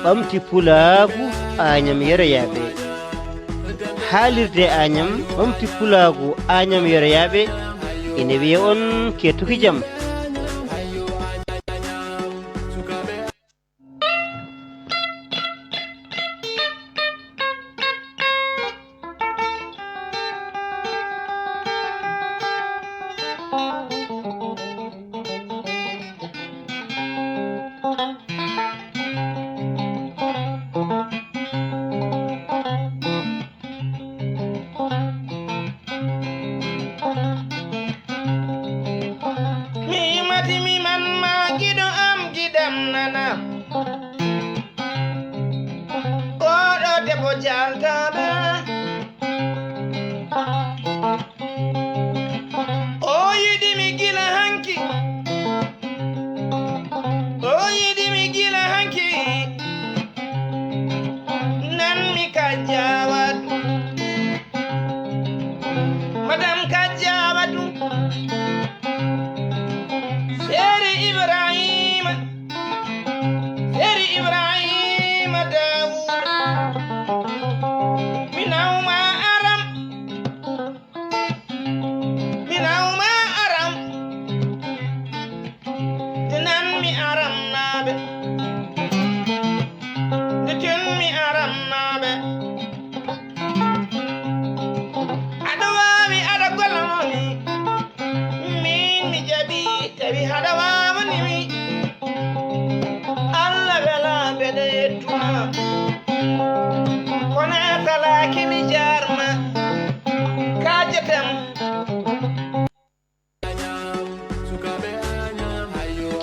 ɓamti pulaagu Agnam yeroyaɓe. haalirde Agnam ɓamti pulaagu Agnam yeroyaɓe ene wiya on kettuki jam.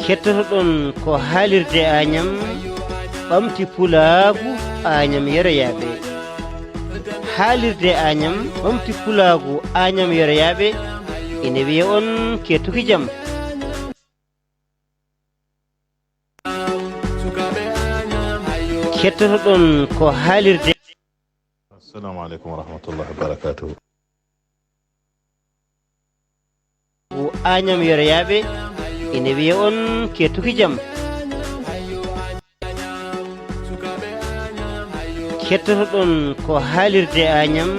kettotoɗon ko haalirde Agnam ɓamti pulaagu Agnam yeroyaɓe. haalirde Agnam ɓamti pulaagu Agnam yeroyaɓe ene wiya on kettuki jam. kettotoɗon ko haalirde. Assalamu alaikum wa rahmatullahi wa barakatuh. Agnam yeroyaɓe ene wiya on kettuki jam. kettotoɗon ko haalirde Agnam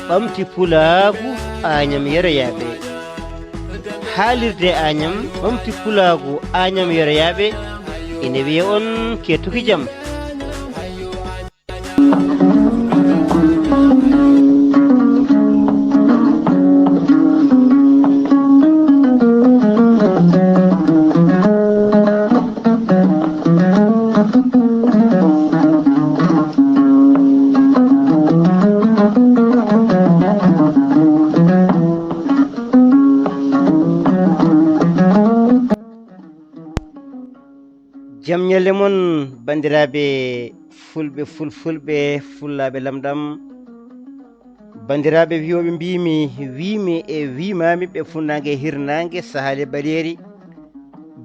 ɓamti pulaagu Agnam yeroyaɓe. haalirde Agnam ɓamti pulaagu Agnam yeroyaɓe ene wiya on kettuki jam. jam ñalle mon bandiraɓe fulɓe fulfulɓe fullaɓe lamɗam, bandiraɓe wiyoɓe wimi e wimami ɓe funnague e hirnague sahale baleri,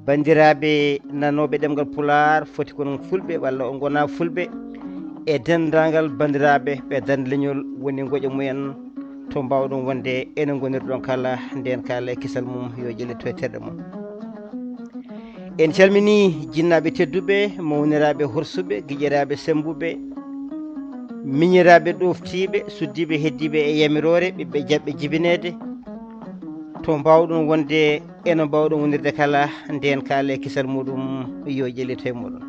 bandiraɓe nanoɓe ɗemgal pular foti kono fulɓe walla o gona fulɓe, e dendagal bandiraɓe ɓe dande leñol woni goƴa mumen to mbawɗon wonde enen gonirɗon kala nden kala e kisal mum yo ƴellito e terɗe mum. en calmini jinnaɓe tedduɓe, mawniraɓe horsuɓe, guiƴiraɓe sembuɓe, miñiraɓe ɗoftiɓe, suddiɓe heddiɓe e yamirore, ɓiɓɓe jaɓɓe jibinede to mbawɗon wonde eno mbawɗon wonirde kala nden kala e kisal muɗum yo ƴellito e moɗon.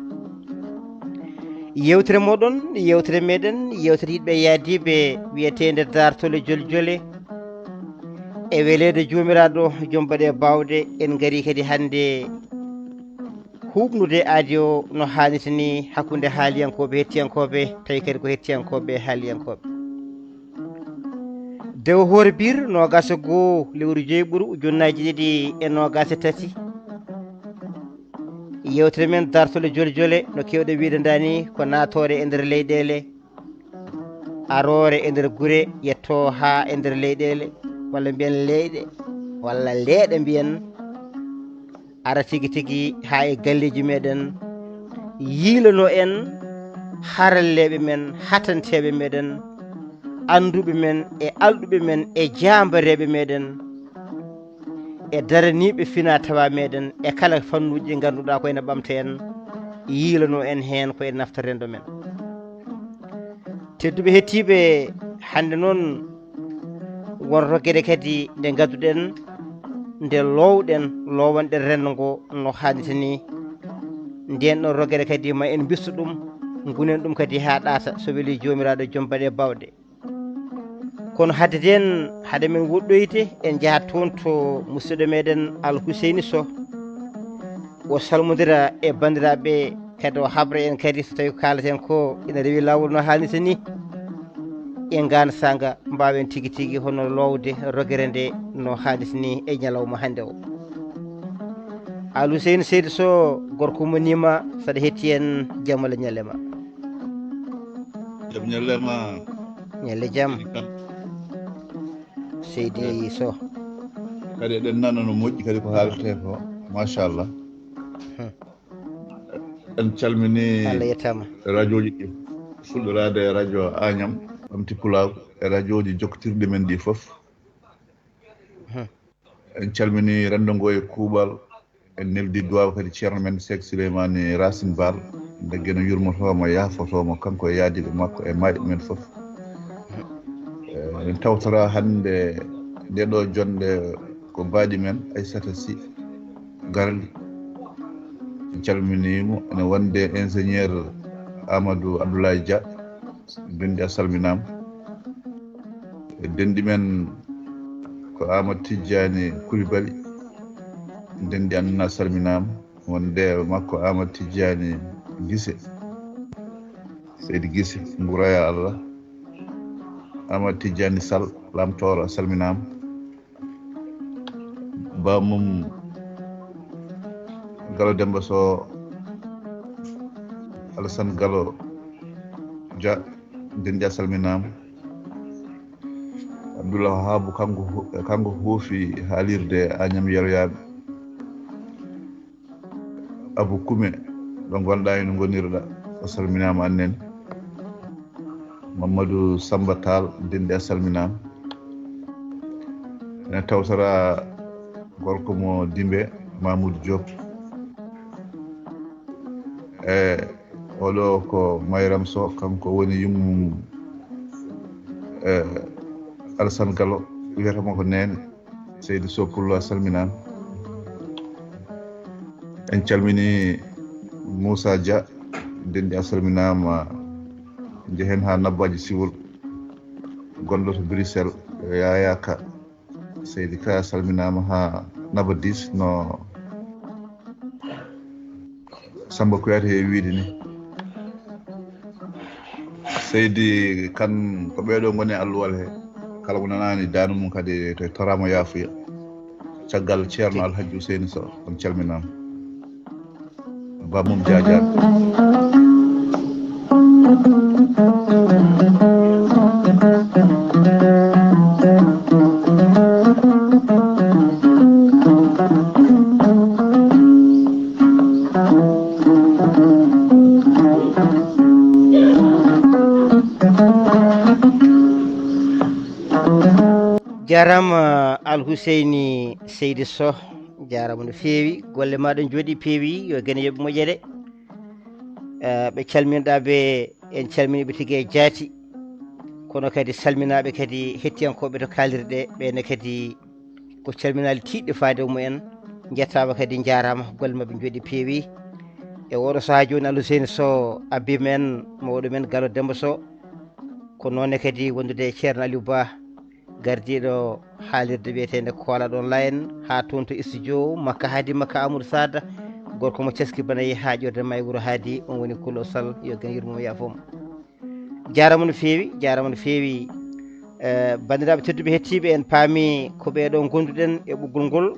yewtere moɗon yewtere meɗen yewtere yiɗɓe yaadiɓe wiyetede dartole joli jole e welede jomiraɗo joom baɗe bawde. en gari kadi hande huɓnude aadi o no hannirta ni hakkude haaliyankoɓe hettiyankoɓe, tawi kadi ko hettiyankoɓe haaliyankoɓe. dewo hoore bir nogas e goho lewru jeyɓuru ujunnaji ɗiɗi e nogas e tati. yewtere men dartole jole jole no kewɗe wiide dani ko natore e nder leyɗele, arore e nder guure, yetto ha e nder leyɗele walla mbiyen leyɗe walla leeɗe mbiyen, ara tigui tigui ha e galleji meɗen, yiilano en haralleɓe men, hatanteɓe meɗen, anduɓe men e alɗuɓe men e jambareɓe meɗen, e daraniɓe fina tawa meɗen e kala fannuji ɗi ganduɗa ko ene ɓamta en yiilano en heen ko en naftorendo men. Tedduɓe hettiɓe, hande noon won roguere kadi nde gadduɗen nde lowɗen lowanɗen rendo ngo no hannirta ni. Nden ɗon roguere kadi ma en bistu ɗum, gunen ɗum kadi ha ɗaata, so weeli jomiraɗo joom baɗe bawɗe. Kono hadde den haade men woɗɗoyde en jahat toon to musidɗo meɗen Alhuseyni Sow o salmodira e bandiraɓe kadi o habra en kadi so tawi ko kaleten ko ina rewi lawol no hannirta ni, e ngana sanga mbawen tigui tigui hono lowde roguere nde no hannirta ni e ñalawma hande o. Alhuseyni Seydi Sow, gorko monima, saɗa hetti en jaam walla ñallema? Jaam ñallema. ñalle jaam Seydi Sow. Kadi eɗen nana no moƴƴi kadi ko haalete ko, machallah. En calmini Allah yettama radio ji ɗi fuɗɗorade e radio Agnam ɓamti Pulaw e radio ji jokkotirɗi men ɗi fof. En calmini rendo ngo e kuuɓal, en neldi duwaw kadi ceerno men Cheikh Souleymane Racine Bal, degge no yurmotomo yaafotomo kanko e yaadiɓe makko e mayɓe men fof. En tawtora hande nde ɗo jonde ko mbaɗi men Aissata Sy Garli, en calminimo. ene wonde ingénieur Amadou Abdoulaye Dia, dendi a salminama. E dendi men ko Amadou Tidjani Coulibaly, dendi annana salminama. Wonde makko Amadou Tidjani Guissé, Seydi Guissé Ngouraya Allah. Amadou Tidjani Sall lamtoro a salminama. Bamum Gallo Demba Sow, Alassane Gallo Dia, dendi a salminama. abdulwahaabu kanko hoofi haalirde Agnam yeroyaɓe. Abou Kume ɗo gonɗa eno gonirɗa, o salminama annen. Mamadou Samba Tall, dendi a salminama. ene tawtora gorko mo Dimbe, Mamoudou Diop. E oɗo ko Mayram Sow, kanko woni yummum Alassane Gallo, wiyatamo ko Nene. Seydi Sow Pullo a salminama. En calmini Moussa Dia, dendi a salminama. Jehen ha Nabbaji Siwol, gonɗo to Bruxelles. Yaya Ka, Seydi Ka salminama ha Naba 10 no Samba Kuyate e wiide ni. Seydi kan ko ɓeɗo goni alluwal he, kala ko nanani danu mum kadi to torama yaafuya. Caggal ceerno Alhaji Ousseyni Sow on calminama. Bamum Diadiaɓe. jarama Alhuseyni Seydi Sow, jarama no feewi, golle maɗa jooɗi peewi, yo gene yoɓe moƴƴere. Ɓe calminiɗaɓe, en calminiɓe tigui e jaati, kono kadi salminaɓe kadi hettiyankoɓe to kalirɗe ɓene kadi ko calminali tiɗɗe faade mumen. Jettama kadi jarama, golle mabɓe jooɗi peewi. E oɗo saaha joni Alhuseyni Sow abbi men mawɗo men Gallo Demba Sow, ko noonne kadi wondude ceerno Aliou Ba, gardiɗo haalirde wiyetede Kola ɗon Layen, ha toon to studio makka haadi makka Amadou Sada, gorko mo ceski banayi ha ƴorde ma e wuuro haadi, on woni Kulo Sall, yo gan yurmomo yaafoma. Jarama no feewi, jarama no feewi. Bandiraɓe tedduɓe hettiɓe, en paami ko ɓeɗo gonduɗen e ɓoggol ngol.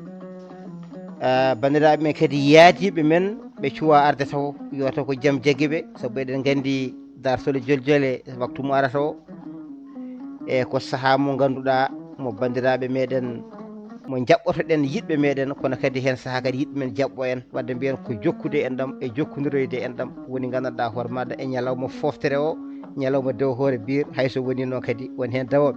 Bandiraɓe men kadi yaadiɓe men ɓe cuwa arde taw yo taw ko jaam jaguiɓe, saabu eɗen gandi darsole joljole waktu mo arata o, e ko saaha mo ganduɗa mo bandiraɓe meɗen mo jaɓɓotoɗen yiɗɓe meɗen, kono kadi hen saaha kadi yiɗɓe men jaɓɓo en, wadde mbiyen ko jokkude en ɗam e jokkodiroyde en ɗam woni gandanɗa hoore maɗa e ñalawma foftere o, ñalawma dew hoore biir, hayso woni noon kadi woni hen dawoɓe.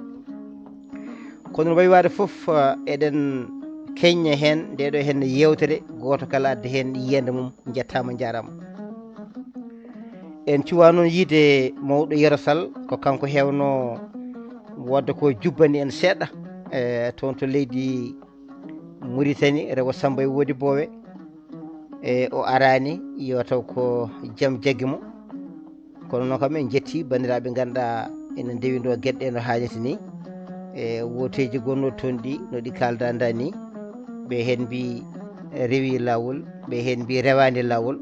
Kono no wayi wade foof eɗen keñña hen ndeɗo hen yewtere, goto kala adde hen yiyande mum. Jettama jarama. en cuwa noon yiide mawɗo yerosal ko kanko hewno wadde ko jubbani en seeɗa toon to leydi Mauritanie rewo Samba e Wodi Bowe o arani yo taw ko jaam jaggi mo kono noon kam en jetti bandiraɓe ganduɗa ene ndewindo gueɗɗe no hannirta ni woteji gonnoɗi toon ɗi no ɗi kalda dani ɓe hen mbi rewi lawol ɓe hen mbi rewani lawol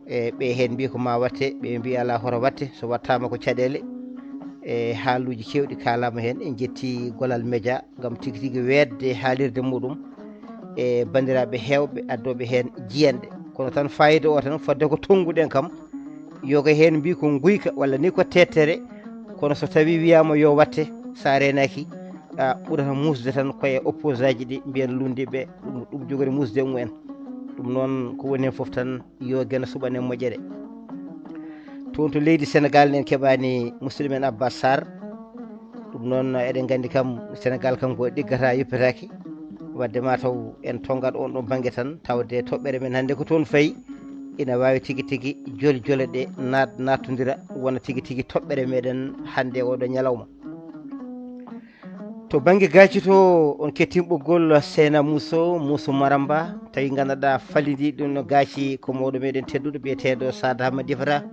ɓe hen mbi ko ma watte ɓe mbi ala hoto watte so wattama ko caɗele haaluji kewɗi kalama hen en jetti Golal Média gam tigui tigui wedde haalirde muɗum e bandiraɓe hewɓe addoɓe hen jiyanɗe kono tan fayida o tan fodde ko tonguɗen kam yo ko hen mbi ko guyka walla ni ko tettere kono so tawi wiyama yo watte sa renaki ɓurata musde tan koye oppose aji ɗi mbiyen lundiɓe ɗum jogori musde mumen ɗum noon ko woni hen foof tan yo guena suɓanen moƴƴere toon to leydi Sénégal en keɓani musidɗo men Abbas Sarr ɗum noon eɗen gandi kam Sénégal kanko ɗiggata yuppetaki wadde mataw en tongat on ɗon banggue tan tawde toɓɓere men hannde ko toon fayi ina wawi tigui tigui jole jole ɗe nattodira wona tigui tigui toɓɓere meɗen hannde oɗo ñalawma to banggue gaci to on kettima ɓoggol Seyna Mousso Maramba tawi ganduɗa falidi ɗum no gaci ko mawɗo meɗen tedduɗo biyeteɗo Sada Hamma Difata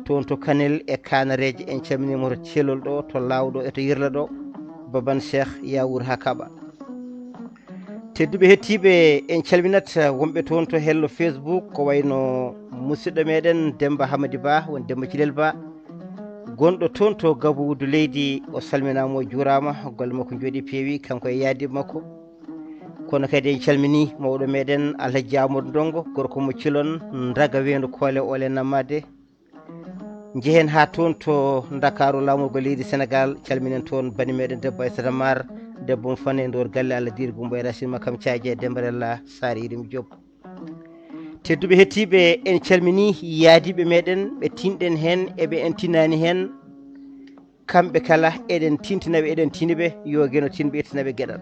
toon to Kanel e Kanareje en calminimo to Thielol ɗo to Lawɗo e to Yirla ɗo Baban Cheikh Yawour ha Kaɓa tedduɓe hettiɓe en calminat wonɓe toon to hello Facebook ko wayno musidɗo meɗen Demba Hamadi Ba won Demba Cilel Ba gonɗo toon to Gabudu leydi o salminama o juurama golle makko jooɗi peewi kanko e yaadiɓe makko kono kadi en calmini mawɗo meɗen Alhaji Amadou Dongo gorko mo Cilon Daga Wendu Koole Ole Namade jehen ha toon to Dakaru lamorgo leydi Sénégal calminen toon bani meɗen debbo Aissata Mar debbo mo fane ndor galle Allah diri Gumba e Racine Makam Thiaji e Dembarella Sare Irim Diop tedduɓe hettiɓe en calmini yaadiɓe meɗen ɓe tinɗen hen eɓe en tinani hen kamɓe kala eɗen tintinaɓe eɗen tiniɓe yo gueno tinɓe ettinaɓe gueɗal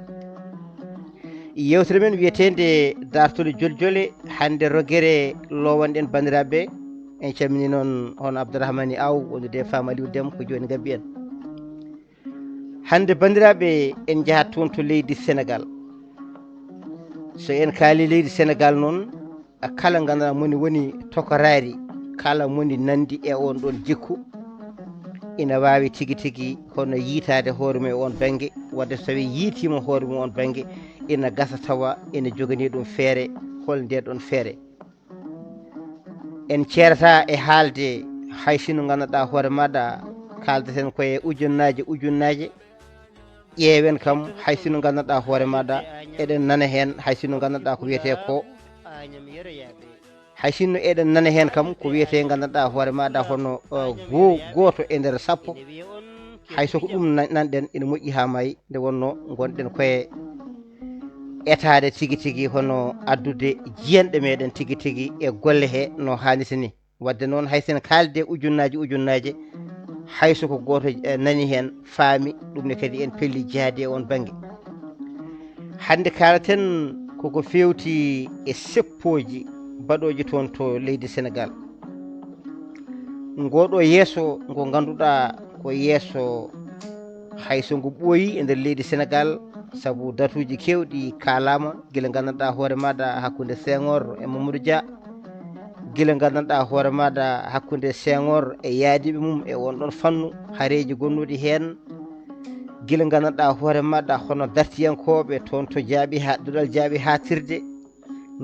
yewtere men wiyetede dartode joljole hande rogere lowanɗen bandiraɓe en calmini noon hono Abdourahmani Aw wondude Fama Aliou Deme ko joni gabbi en hande bandiraɓe en jahat toon to leydi Sénégal so en kaali leydi Sénégal noon kala ganduɗa moni woni tokorari kala moni nandi e on ɗon jikku ina wawi tigui tigui hono yiitade hoore mum e on banggue wadde so tawi yiitima hoore mum on banggue ina gasa tawa ina jogani ɗum feere hol nde ɗon feere en ceerata e haalde hay sino ganduɗa hoore maɗa kaldeten koye ujunnaje ƴeewen kam hay sino ganduɗa hoore maɗa eɗen nana hen hay sino ganduɗa ko wiyete ko hay sinno eɗen nana hen kam ko wiyete ganduɗa hoore maɗa hono goto e nder sappo hay soko ɗum nanɗen ina moƴƴi ha maayi nde wonno gonɗen koye etade tigui tigui hono addude jiyanɗe meɗen tigui tigui e golle he no hannirta ni wadde noon hay sen kalde ujunnaje hay soko goto nani hen faami ɗumne kadi en pelli jihaade e on banggue hande kalaten koko fewti e seppooji baɗoji toon to leydi Sénégal ngoɗo yeeso ngo ganduɗa ko yeeso hayso ngo ɓooyi e nder leydi Sénégal saabu datuji kewɗi kalama guila gandanɗa hoore maɗa hakkude Senghor e Mamadou Dia guila gandanɗa hoore maɗa hakkude Senghor e yaadiɓe mum e on ɗon fannu haareji gonnuɗi hen guila gandanɗa hoore maɗa hono dartiyankoɓe toon to ɗuɗal jaaɓi hatirde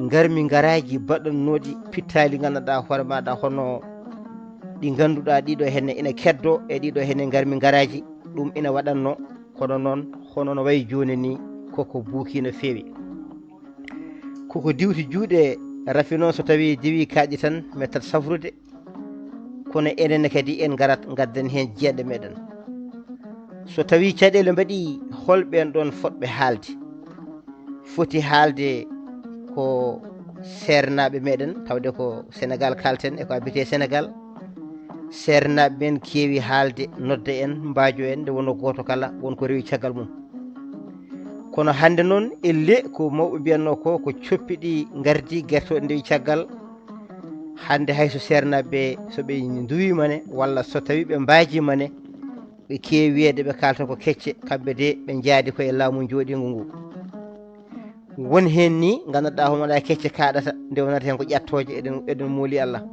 garmi garaji baɗannoɗi pittali gandanɗa hoore maɗa hono ɗi ganduɗa ɗiɗo henne ina keddo e ɗiɗo henne garmi garaji ɗum ina waɗanno kono noon hono no wayi joni ni koko buuki no fewi koko diwti juuɗe rafi noon so tawi diwi kaaƴi tan mettat safrude kono enenne kadi en garat gadden hen jiyanɗe meɗen so tawi caɗele mbaɗi holɓen ɗon fotɓe haalde foti haalde ko sernaɓe meɗen tawde ko Sénégal kalten e ko habite Sénégal sernaɓe men keewi haalde nodda en mbajo en nde wonno goto kala wonko rewi caggal mum kono hande noon elle ko mawɓe mbiyanno ko coppiɗi gardi guertoɗe ndewi caggal hande hayso sernaɓe so ɓe duwimane walla so tawi ɓe mbajimane ɓe kewi wiyede ɓe kalta ko kecce kamɓe de ɓe jaadi koye laamu joɗigo ngu won hen ni ganduɗa homoɗa kecce kaɗata nde wonata hen ko ƴattoje eɗen mooli Allah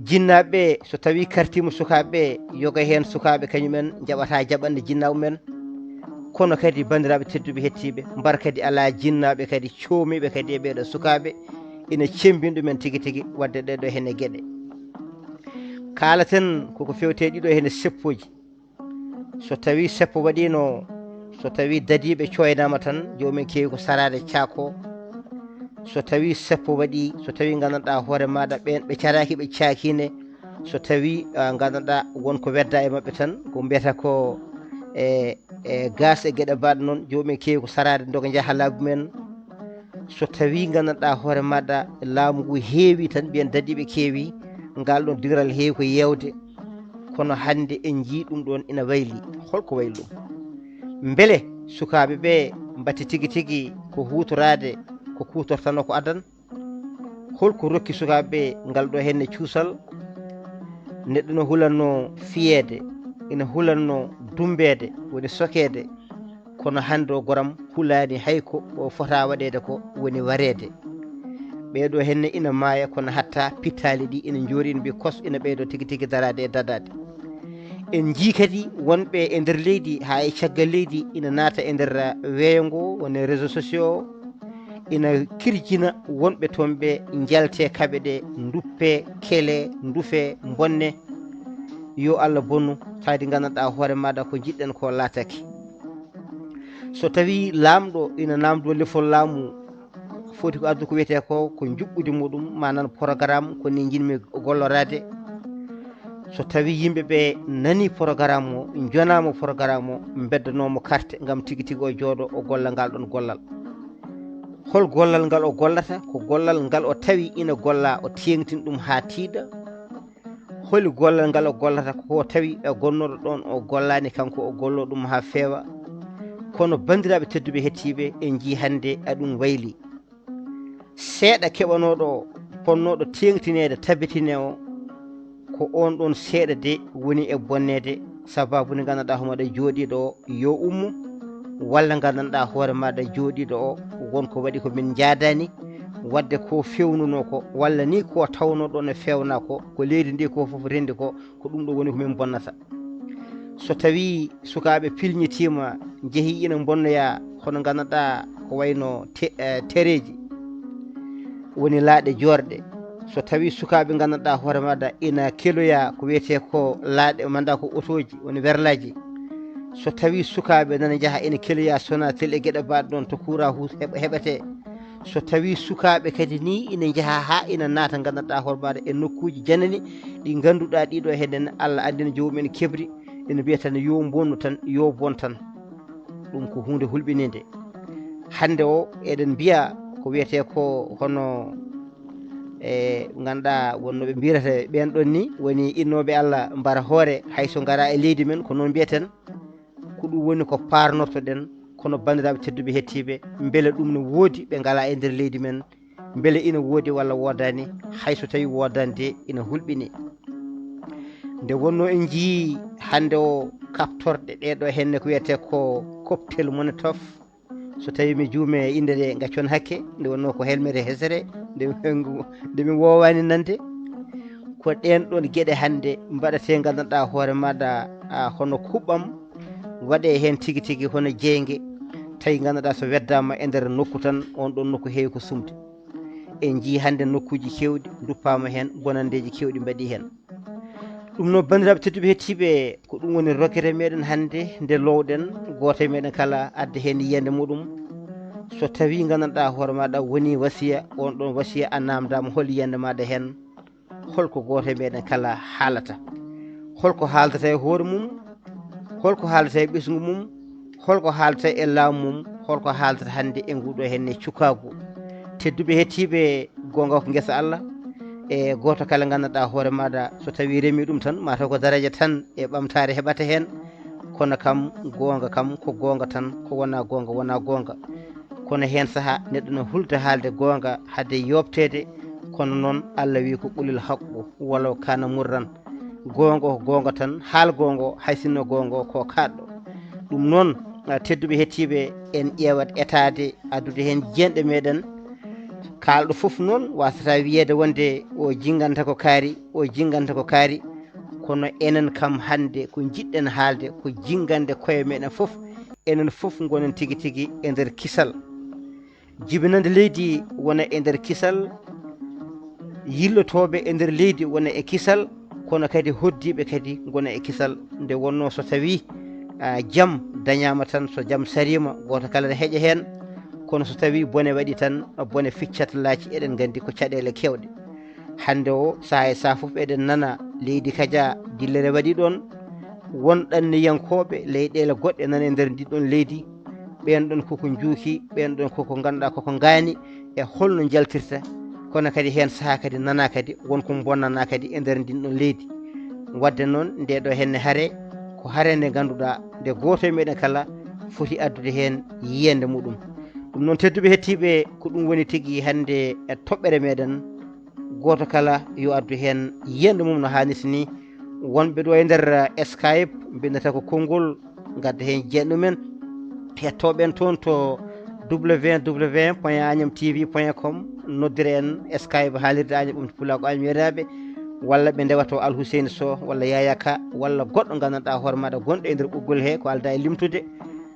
jinnaɓe so tawi kartima sukaɓe yoga hen sukaɓe kañumen jaɓata jaɓande jinnaɓe men kono kadi bandiraɓe tedduɓe hettiɓe mbar kadi ala jinnaɓe kadi comiɓe kadi e ɓeɗo sukaɓe ina cembini ɗumen tigui tigui wadde ɗeɗo hen e gueɗe kalaten koko fewte ɗiɗo hen e seppooji so tawi seppo waɗino so tawi dadiɓe coynama tan jomumen kewi ko sarade cako so tawi seppo waɗi so tawi gandanɗa hoore maɗa ɓen ɓe caraki ɓe cakine so tawi gandanɗa wonko wedda e mabɓe tan ko mbiyata ko gas e gueɗe mbaɗe noon jomumen kewi ko sarade doga jaaha laabi men so tawi gandanɗa hoore maɗa laamu ngu heewi tan mbiyen dadiɓe keewi ngal ɗon diral heewi ko yewde kono hande en jii ɗum ɗon ina wayli holko wayli ɗum beele sukaɓe ɓe mbatti tigui tigui ko hutorade ko kutortano ko adan holko rokki sukaɓe ngal ɗo henne cuusal neɗɗo no hulanno fiyede ina hulanno dumbede woni sokede kono hande o goram hulani hayko o fota waɗede ko woni warede ɓeɗo henne ina maaya kono hatta pittali ɗi ina joori ina mbi kos ina ɓeydo tigui tigui darade e dadade en jii kadi wonɓe e nder leydi ha e caggal leydi ina naata e nder weeyo ngo woni réseaux sociaux ina kirjina wonɓe toon ɓe jalte kaɓe ɗe duppe keele duufe bonne yo Allah bonnu tawde gandanɗa hoore maɗa ko jiɗɗen ko laatake so tawi lamɗo ina namdo lefol laamu foti ko addu ko wiyete ko juɓɓudi muɗum manan programme ko ni jinmi gollorade so tawi yimɓeɓe nani programme o jonama programme o beddanomo carte gam tigui tigui o jooɗo o golla ngal ɗon gollal hol gollal ngal o gollata ko gollal ngal o tawi ina golla o tengtini ɗum ha tiiɗa holi gollal ngal o gollata ko tawi e gonnoɗo ɗon o gollani kanko o gollo ɗum ha feewa kono bandiraɓe tedduɓe hettiɓe en jii hande aɗum wayli seeɗa keɓanoɗo ponnoɗo tengtinede tabitine o ko on ɗon seeɗa de woni e bonnede sababu nde gandanɗa homaɗa jooɗiɗo o yo ummo walla gandanɗa hoore maɗa jooɗiɗo o wonko waɗi ko min jaadani wadde ko fewnuno ko walla ni ko tawno ɗon e fewna ko leydi ndi ko foof rendi ko ɗum ɗo woni ko min bonnata so tawi sukaɓe pilñitima jeehi ina bonnoya hono gandanɗa ko wayno tereji woni laaɗe jorɗe so tawi sukaɓe gandanɗa hoore maɗa ina keloya ko wiyete ko laaɗe manda ko otoji woni werlaji so tawi sukaɓe nana jaaha ina keloya Sonatel e gueɗe mbaɗe ɗon to courant heɓete so tawi sukaɓe kadi ni ina jaaha ha ina naata gandanɗa hoore maɗa e nokkuji janani ɗi ganduɗa ɗiɗo heɗen Allah andina jomumen kebri ina mbiya tan yo bonnu tan yo bon tan ɗum ko hunde hulɓinide hande o eɗen mbiya ko wiyete ko hono ganduɗa wonnoɓe mbirata ɓen ɗon ni woni innoɓe Allah mbara hoore hayso gara e leydi men ko noon mbiyeten ko ɗum woni ko parnortoɗen kono bandiraɓe tedduɓe hettiɓe beele ɗum ne woodi ɓe ngala e nder leydi men beele ina woodi walla wodani hayso tawi wodani de ina hulɓini nde wonno en jii hande o kaptorɗe ɗeɗo henne ko wiyete ko cocktail molotov so tawi mi juume inde nde gaccon hakke nde wonno ko helmete hesere nde mi wowani nande ko ɗen ɗon gueɗe hande mbaɗate gandanɗa hoore maɗa hono kuɓɓam waɗe hen tigui tigui hono jeygue tawi gandanɗa so weddama e nder nokku tan on ɗon nokku heewi ko sumde en jii hande nokkuji kewɗi duppama hen bonandeji kewɗi mbaɗi hen ɗum noon bandiraɓe tedduɓe hettiɓe ko ɗum woni roguere meɗen hande nde lowɗen goto e meɗen kala adda hen yiyande muɗum so tawi gandanɗa hoore maɗa woni wasiya on ɗon wasiya a namdama hol yiyande maɗa hen holko goto e meɗen kala haalata holko haaldata e hoore mum holko haaldata e ɓesgu mum holko haaldata e laamu mum holko haaldata hande e nguɗo henne cukagu tedduɓe hettiɓe gonga ko guesa Allah e goto kala gandanɗa hoore maɗa so tawi reemi ɗum tan mataw ko daraja tan e ɓamtare heɓata hen kono kam gonga kam ko gonga tan ko wona gonga wona gonga kono hen saaha neɗɗo ne hulta haalde gonga haade yobtede kono noon Allah wi ko qulil haqqu walaw kana murran, gonga ko gonga tan, haal gonga hay sinno gonga ko kaɗɗo. ɗum noon tedduɓe hettiɓe en ƴewat etade addude hen jenɗe meɗen. kalɗo foof noon wasata wiyede wonde o jinganta ko kaari, o jinganta ko kaari, kono enen kam hande ko jiɗɗen haalde ko jingande koye meɗen foof. enen foof gonen tigui tigui e nder kisal. jibinande leydi wona e nder kisal, yillotoɓe e nder leydi wona e kisal, kono kadi hoddiɓe kadi gona e kisal. nde wonno so tawi jaam dañama tan, so jaam sarima goto kala ne heeƴa hen, kono so tawi bone waɗi tan bone ficcata laaci. eɗen gandi ko caɗele kewɗe. hande o saaha e saaha foof eɗen nana leydi Kadia dillere waɗi ɗon, wonɗanniyankoɓe leyɗele goɗɗe nana e nder ndiɗon leydi. ɓen ɗon koko juuki, ɓen ɗon koko ganduɗa koko gaani e holno jaltirta. kono kadi hen saaha kadi nana kadi wonko bonnana kadi e nder ndinɗon leydi. wadde noon nde ɗo henne haare ko haare nde ganduɗa nde goto e meɗen kala foti addude hen yiyande muɗum. ɗum noon tedduɓe hettiɓe, ko ɗum woni tigui hande e toɓɓere meɗen. goto kala yo addu hen yiyande mum no hannirta ni. wonɓe ɗo e nder Skype bindata ko konngol, gadda hen jeeɗumen. hettoɓen toon to www.agnamtv.com noddire en Skype haalirde Agname Pula ko Agnamiraɓe, walla ɓe ndewato Alhuseyni Sow walla Yaya Ka walla goɗɗo gandanɗa hoore maɗa gonɗo e nder ɓoggol he ko alda e limtude.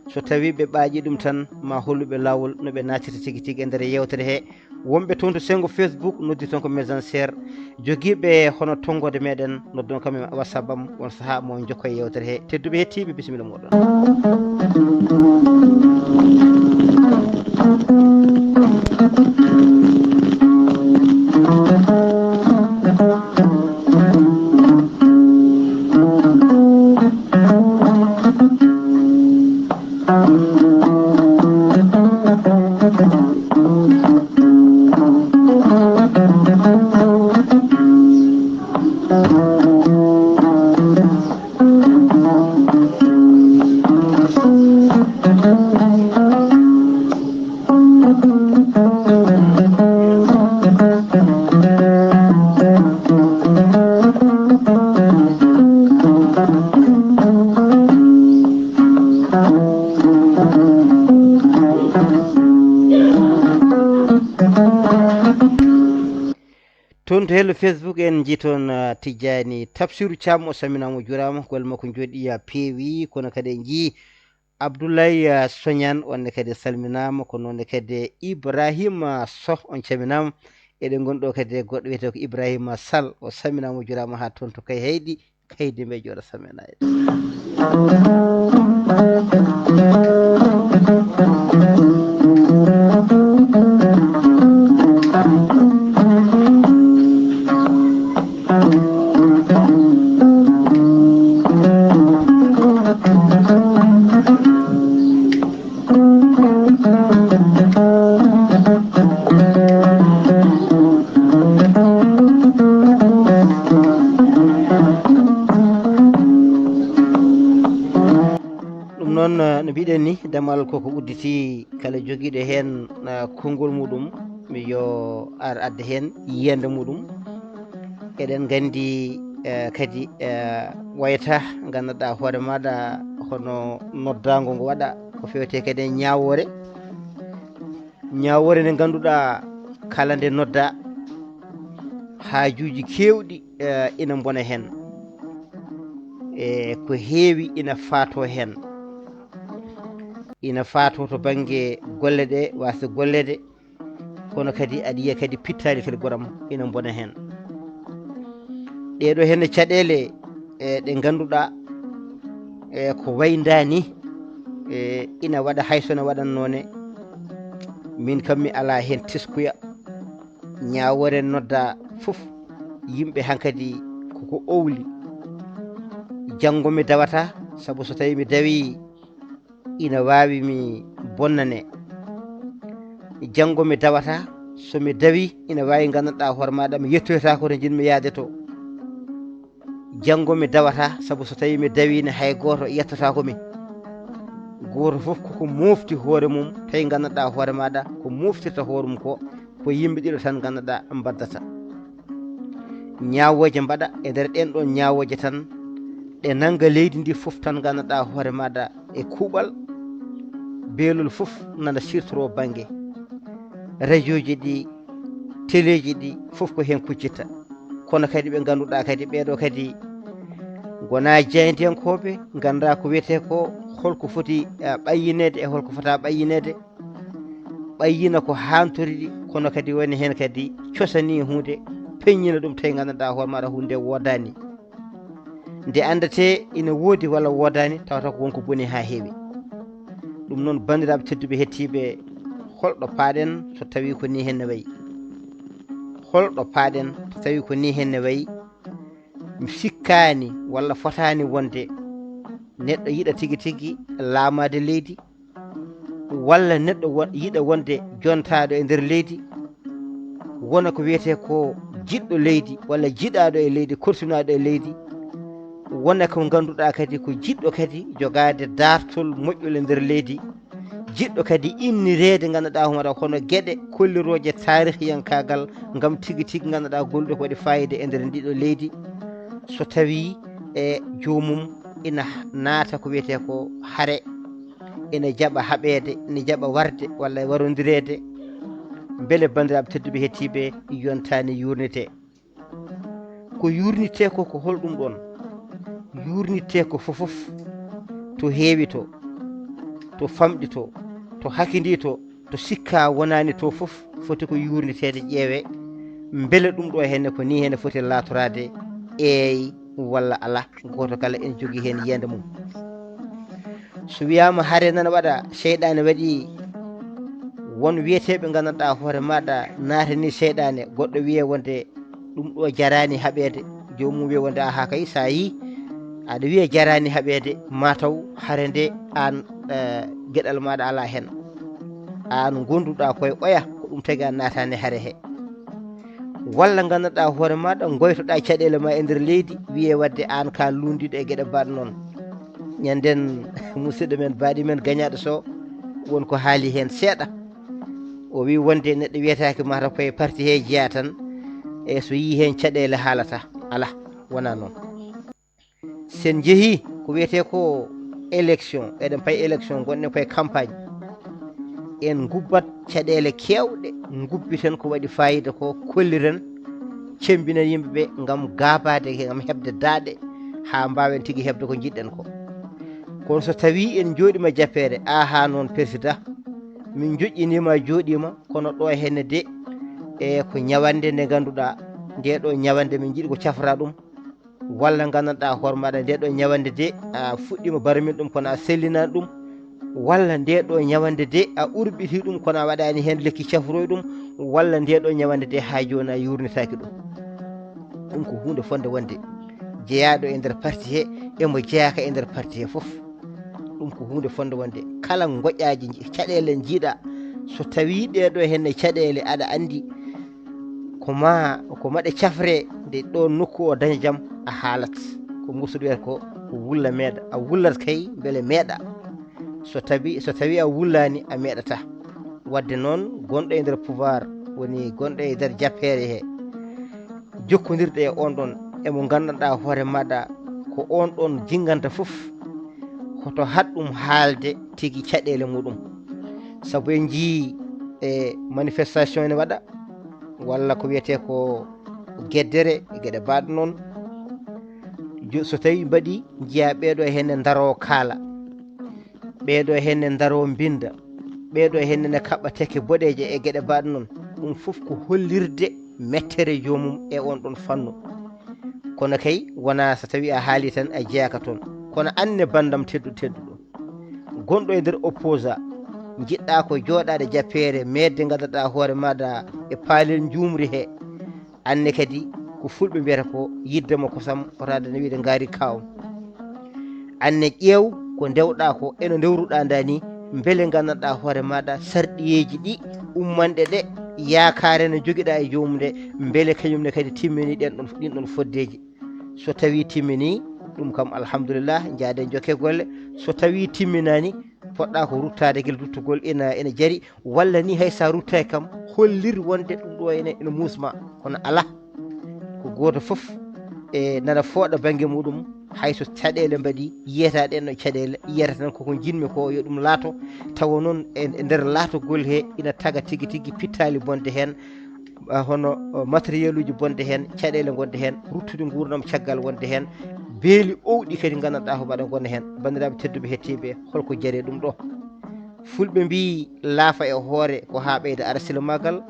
so tawi ɓe ɓaaƴi ɗum tan ma holluɓe lawol no ɓe natirta tigui tigui e nder yewtere he. wonɓe toon to sengo Facebook noddi toon ko messager. joguiɓe hono tonggode meɗen noddon kam WhatsApp am on saaha mo jokko e yewtere he. tedduɓe hettiɓe bisimilla moɗon. toon to hello Facebook en jii toon Tijjani Tafsiru Thiam o saminama o juurama, golle makko jooɗi peewi. kono kadi en jii Abdoulaye Soñane onne kadi salminama, ko noonne kadi Ibrahima Sow on caminama. eɗen gonɗo kadi goɗɗo wiyete ko Ibrahima Sall o saminama o juurama ha toon to kay heydi kaydi mbe jooɗo saminade. no mbiɗen ni damal koko udditi kala joguiɗo hen konngol muɗum yo ar adda hen yiyande muɗum. eɗen gandi kadi wayata ganduɗa hoore maɗa hono noddago ngo waɗa ko fewte kadi e ñawore nde ganduɗa kala nde nodda haajuji kewɗi ina bona hen e ko heewi ina faato hen. ina faato to banggue golle ɗe wasde gollede, kono kadi aɗa yiya kadi pittali kadi goɗam ina bona hen. ɗeɗo henne caɗele ɗe ganduɗa ko waydani ina waɗa hayso ne waɗannone. min kam mi ala hen teskuya. ñawore nodda foof yimɓe hankadi koko owli. janggo mi dawata, saabu so tawi mi dawi ina wawi mi bonnane. janggo mi dawata, somi dawi ina wawi gandanɗa hoore maɗa mi yettoyata ko to jinmi yaade to. janggo mi dawata, saabu so tawi mi dawine hay goto yettata komi. goto foof koko mofti hoore mum tawi gandanɗa hoore maɗa ko moftirta hoore mum ko ko yimɓe ɗiɗo tan ganduɗa mbaddata ñawoje mbaɗa e nder ɗen ɗon ñawoje tan ɗe nanga leydi ndi fof tan ganduɗa hoore maɗa e kuuɓal beelol fof nana sirtoro banggue radio ji ɗi téléji ɗi fof ko hen kuccitta kono kadi ɓe ganduɗa kadi ɓeɗo kadi gona jeydiyankoɓe ganda ko wiyete ko holko foti ɓayyinede e holko fota ɓayyinede ɓayyina ko hantoriɗi kono kadi woni hen kadi cosani hunde peññina ɗum tawi ganduɗa hoore maɗa hunde wodani nde andete ina woodi walla wodani tawata ko wonko boni ha heewi ɗum noon bandiraɓe tedduɓe hettiɓe holɗo paaɗen so tawi ko ni henne wayi holɗo paaɗen so tawi ko ni henne wayi mi sikkani walla fotani wonde neɗɗo yiɗa tigui tigui laamade leydi walla neɗɗo yiɗa wonde jontaɗo e nder leydi wona ko wiyete ko jiɗɗo leydi walla jiɗaɗo e leydi kortinaɗo e leydi wona ko ganduɗa kadi ko jiɗɗo kadi jogade dartol moƴƴol e nder leydi jiɗɗo kadi innirede ganduɗa homaɗa hono gueɗe kolliroje tarihiyankagal gam tigui tigui ganduɗa gollude ko waɗi fayida e nder ndiɗo leydi so tawi e jomum ina naata ko wiyete ko haare ina jaɓa haɓede ina jaɓa warde walla warodirede beele bandiraɓe tedduɓe hettiɓe yontani yurnite ko yurnite ko holɗum ɗon yurnite ko fofof to heewi to famɗi to hakidi to sikka wonani to fof foti ko yurnitede ƴeewe beele ɗum ɗo henne ko ni henne foti latorade eey walla ala goto kala ene jogui hen yiyande mum so wiyama haare nana waɗa cheyɗane waɗi won wiyeteɓe gandanɗa hoore maɗa natani cheyɗane goɗɗo wiye wonde ɗum ɗo jarani haɓede jomum wiye wonde aha kay sa yi aɗa wiya jarani haɓede mataw haare nde an gueɗal maɗa ala hen an gonduɗa koye oya ko ɗum tagui a natani haare he walla gandanɗa hoore maɗa goytoɗa caɗele ma e nder leydi wiye wadde an ka lundiɗo e gueɗe mbaɗe noon ñanden musidɗo men baaɗi men gañaɗo so wonko haali hen seeɗa o wi wonde neɗɗo wiyetake mata koye parti he jeeya tan e so yi hen caɗele haalata ala wona noon sen jeehi ko wiyete ko élection eɗen payi élection gonɗen koye campagne en gubbat caɗele kewɗe gubbiten ko waɗi fayida ko kolliren cembinen yimɓeɓe gam gabade gam hebde daaɗe ha mbawen tigui hebde ko jiɗɗen ko kono so tawi en joɗima jappere aha noon président min joƴƴinima joɗima kono ɗo henne de e ko ñawande nde ganduɗa nde ɗo ñawande min jiiɗi ko cafra ɗum walla gandanɗa hoore maɗa nde ɗo ñawande de a fuɗɗima baramin ɗum kono a sellinani ɗum walla nde ɗo ñawande de a urɓiti ɗum kono a waɗani hen lekki cafroy ɗum walla nde ɗo ñawande de ha joni a yurnitaki ɗum ko hunde fonde wonde jeeyaɗo e nder parti he emo jeeyaka e nder parti he foof ɗum ko hunde fonde wonde kala goƴaji caɗele jiiɗa so tawi ɗeɗo henne caɗele aɗa andi ko maɗe cafre nde ɗo nokku o daña jaam a haalat ko musuɗo wiyata ko wulla meeɗa a wullat kay beele meeɗa so tawi a wullani a meeɗata wadde noon gonɗo e nder pouvoir woni gonɗo e nder jappere he jokkodirɗe e on ɗon emo gandanɗa hoore maɗa ko on ɗon jinganta foof hoto haɗɗum haalde tigui caɗele muɗum saabu en jii e manifestation ene waɗa walla ko wiyete ko gueddere e gueɗe mbaɗe noon so tawi mbaɗi jiiya ɓeɗo henne daro kaala ɓeɗo henne daro binda ɓeɗo henne ne kaɓɓa tekke boɗeje e gueɗe mbaɗe noon ɗum foof ko hollirde mettere jomum e on ɗon fannu kono kay wona so tawi a haali tan a jeeyaka toon kono anne bandam tedduɗo gonɗo e nder opposant jiɗɗa ko joɗade jappere medde gandanɗa hoore maɗa e paalel jumri he anne kadi ko fulɓe mbiyata ko yiddema kosam otade no wiide gaari kawam anne ƴeew ko dewɗa ko eno dewruɗa dani beele gandanɗa hoore maɗa sarɗiyeji ɗi ummanɗe ɗe yakare ne joguiɗa e jomum nde beele kañumne kadi timmini ɗin ɗon foddeji so tawi timmini ɗum kam alhamdulillah jaaden jokke golle so tawi timminani poɗɗa ko ruttade guel ruttugol ina jari walla ni hay sa ruttay kam hollir wonde ɗum ɗo ene musma kono ala ko goto foof e nana fooɗa banggue muɗum hayso caɗele mbaɗi yiyata ɗen no caɗele yiyata tan koko jinmi ko yo ɗum laato tawa noon e nder laatogol he ina taga tigui tigui pittali bonde hen hono matériel uji bonde hen caɗele gonde hen ruttude gurdam caggal wonde hen beeli owɗi kadi gandanɗa ko mbaɗa gona hen bandiraɓe tedduɓe hettiɓe holko jaari ɗum ɗo fulɓe mbi laafa e hoore ko ha ɓeyda arasila magal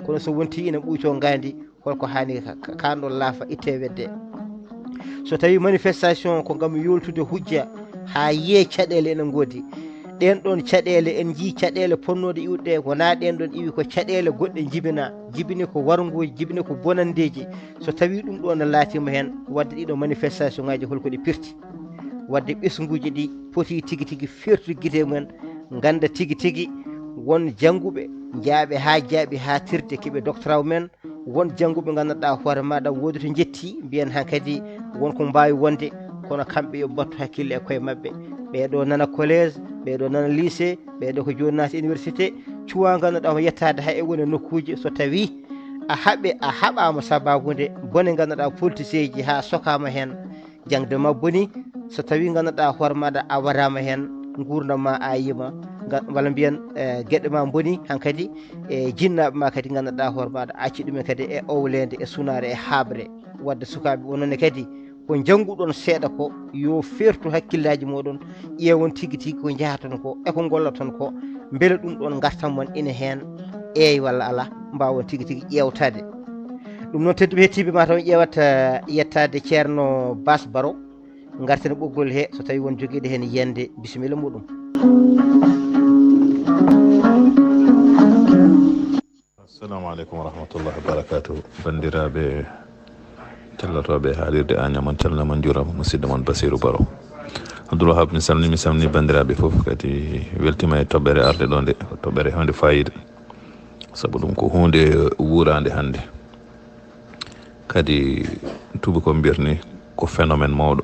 kono so wonti ina ɓuyto gandi holko hani kanɗon laafa itte wedde so tawi manifestation ko gam yoltude hujja ha yiye caɗele ene goodi ɗen ɗon caɗele en jii caɗele ponnoɗe iwɗe wona ɗen ɗon iwi ko caɗele goɗɗe jibini ko wargoji jibini ko bonandeji so tawi ɗum ɗo ne laatima hen wadde ɗiɗo manifestation ngaji holko ɗi pirti wadde ɓesguji ɗi poti tigui tigui fertu guite mumen ganda tigui tigui won jangguɓe jaaɓe ha jaaɓi ha tirde keeɓe doctorat men won jangguɓe gandanɗa hoore maɗa woodi to jetti mbiyen hankkadi wonko mbawi wonde kono kamɓe yo battu hakkille e koye mabɓe ɓeɗo nana collége ɓeɗo nana lycée ɓeɗo ko joni naati université cuwa ganduɗa ko yettade hay e wone nokkuji so tawi a haɓama sababude bone ganduɗa politicien ji ha sokama hen jangde ma boni so tawi ganduɗa hoore maɗa a waɗama hen gurdam ma a yima walla mbiyen gueɗe ma boni hankkadi e jinnaɓe ma kadi ganduɗa hoore maɗa acci ɗumen kadi e owlede e sunare e haɓre wadde sukaɓe wonone kadi ko jangguɗon seeɗa ko yo fertu hakkillaji moɗon ƴewon tigui tigui ko jahaton ko eko gollaton ko beele ɗum ɗon gartanmon ina hen eey walla ala mbawon tigui tigui ƴewtade ɗum noon tedduɓe hettiɓe mataw ƴewat yettade ceerno Bass Baro gartene ɓoggol he so tawi won joguiɗo hen yiyande bisimilla muɗum. Assalamu aleykum wa rahmatullahi wa barakatuh. Bandiraɓe tellotoɓe haalirde Agnam calminama juurama musidɗo moon Basirou Baro. Abdulwahaabu mi salmini bandiraɓe foof kadi weltima e toɓɓere arde ɗo nde ko toɓɓere hunde fayida saabu ɗum ko hunde wuurande hannde kadi tuuba ko mbiyatni ko phénoméne mawɗo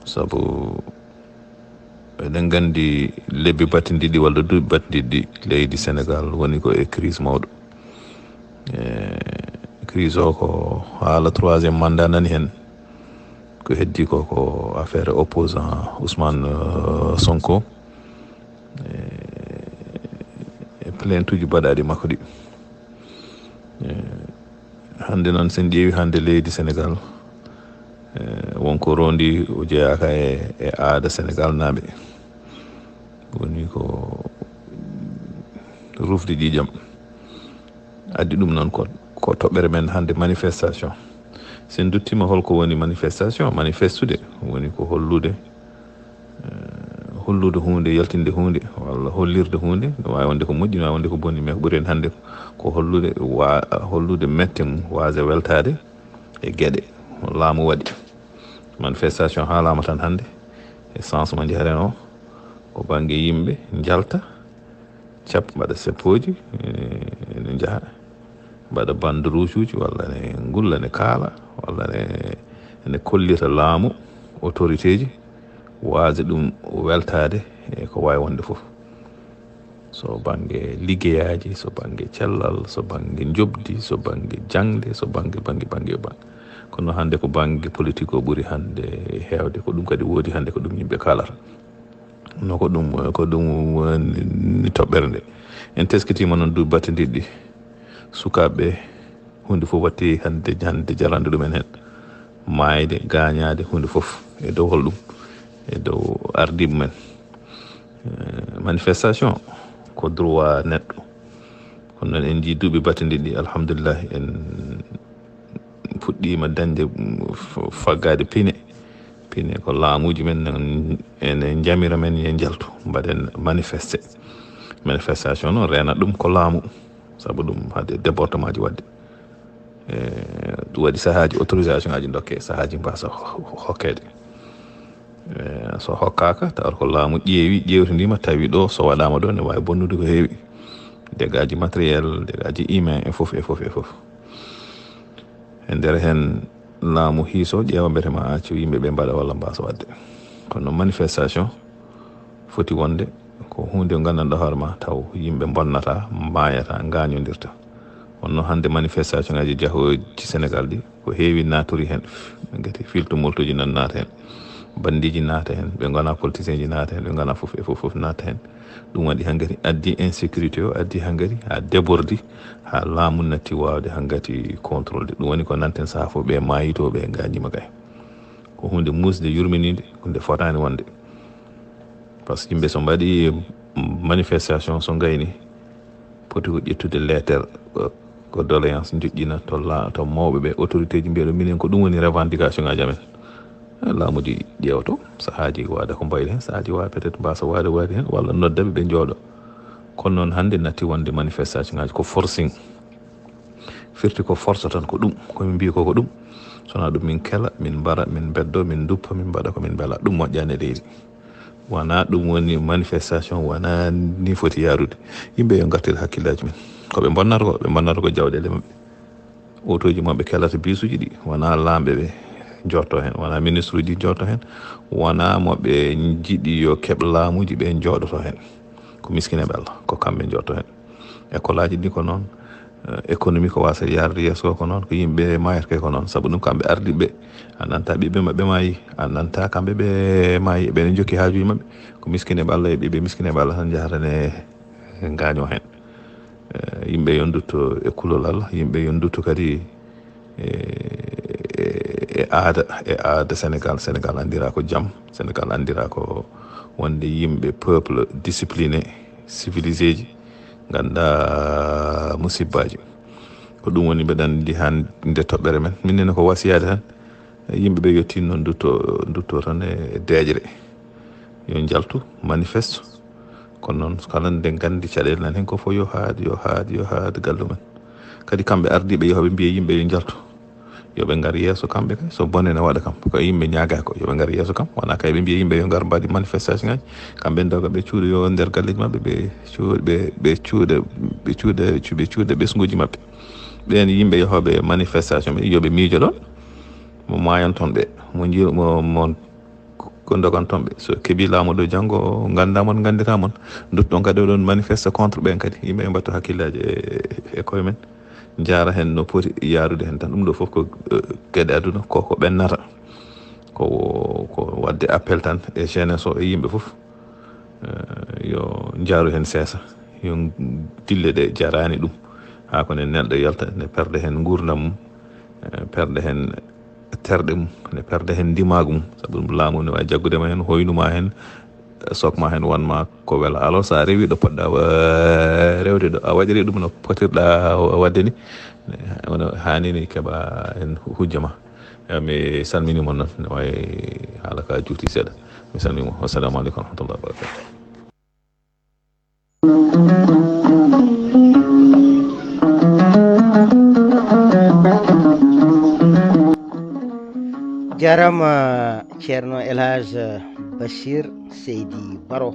saabu eɗen gandi lebbi battidiɗi walla duuɓi battidiɗi leydi Sénégal woni ko e crise mawɗo crise o ko haala troisiéme mandat nani hen ko heddi ko affaire opposant Ousmane Sonko e plainte uji baɗaɗi makko ɗi hande noon sen ƴeewi hande leydi Sénégal wonko rondi o jeeyaka e aada Sénégal naaɓe woni ko rufde ƴiƴam addi ɗum noon ko toɓɓere men hande manifestation sen duttima holko woni manifestation manifestude woni ko hollude hunde yaltinde hunde walla hollirde hunde no wawi wonde ko moƴƴi no wawi wonde ko bonni mais ko ɓuuri hen hande ko hollude mette mum wasa weltade e gueɗe laamu waɗi manifestation haalama tan hande e sens mo jaren o ko banggue yimɓe jalta cappa mbaɗa seppooji ene jaaha mbaɗa bande rouge uji walla ne gulla ne kaala walla ne kollita laamu autorité ji waasa ɗum weltade e ko wawi wonde foof so banggue liggeyaji so banggue cellal so banggue jobdi so banggue jangde so banggue kono hande ko banggue politique o ɓuuri hande hewde ko ɗum kadi woodi hande ko ɗum yimɓe kalata no ko ɗum woni toɓɓere nde en teskitima noon duuɓi battidiɗi sukaɓe hunde fof watti hande jarande ɗumen hen mayde gañade hunde fof e dow holɗum e dow ardiɓe men manifestation ko droit neɗɗo kono noon en jii duuɓi battidiɗi alhamdulillah en puɗɗima dañde faggade piine ko laamuji men ene jamira men yen jaltu mbaɗen manifestation noon renat ɗum ko laamu saabu ɗum hade débordement ji wadde ɗum waɗi sahaji autorisation ngaji dokke sahaji mbasa hokkede so hokkaka tawat ko laamu ƴewtidima tawi ɗo so waɗama ɗo ne wawi bonnude ko heewi dégâts ji matériel dégâts ji humain e foof e nder hen laamu hiiso ƴeewa mbete ma accu yimɓeɓe mbaɗa walla mbasa wadde kono manifestation foti wonde ko hunde gandanɗo hoore ma taw yimɓe bonnata mbayata gañodirta. wonno hande manifestation ngaji jahoji Sénégal ɗi ko heewi natori hen gati filto moltoji nan naata hen, bandiji naata hen, ɓe gona politicien ji naata hen, ɓe gona foof e foof naata hen. ɗum waɗi hankkadi addi insécurité o addi hankkadi ha débordi ha laamu natti wawde hankkadi contrôle ɗum woni ko nanten saaha fof ɓe mayito ɓe gañima kay ko hunde musde yurminide hunde fotani wonde. par ce que yimɓe so mbaɗi manifestation so gayni poti ko ƴettude lettere ko doléance joƴƴina to mawɓe ɓe autorité ji mbiyaɗo minen ko ɗum woni revendication ngaji amen. laamuji ƴeewto sahaji waada ko mbayli hen, sahaji wawa peut être mbasa waade hen walla noddaɓe ɓe jooɗo. kono noon hande natti wonde manifestation ngaji ko forcing, firti ko force tan ko ɗum komin mbi ko ɗum. sona ɗum min kela min mbara min beddo min duppa min mbaɗa komin beela ɗum moƴƴani leydi. wona ɗum woni manifestation wona ni foti yarude. yimɓe yo gartir hakkillaji men koɓe bonnata ko jawɗele mabɓe, autoji mabɓe kelata bisuji ɗi wona lamɓe ɓe jotto hen, wona ministre uji jotto hen, wona moɓe jiiɗi yo keɓ laamuji ɓe jooɗoto hen, ko miskineɓe Allah ko kamɓe jotto hen. école aji ɗi ko noon, économie ko wasa yarde yesso ko noon, ko yimɓe mayata ko noon. saabu ɗum kamɓe ardiɓe a nanta ɓiɓɓe mabɓe mayi, a nanta kamɓe ɓe mayi ɓene jokki haajuji mabɓe, ko miskineɓe Allah e ɓiɓɓe miskineɓe Allah tan jahatane gaño hen. yimɓe yo dutto e kulol Allah, yimɓe yo dutto kadi e aada Sénégal andira ko jaam, Sénégal andira ko wonde yimɓe peuple discipliné civilisé ji ganda musibbaji. ko ɗum woni mbeɗa andi hande toɓɓere men minnene ko wasiyade tan yimɓe ɓe yettino noon dutto tan e deejre yo jaltu manifeste. kono noon kala nde gandi caɗele nan hen ko fof yo haad gallu men. kadi kamɓe ardiɓe yoɓe mbiye yimɓe yo jaltu yoɓe ngar yeeso kamɓe kay so bonne ne waɗa kam ko yimɓe ñaagaki ko yoɓe ngar yeeso kam, wona kay ɓe mbiya yimɓe yo ngar mbaɗi manifestation ngaji kamɓe dawga ɓe cuuɗa yo nder galleji mabɓe ɓe cuuɗa ɓesguji mabɓe. ɓen yimɓe yahoɓe manifestation ɓe yoɓe miijo ɗon mo mayanton ɓe mo ko doganton ɓe, so keeɓi laamu ɗo janggo gandamon ganditamon dutton kadi oɗon manifeste contre ɓen kadi yimɓe ɓe mbatto hakkillaji e koye men jara hen no poti yarude hen tan. ɗum ɗo foof ko gueɗe aduna koko ɓennata ko wadde appel tan e jeunesse o e yimɓe foof yo jaaru hen seesa, yo dille ɗe jarani ɗum ha ko ne neɗɗo yalta ne perde hen gurdam mum, perde hen terɗe mum, ne perde hen ndimagu mum. saabu ɗum laamu ne wawi jaggudema hen hoynuma hen sokma hen wonma ko wela. alors sa rewi ɗo poɗɗa rewde ɗo a waɗiri ɗum no potirɗa wadde ni wono hanini keeɓa hen hujjama. mi salminimo noon ne wawi haala ka juuti seeɗa. mi salminimo. wassalamu aleykum warahmatullah wabarakatu. jarama ceerno Elhaj Bachir Seydi Baro,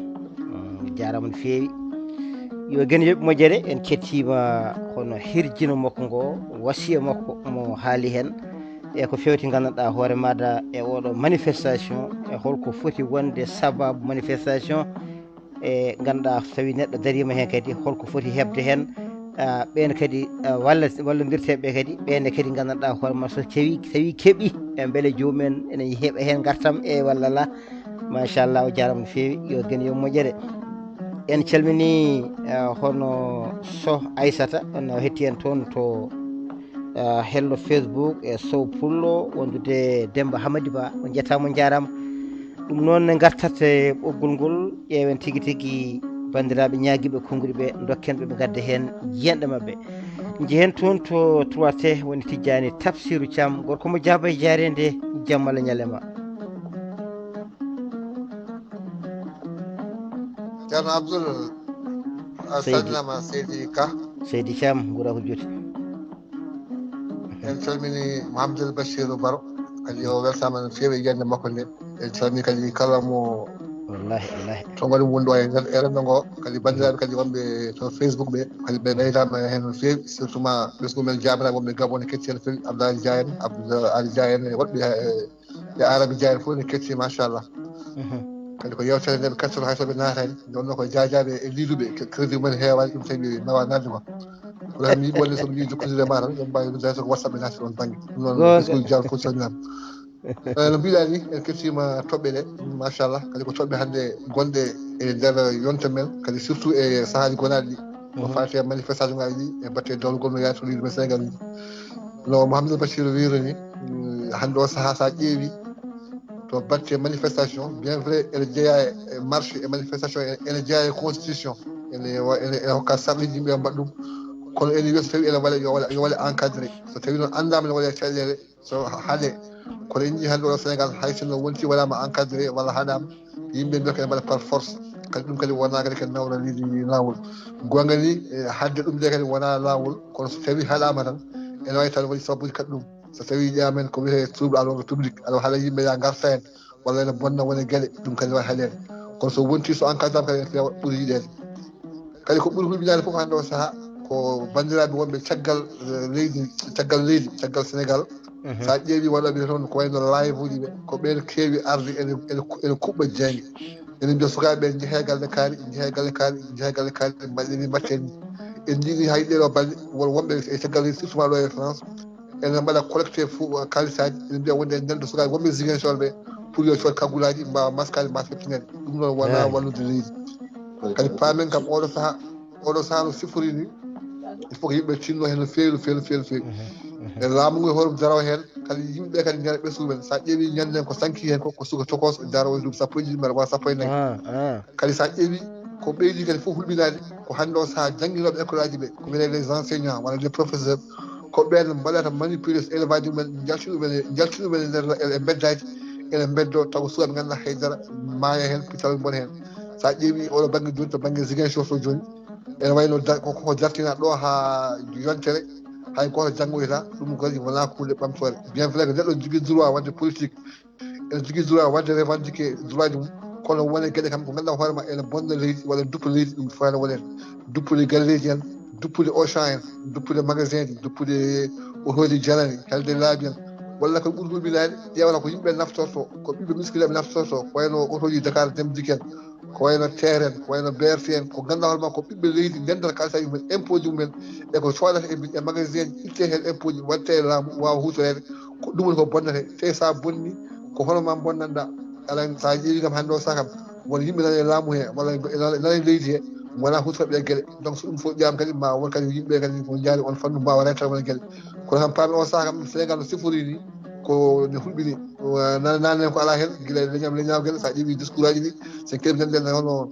jarama no feewi. yo gen yoɓe moƴƴere en kettima hono hirjino makko ngo, wasiya makko mo haali hen e ko fewti gandanɗa hoore maɗa e oɗo manifestation e holko foti wonde sababu manifestation e ganduɗa so tawi neɗɗo darima hen kadi holko foti hebde hen. ɓen kadi wallodirteɓe kadi ɓenne kadi gandanɗa hoore ma so tawi keeɓi e beele jomumen ene heeɓa hen gartam e walla la. machallah o jarama no feewi. yo gen yo moƴƴere en calmini hono Sow Aissata on hetti en toon to hello Facebook e Sow Pullo wondude Demba Hamadi Ba. on jettama jarama. ɗum noon ne gartate ɓoggol ngol ƴeewen tigui tigui bandiraɓe ñaaguiɓe konguɗi ɓe dokken ɓe gadda hen jiyanɗe mabɓe. jehen toon to 3T woni Tijjani Tafsirou Thiam, gorko mo jaaba e jarede. jamma Allah ñalema. ceerno Abdoul a salminama Seydi Ka. Seydi Thiam guura ko juuti. en calmini Mouhamadoul Bachirou Baro kadi o weltama no feewi e yiyande makko nde. en calmini kadi kala mo wallahi to ngoni wonɗo e nder rendo ngo, kadi bandiraɓe kadi wonɓe to Facebook ɓe kadi ɓe ɓeydama hen no feewi, surtout ma ɓesgu men jabiraɓe wonɓe Gabon ne ketti hen feewi, Abdoulaye Dia en e woɗɓe e Arabi Dia en fof ne ketti machallah. kadi ko yewtere nde ɓe kattoro hay soɓe naatani jonno ko jaajaɓe e liiduɓe crédit mumen heewani ɗum tawi nawa nadde ko kono tan mi yiɗi wonde soɓe jii jokkodire e ma tan yoɓe mbawi uddade ko whatsapp ɓe naati ɗon banggue ɗum noon ɓesguji jawɗi fof calminama no mbiɗa ni en kettima toɓɓe ɗe machallah kadi ko toɓɓe hannde gonɗe e nder yonta men kadi surtout e sahaaji gonaɗi ɗi ko fate manifestation ngaji ɗi e batte dowlugol no yaati to liidu men Sénégal uji no Mouhamadou Bachir wiiri ni hannde o saaha sa ƴeewi to batte manifestation bien vrai ene jeeya e marche e manifestation ene jeeya e constitution ene hokka sarɗiji yimɓe mbaɗa ɗum kono ene wiya so tawi ene waɗa yo waɗe encadré so tawi noon anndama ne waɗe caɗele so haaɗe kono en jii hannde oɗo Sénégal hay sinno wonti waɗama encadré walla haɗama yimɓe mbiya kene mbaɗa par force kadi ɗum kadi wona kadi ken nawra leydi lawol gonga ni hadde ɗum de kadi wona lawol kono so tawi haɗama tan ene wawi taw waɗi sababuji kadi ɗum so tawi ƴamen ko wiyete trouble à l'ordre public aɗa haala yimɓe ya garta hen walla ene bonna wona gueɗe ɗum kadi wawi haɗede kono so wonti so encadre kadi ene feewa ɓuuri yiɗede kadi ko ɓuuri hulɓinade foof hannde o saaha ko bandiraɓe wonɓe caggal leydi caggal Sénégal sa ƴeewi waɗoɓe toon ko wayno live uji ɓe ko ɓen keewi arde ene kuɓɓa jeengue ene mbiya sukaɓe jeehe galle kaari jeehe galle kaari jeehe galle kaari mbaɗeni mbatten ni en jiiɗi hay ɗeɗo balɗe wonɓe e caggal leydi surtout ma ɗo e France ene mbaɗa collecté kalisaji ene mbiya wonde en nelde sukaɓe wonɓe Ziguinchor ɓe pour yo cood kaggulaji mbawa maskade mbawa feptinede ɗum noon wona wallude leydi kadi paamen kam oɗo saaha no sifori ni il faut ko yimɓe tinno hen no feewi no feewi no feewi no feewi e laamu ngu hoore daraw hen kadi yimɓeɓe kadi ñande ɓesgumen sa ƴeewi ñande hen ko sanki hen ko suka tokos daraw duuɓi sappo e ɗiɗi mbaɗa wona sappo e nayyi kadi sa ƴeewi ko ɓeydi kadi fof hulɓinade ko hannde o saaha jangguinoɓe école aji ɓe ko wiyete les enseignants walla les professeurs ko ɓen mbaɗata manipulé so élevage mumen jaltinuɓe e nder e beddaji ene beddo taw sukaɓe ganduɗa haydara maaya hen pital bon hen sa ƴeewi oɗo banggue joni to banggue Ziguinchor to joni ene wayno koko dartina ɗo ha yontere hay goto janggoyta ɗum kadi wona hunde ɓamtore bien vrai que neɗɗo jogui droit wadde politique ene jogui droit wadde revendiqué droit ji mum kono wone gueɗe kam ko ganduɗa hoorema ene bonna leydi walla duppa leydi ɗum fayano wonede duppude galleji en duppude Auchan en duppude magasin ji duppude otoji janani helde laabi en walla ko ɓuuri hulɓinade ƴewata ko yimɓe naftorto ko ɓiɓɓe miskineɓe naftorto ko wayno otoji Dakar Dem Dikk en ko wayno TER en ko wayno BRT en ko ganduɗa hoorema ko ɓiɓɓe leydi ndendata kalisaji mumen impôt ji mumen e ko coodata e magasin ji itte hen impôt ji watte e laamu wawa hutorede ko ɗum woni ko bonnete te sa bonni ko honoma bonnanɗa alan sa ƴeewi kam hannde o saaha kam won yimɓe nana e laamu he walla nana e leydi he wona hutorɓe e gueɗe donc so ɗum fof ƴewama kadi ma won kadi yimɓe kadi ko jaari on fannu mbawa rentade wona gueɗe kono kam paami o saaha kam Sénégal no sifori ni ko ne hulɓini nane ko ala hen guila leñam gueɗe sa ƴeewi discours aji ɗi sen keeɓi ñanden hono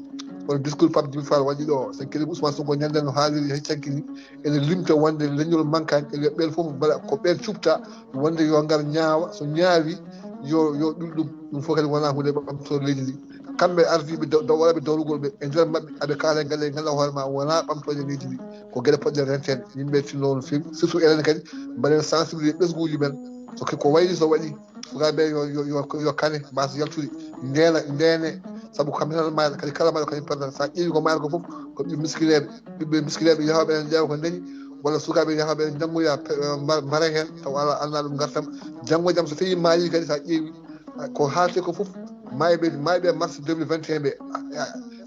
discours Pape Djibril Fall waɗi ɗo sen keeɓi Ousmane Sonko ñanden no haaliri heccanki ni ene limta wonde leñol mankani e ɓen foof mbaɗa ko ɓen cubta wonde yo ngar ñaawa so ñaawi yo ɓil ɗum fof kadi wona hunde ɓamtore leydi ndi kamɓe ardiɓe waɗaɓe dowrugol ɓe e nder mabɓe aɓe kaala e galle ganduɗa hoorema wona ɓamtoje leydi ndi ko gueɗe poɗɗe rentede yimɓe tinno no fewi surtout enen kadi mbaɗen sensibilisé ɓesguji men ko wayli so waɗi sukaɓe yo kane mbasa yaltude ndene saabu kamɓe tan mayata kadi kala maɗa kañum perdata sa ƴeewi ko mayata ko foof ko ɓiɓɓe miskineɓe yahoɓe ene ƴeewa ko dañi walla sukaɓe yahoɓe ene janggoya mbare hen taw ala anna ɗum gartam janggo e jaam so tawi maayi kadi sa ƴeewi ko haalte ko foof mayɓe mars 2021 ɓe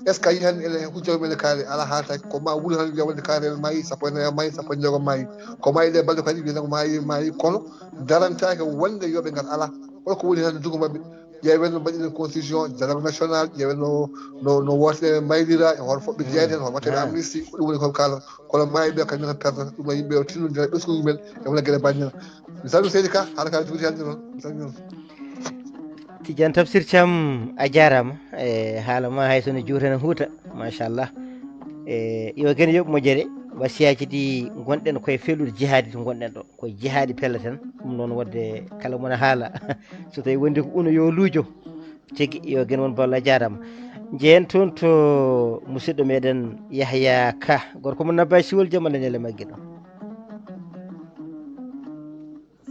est ce que a yii tan ene hujjaɓe men kaari ala haaltaki ko ma wuuro tan wiya wonde kaari en maayi sappo e nayo maayi sappo e jeegom maayi ko maayi ɗe balɗe kadi wiya ko maayi kono darantaki wonde yooɓe ngar ala holko woni hen jugo mabɓe ƴeewen no mbaɗiɗen constitution dialogue national ƴeewen no woteɗe maylira e hoto foɓɓe jeyede hen hoto watteɓe amnistie ko ɗum woni koɓe kalata kono mayiɓe kañum tan perdata ɗum yimɓe o tinnodira ɓesguji men e wona gueɗe baɗɗe mi salmini Seydi Ka haala ka juuti hannde noon mi salmini on Tidiane Tafsir Thiam a jarama e haala ma hay sono juuti hen huuta machallah yo ken yoɓ moƴƴere wasiyaji ɗi gonɗen koye felude jihadi to gonɗen ɗo koye jihadi pelleten ɗum noon wadde kala mona haala so tawi wondi ko uno yo luujo tigui yo guen won ballo a jarama jeen toon to musidɗo meɗen Yahya Ka gorko mo nabba siwol jaam Allah ñelle maggue ɗo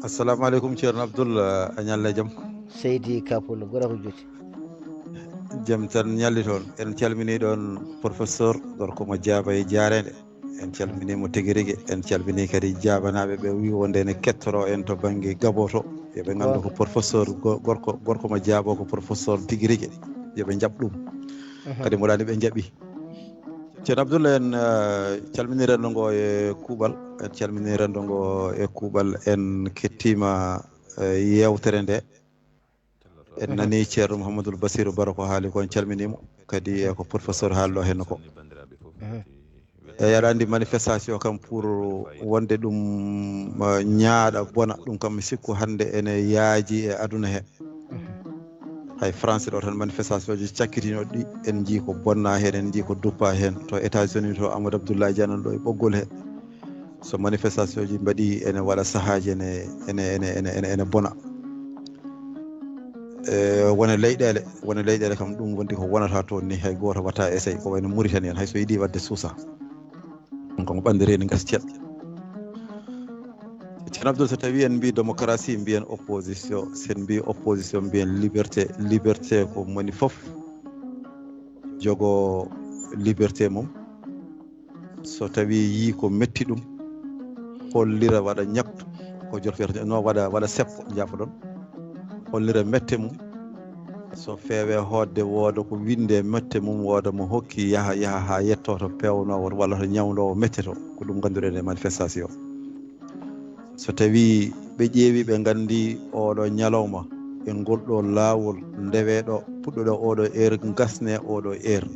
assalamu aleykum ceerno Abdoul a ñalle jaam Seydi Kapolo gora ko juuti jaam tan ñalli toon en calmini ɗon professeur gorko mo jaaba e jarede en calminimo tigui rigui en calmini kadi jabanaɓe ɓe wi wonde ne kettoro en to banggue Gabo to yoɓe gandu ko professeur gorko mo jaabo ko professeur tigui rigui yoɓe jaɓ ɗum kadi mo ɗani ɓe jaɓi ceerno Abdoul en calmini renndo ngo e kuuɓal en calmini renndo ngo e kuuɓal en kettima yewtere nde en nani ceerno Mouhamadoul Bassirou Baro ko haali ko en calminimo kadi ko professeur haalɗo hen ko aɗa andi manifestation kam pour wonde ɗum ñaaɗa bona ɗum kam mi sikku hannde ene yaaji e aduna he hay français ɗo tan manifestation ji cakkitinoɗi ɗi en jii ko bonna hen en jii ko duppa hen to États-Unis to Amadou Abdoulaye Dianan ɗo e ɓoggol he so manifestation ji mbaɗi ene waɗa sahaji ene bona wona leyɗele kam ɗum wondi ko wonata toon ni hay goto watta essayé ko wayno Mauritanie en hay so yiiɗi wadde suusa ɗum kam ɓandireni gaskiya ceerno Abdoul so tawi en mbi démocratie mbiyen opposition sen mbi opposition mbiyen liberté ko moni foof jogo liberté mum so tawi yi ko metti ɗum hollira waɗa ñaktu ko jotfiyata no waɗa seppo jafoɗon hollira mette mum so feewe hodde wooda ko winde mette mum wooda mo hokki yaha ha yetto to pewnowo walla to ñawdowo mette to ko ɗum ganduɗen e manifestation so tawi ɓe ƴeewi ɓe gandi oɗo ñalawma e ngolɗo laawol ndeweɗo puɗɗoɗo oɗo heure gasne oɗo heure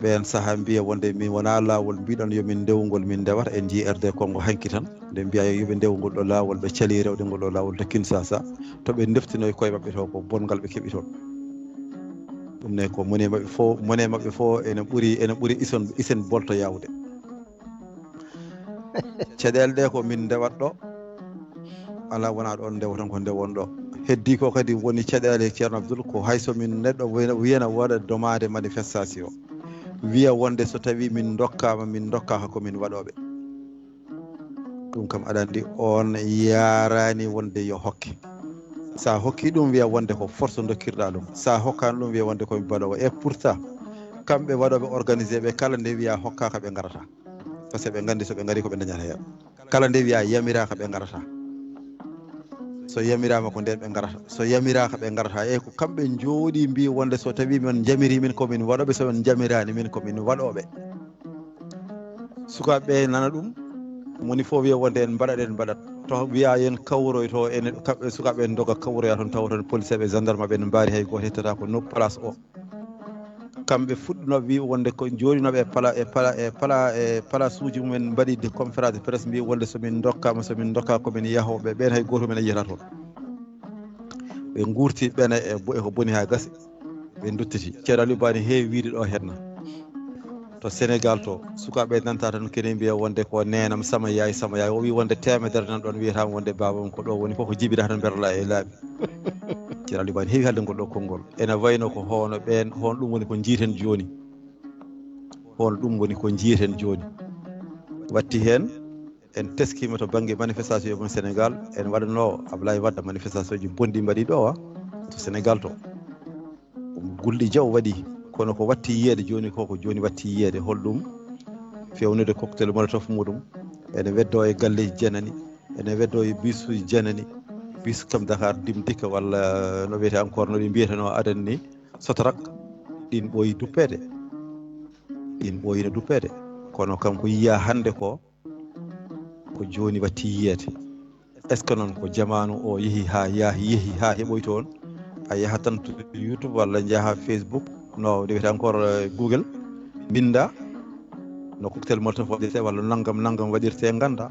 ɓen saaha mbiya wonde min wona laawol mbiɗon yomin ndewgol min ndewata en jii RD Congo hanki tan nde mbiya yoɓe ndew ngol ɗo laawol ɓe cali rewde ngol ɗo laawol to Kinshasa to ɓe deftinoy koye maɓɓe to ko bongal ɓe keeɓi toon ɗum ne ko mone maɓɓe fo ene ɓuuri isen bolto yawde caɗele ɗe ko min ndewat ɗo ala wona ɗon ndew tan ko ndewon ɗo heddi ko kadi woni caɗele ceerno Abdoul ko hayso min neɗɗo wiyana waɗa domade manifestation wiya wonde so tawi min dokkaka komin waɗoɓe ɗum kam aɗa andi on yarani wonde yo hokke sa hokki ɗum wiya wonde ko force dokkirɗa ɗum sa hokkani ɗum wiya wonde komi waɗowo et pourtant kamɓe waɗoɓe organisé ɓe kala nde wiya hokkaka ɓe garata par ce que ɓe gandi so ɓe gari koɓe dañata hen kala nde wiya yamiraka ɓe garata so yamirama ko nden ɓe garata so yamiraka ɓe garata e ko kamɓe jooɗi mbi wonde so tawi min jamiri min komin waɗoɓe so min jamirani min komin waɗoɓe sukaɓeɓe nana ɗum moni fof wiya wonde en mbaɗat to wiya yen kawroy to ene kamɓe sukaɓe en doga kawroya toon tawa toon police ɓe gendarme ɓe ne mbaari hay goto hettata ko no place o kamɓe fuɗɗunoɓe wi wonde ko jooɗinoɓe e place uji mumen mbaɗi de conférence de presse mbi wonde somin dokkama komin yahoɓe ɓen hay goto men yiyata toon ɓe gurti ɓene e ko boni ha gasi ɓe duttiti ceerno Aliou Ba ne heewi wiide ɗo henna to Sénégal to sukaɓe nanta tan kene mbiya wonde ko nenam sama yaay o wi wonde temedere nan ɗon wiyatama wonde babam ko ɗo woni fof ko jibiɗa tan berla e laaɓi ceerno Aliou Ba ne heewi haalde ngol ɗo konngol ene wayno ko hono ɓen hon ɗum woni ko jiiten joni watti hen en teskima to banggue manifestation yo mon Sénégal en waɗano Ablaye Wade manifestation ji bonɗi mbaɗi ɗo to Sénégal to gulɗi jaw waɗi kono ko watti yiyede joni ko joni watti yiyede holɗum fewnude cocktail molotov muɗum ene weddo e galleji janani ene weddo e bisuji janani bis kam Dakar dim dikka walla no wiyete encore no ɗi mbiyatano adan ni sotarak ɗin ɓooyi duppede kono kam ko yiya hande ko joni watti yiyede est ce que noon ko jamanu o yeehi ha heɓoy toon a yahat tan to YouTube walla jaaha Facebook no wiyete encore Google binda no cocktail molotov waɗirte walla naggam waɗirte ganda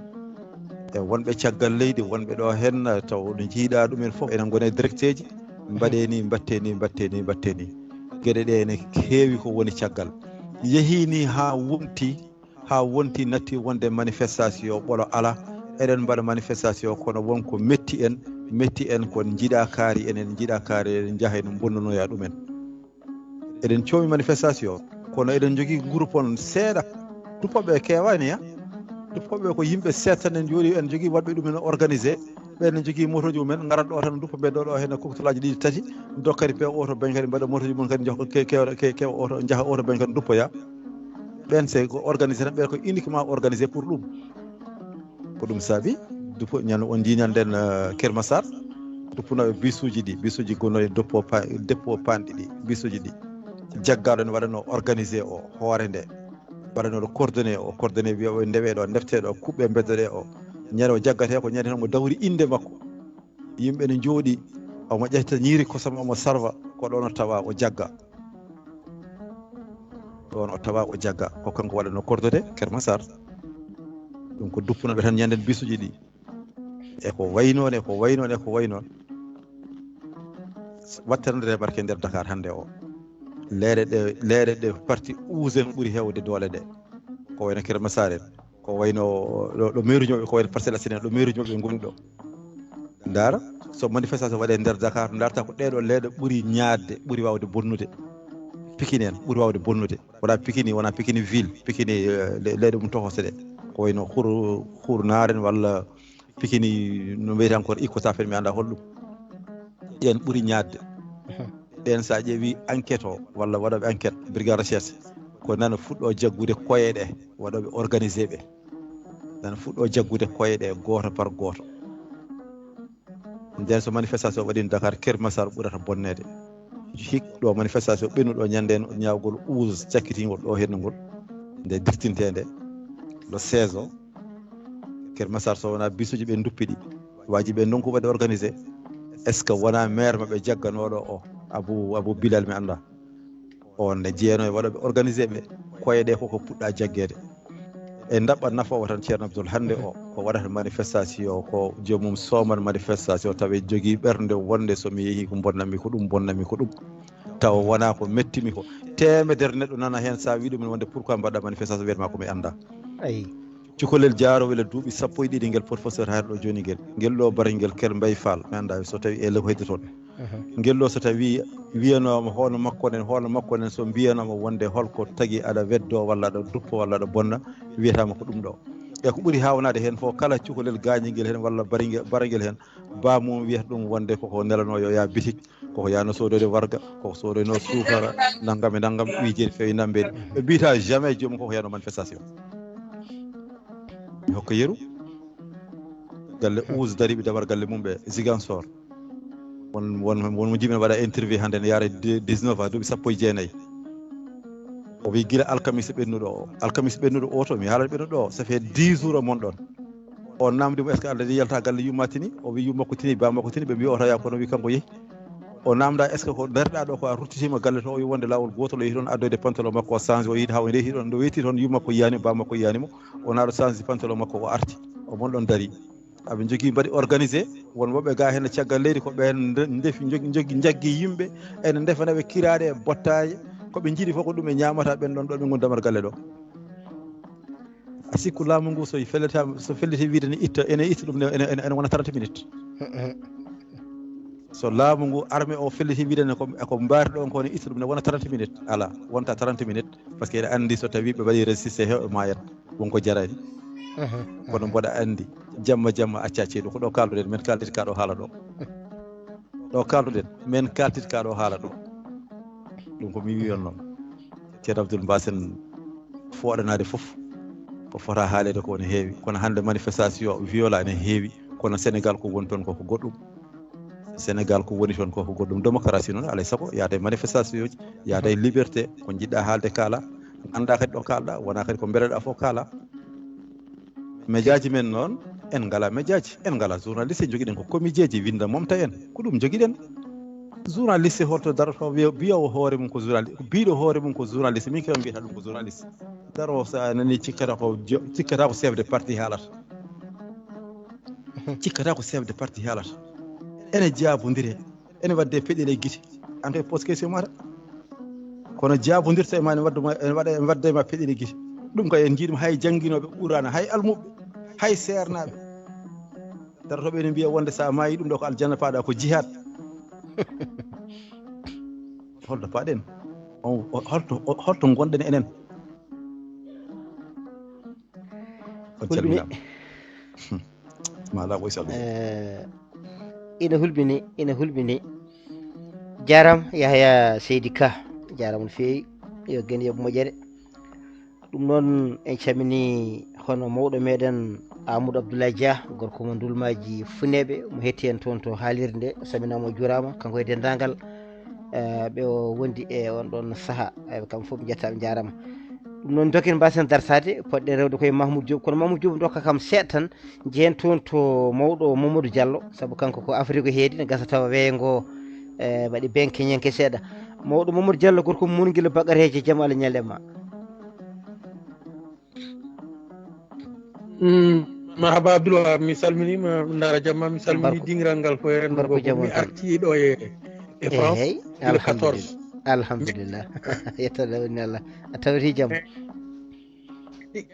e wonɓe caggal leydi wonɓe ɗo hen taw no jiiɗa ɗumen fof enen gone directeur ji mbaɗe ni batte ni gueɗe ɗe ene heewi ko woni caggal yehini ha wonti natti wonde manifestation ɓolo ala eɗen mbaɗa manifestation kono wonko metti en kon jiiɗa kaari enen jaaha en bonnonoya ɗumen eɗen coomi manifestation kono eɗen jogui groupe on seeɗa duppoɓe kewani duppoɓe ko yimɓe seetan en jooɗi en jogui waɗɓe ɗumen organisé ɓen jogui motoji mumen garat ɗo tan duppoɓe ɗo hen cocktail ɗiɗi tati dokkari pe oto bañ kadi mbaɗa motoji mum kadi kewa oto jaaha oto bañ kadi duppoya ɓen c'est ko organisé tan ɓen ko uniquement organisé pour ɗum ko ɗum saabi duppo ñande on jiñanden Kermassar duppunoɓe bisuji ɗi bisuji gonnoɗe dépôt panɗi ɗi bisuji ɗi jaggaɗo ne waɗano organisé o hoore nde waɗanoɗo coordonné wiyaɓe ndeweɗo defteɗo kuɓɓe beddoɗe o ñande o jaggate ko ñande tan mo dawri inde makko yimɓe ne jooɗi omo ƴetta ñiiri kosam omo sarwa ko ɗon o tawa o jagga ko kanko waɗano coordonné Kermassar ɗum ko duppunoɓe tan ñanden bisuji ɗi eko waynon wattanere barke nder Dakar hannde o leeɗe ɗe parti usen ɓuri hewde doole ɗe ko wayno Kermassar en ko wayno ɗo mairuñoɓe ko wayno Parcelles Assainies ɗo mairuñoɓe ngoni ɗo ndaara so manifestation waɗe nder Dakar darta ko ɗeɗo leeɗe ɓuri ñaadde ɓuri wawde bonnude Pikine en ɓuri wawde bonnude wona Pikine ville Pikine leeɗe mum tohose ɗe ko wayno hur naaren walla Pikine no mbiyete encore Icotaf mi anda holɗum ɗen ɓuri ñaadde ɗen sa ƴeewi enquête o walla waɗoɓe enquête brigade recherche ko nana fuɗɗo jaggude koye ɗe waɗoɓe organisé ɓe nana fuɗɗo jaggude koye ɗe goto par goto nden so manifestation waɗi Dakar Kermassar ɓurata bonnede hikɗo manifestation ɓennuɗo ñanden ñawgol cakkitingol ɗo hennugol nde dirtintede le 16 o Kermassar so wona bisuji ɓe duppiɗi waji ɓe donko waɗe organisé est ce que wona maire maɓe jagganoɗo o abou Bilal mi anda on nde jeeyano e waɗoɓe organisé ɓe koye ɗe koko puɗɗa jaggede e dabɓa nafowo tan ceerno Abdoul hannde o ko waɗata manifestation ko joomum soman manifestation tawi jogui ɓernde wonde somi yeehi ko bonnanmi ko ɗum taw wona ko mettimi ko temedere neɗɗo nana hen sa wi ɗumen wonde pourquoi mbaɗɗa manifestation wiyatma komi anda ayi cukalel jaarowel e duuɓi 12 ngel professeur hayre ɗo joni ngel ɗo barigel Ker Mbaye Fall mi anda so tawi ele ko heddi toon ngel ɗo so tawi wiyanoma hono makko nen so mbiyanoma wonde holko tagui aɗa weddo walla aɗa duppo walla aɗa bonna wiyatama ko ɗum ɗo e ko ɓuuri hawnade hen fof kala cukalel gañiguel hen walla bariguel hen bamum wiyata ɗum wonde koko nelano yo ya bitik koko yano sodode warga koko sodoyno sukara naggam e naggam ɓiijeni fewi nambeɗi ɓe mbita jamais joomum koko yano manifestation mi hokka yeru galle use dariɓe dabar galle mum ɓe Ziguinchor wonmo jibina waɗa interview hande ne yaara 19 ans duuɓi 19 o wi guila alkamisa ɓennuɗo o to mi haalata ɓennuɗo o ça fait 10 jours o mon ɗon o namdimo est ce que Allah yalta galle yumma tini o wi yummakko tini bamakko tini ɓe mbi o taya kono wi kanko yeehi o namda est ce que ko derɗa ɗo ko a ruttitima galle to o wi wonde lawol gotol o yeehi toon addoyde pantalon makko o change o yiide ha o reehi ɗon nde wetti toon yummakko yiyanimo bamakko yiyanimo o naɗo change pantalon makko o arti o mon ɗon dari aɓe jogui mbaɗi organisé won woɓɓe ga hen caggal leydi ko ɓen deefi jaggi yimɓe ene defanaɓe kiraɗe e bottaje koɓe jiiɗi fof ko ɗum e ñamata ɓen ɗon ɗo ɓe gondamar galle ɗo a sikku laamu ngu so felliti wiide ne itta ene itta ɗum ene wona 30 minutes so laamu ngu armé o felliti wiide ne ko mbaari ɗon ko ne itta ɗum ne wona 30 minutes ala wonta 30 minutes par ce que ene andi so tawi ɓe waɗi résisté hew mayat wonko jarani kono mboɗa andi jamma acca ceeɗu ko ɗo kalduɗen min kaltit ka ɗo haala ɗo ɗum ko mi wiyon noon ceerno Abdoul mbasen foɗanade foof ko fota haalede ko ne heewi kono hande manifestation viola ene heewi kono Sénégal ko woni toon koko goɗɗum démocratie noon alay saago yaada e manifestation ji yaada e liberté ko jiɗɗa haalde kaala anda kadi ɗo kalɗa wona kadi ko bereɗa fof kaala médiaji men noon en ngala médiaji en ngala journaliste joguiɗen ko comédien ji winda momta en ko ɗum joguiɗen journaliste holto daroto biyowo hoore mum ko journaliste biɗo hoore mum ko journaliste min kam mbiyata ɗum ko journaliste daro sa nani cikkata ko chef de parti haalata ene jaabodire ene wadde peɗele e guite ante pose question mata kono jaabodirta e ma ene wadde ma peɗele e guite ɗum kay en jiiɗum hay jangguinoɓe ɓurana hay almuɓe hay sernaɓe darotoɓe ene mbiya wonde sa maayi ɗum ɗo ko aljanna paaɗa ko jihad holto paaɗen holto gonɗen enen on calminama mala ɓoy sago ina hulɓini jaram Yahya Seydi Ka jaram no feewi yo gen yoɓe moƴƴere ɗum noon en calmini hono mawɗo meɗen Amadou Abdoulaye Dia gorko mo dulmaji funeɓe mo hetti en toon to haalirde nde saminama o juurama kanko e dendagal ɓe o wondi e on ɗon saaha kamɓe fof ɓe jettaɓe jarama ɗum noon dokken mbasen darsade poɗɗen rewde koye Mahmoudou Diop kono Mahmoudou Diop dokka kam seeɗa tan jehen toon to mawɗo Mamadou Diallo saabu kanko ko Afrique heedi ne gasa tawa weeyo ngo waɗi benke ñenke seeɗa mawɗo Mamadou Diallo gorko mun guila bagareje jaam Allah ñalle ma. Marhaba Abdulwahaabu mi salminima ndara jamma mi salmini dingiral ngal ko henno ko mi arti ɗo e France le 14 alhamdulillah yettode woni Allah a tawti jaam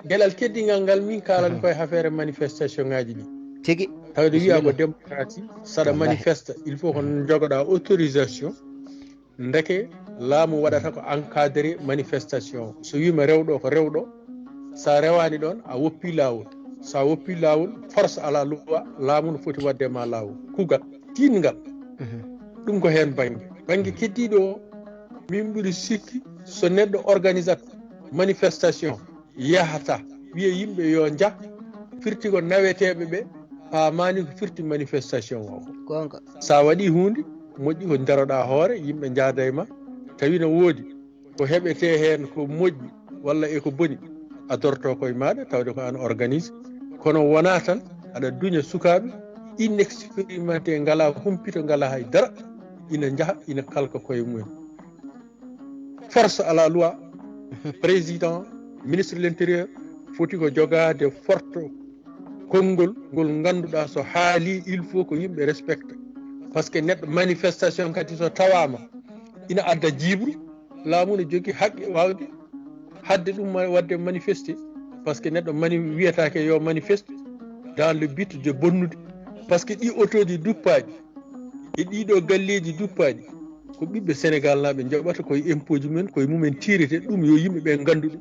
gueɗal keddingal ngal min kalani koye affaire manifestation ngaji ɗi tigui tawde wiya ko démocratie saɗa manifeste il faut ko jogoɗa autorisation ndeke laamu waɗata ko encadré manifestation so wima rewɗo ko rewɗo sa rewani ɗon a woppi lawol sa woppi lawol force ala loi laamu no foti wadde ma lawol kugal tingal ɗum ko hen banggue keddiɗo o min ɓuuri sikki so neɗɗo organisate manifestation yahata wiya yimɓe yo jah firti ko naweteɓe ɓe pamani ko firti manifestation o ko sa waɗi hunde moƴƴi ko daroɗa hoore yimɓe jaada e ma tawi no woodi ko heɓete hen ko moƴƴi walla eko boni a dorto koye maɗa tawde ko an organise kono wona tan aɗa duña sukaɓe inexpérimenté ngala humpito ngala haydara ina jaaha ina kalka koye mumen force à la loi président ministre de l'intérieur foti ko jogade forte konngol ngol ganduɗa so haali il faut ko yimɓe respecte par ce que neɗɗo manifestation kadi so tawama ina adda jibru laamu ne jogui haqqe wawde hadde ɗum wadde manifesté par ce que neɗɗo wiyatake yo manifeste dans le but de bonnude par ce que ɗi autoji duppaɗi e ɗiɗo galleji duppaɗi ko ɓiɓɓe sénégal naɓe joɓata koye impôt ji mumen koye mumen tirete ɗum yo yimɓeɓe gandu ɗum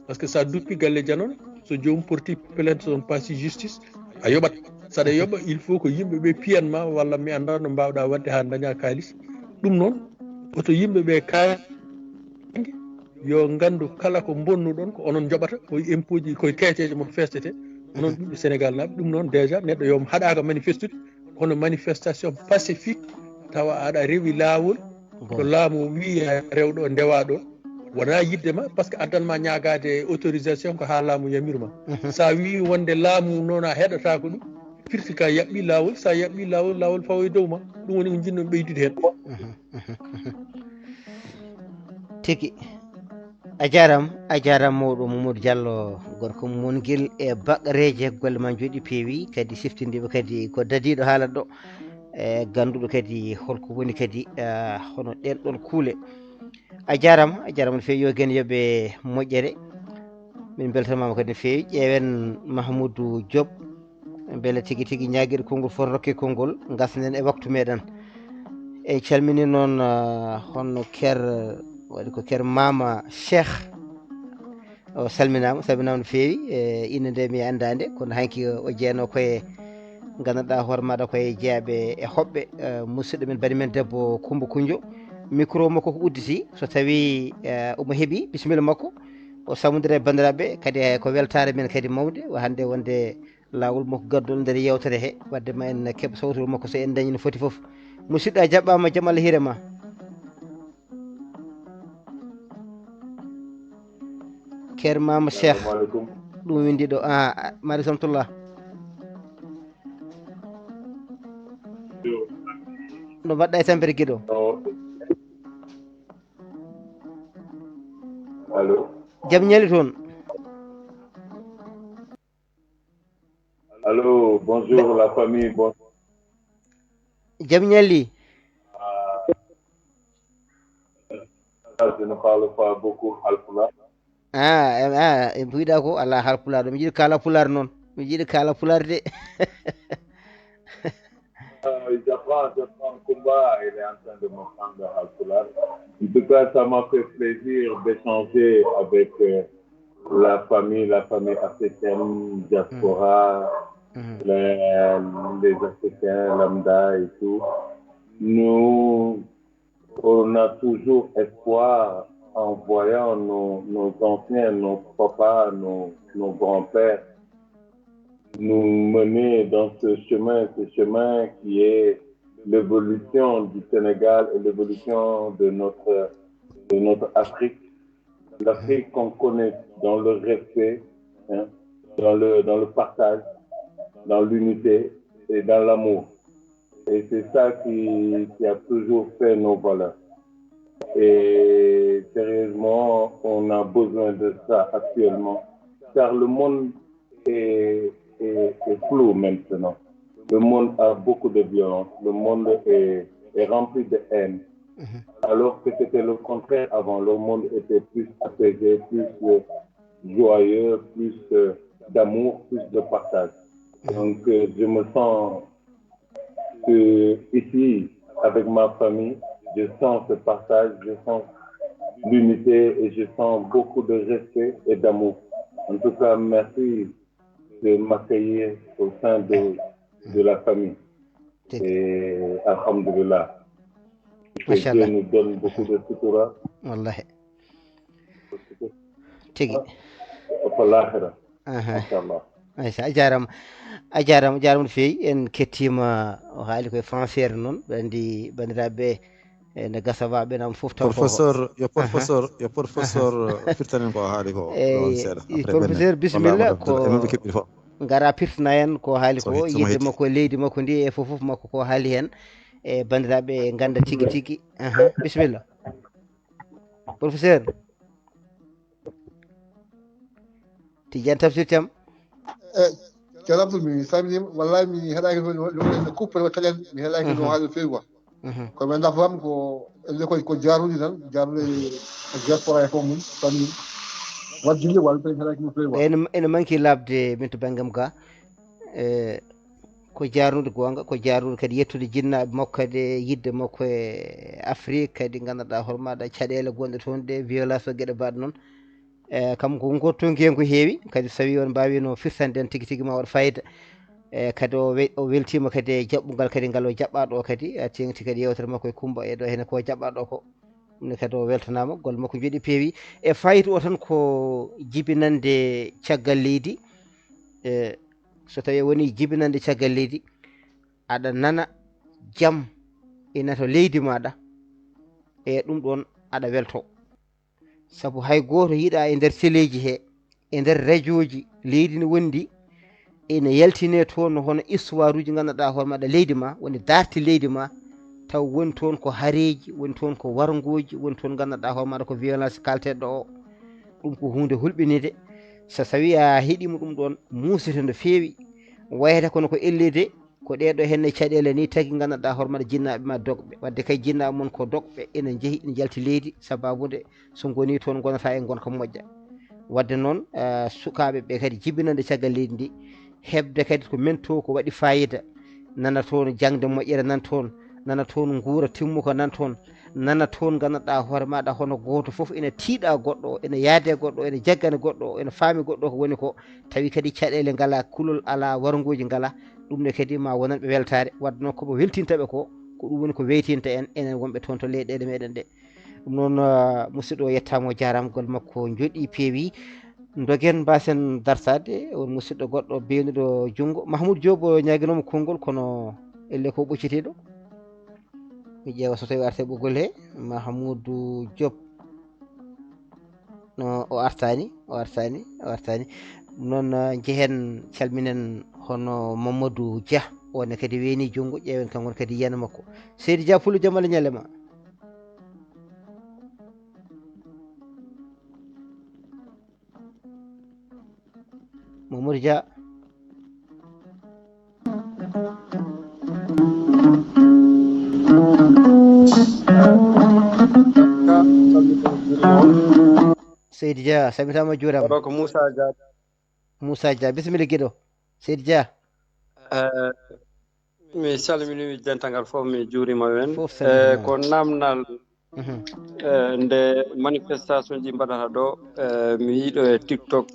par ce que sa duppi galle janoon so jomum porti plainte son paasi justice a yoɓat saɗa yoɓa il faut ko yimɓeɓe piyanma walla mi anda no mbawɗa wadde ha daña kalis ɗum noon oto yimɓeɓe kaangue yo gandu kala ko bonnuɗon ko onon joɓata koye impôt ji koye keeceje mon festete onon ɓiɓɓe sénégal naɓe ɗum noon déjà neɗɗo yo haɗaka manifestude kono manifestation pacifique tawa aɗa rewi lawol ko laamu wiya rewɗo ndewa ɗo wona yiddema par ce que addanma ñagade autorisation ko ha laamu yamirma sa wi wonde laamu noon a heɗata ko ɗum firti ka yaɓɓi lawol sa yaɓɓi lawol fawo e dow ma ɗum woni ko jinnomi ɓeydude hen tigui a jaram mawɗo Mamadou Diallo gorko monguel e baqareje golle ma jooɗi peewi kadi siftindiɓe kadi ko dadiɗo haalata ɗo e ganduɗo kadi holko woni kadi hono ɗen ɗon kuule a jarama no fewi yo gen yooɓe moƴƴere min beltanimama kadi no fewi ƴeewen Mahmoudou Diop beele tigui ñaguiɗo konngol foti rokke konngol gasnen e waktu meɗen e calmini noon honno waɗi ko ker mama Cheikh o salminama no fewi e inde nde mi andade kono hanki o jeeyano koye gandanɗa hoore maɗa koye jeeyaɓe e hoɓɓe musidɗo men bani men debbo Coumba Kundio micro makko ko udditi so tawi omo heeɓi bisimilla makko o samodira e bandiraɓe kadi ko weltare men kadi mawde hande wonde lawol makko gaddol nder yewtere he wadde ma en keeɓa sawtol makko so en dañi no foti foof musidɗo a jaɓɓama jaam Allah hiirema ker mama Cheikh ɗum windi ɗo maaleykum salamtullah no mbaɗɗa e tampere guiɗo allo jaam ñaali toon allô bonjour la famille bon jaam ñalli je ne parle pas beaucoup halpulaar e mbiɗa ko ala halpulaar ɗo mi jiiɗi kala pulaar noon mi jiiɗi kala pulaar de j'apprends combat il est en train de me prendre halpulaar en tout cas ça m'a fait plaisir d'échanger avec la famille africaine diaspora les Africains lambda et tout nous on a toujours espoir en voyant nos anciens, nos papas, nos grands-pères nous mener dans ce chemin qui est l'évolution du Sénégal et l'évolution de notre Afrique. L'Afrique qu'on connaît dans le respect, hein, dans le partage, dans l'unité et dans l'amour. Et c'est ça qui a toujours fait nos valeurs. Et sérieusement, on a besoin de ça actuellement, car le monde est flou maintenant. Le monde a beaucoup de violence, le monde est rempli de haine. Alors que c'était le contraire avant, le monde était plus apaisé, plus joyeux, plus d'amour, plus de partage. Donc je me sens ici, avec ma famille, je sens ce partage, je sens l'unité et je sens beaucoup de respect et d'amour. En tout cas, merci de m'accueillir au sein de la famille. Et alhamdulillah. Que Dieu nous donne beaucoup de sutura. Wallahi. Tigi. Inchallah. a jarama no feewi en kettima o haali koye françaire noon ɓe andi bandiraɓe ne gasawaɓe nam foof taw yo professeur firtanen ko haali ko ɗon seeɗa professeur bisimilla ko gara pirtana en ko haali ko yidde makko leydi makko ndi e fof makko ko haali hen e bandiraɓe ganda tigui tigui bisimilla professeur Tidiane Tafsir Thiam ceerno mi salminima wallahi mi heeɗaki no kuppere taƴan mi heeɗaki no haali feewi quoi koye men nafam ko elle ko jarude tan jarude diaspora e fof mum famille waddinde walla tawi heeɗaki no feewi quoi ene manqui labde min to banggam ga ko jarude gonga ko jarude kadi yettude jinnaɓe makko kadi yidde makko e Afrique kadi ganduɗa hormaɗa caɗele gonɗe toon ɗe violence o gueɗe mbaɗe noon kam ko gottonki hen ko heewi kadi so tawi on mbawino firtande en tigui tigui ma waɗa fayida kadi o weltima kadi e jaɓɓugal kadi ngal o jaɓɓaɗo o kadi a tengti kadi yewtere makko e Coumba e ɗo hene ko jaɓɓaɗo ko ɗumne kadi o weltanama golle makko jooɗi peewi e fayida o tan ko jibinande caggal leydi so tawi woni jibinande caggal leydi aɗa nana jaam ina to leydi maɗa e ɗum ɗon aɗa welto saabu hay goto yiiɗa e nder téléji he e nder radio ji leydi ne wondi ene yaltine toon hono histoire uji ganduɗa hoore maɗa leydi ma woni darti leydi ma taw woni toon ko haareji woni toon ko wargoji woni toon ganduɗa hoore maɗa ko violence kalteɗo o ɗum ko hunde hulɓinide so tawi a heeɗima ɗum ɗon musete no feewi wayata kono ko ellide ko ɗeɗo henne caɗele ni tagui ganduɗa hoore maɗa jinnaɓe ma dogɓe wadde kay jinnaɓe mon ko dogɓe ene jeehi ene jalti leydi sababude so goni toon gonata e gonka moƴƴa wadde noon sukaɓe ɓe kadi jibinande caggal leydi ndi hebde kadi ko men to ko waɗi fayida nana toon jangde moƴƴere nan toon nana toon guura timmuka nan toon nana toon ganduɗa hoore maɗa hono goto foof ene tiiɗa goɗɗo o ene yaade goɗɗo o ene jaggane goɗɗo o ene faami goɗɗo ko woni ko tawi kadi caɗele ngala kulol ala wargoji ngala ɗumne kadi ma wonanɓe weltare wadde noon koɓe weltintaɓe ko ɗum woni ko weytinta en enen wonɓe toon to leyɗele meɗen ɗe ɗum noon musidɗo o yettama o jarama golle makko jooɗi peewi dogen mbasen dartade on musidɗo goɗɗo beenuɗo junggo Mahmoudou Diop ñaguinomo konngol kono elle ko ɓoccitiɗo mi ƴeewa so tawi arte ɓoggol he Mahmoudou Diop no o artani noon jehen calminen hono Mamadou Dia one kadi weeni junggo ƴeewen kankone kadi yiyana makko Seydi Dia Pullo jaam Allah ñalema Mamadou Dia Seydi Dia samitama juurama ko Moussa Dia bisimilla guiɗo Seydi Dia mi salmini dental fof mi juurima men ko namdal nde manifestation ji mbaɗata ɗo mi yiiɗo e TikTok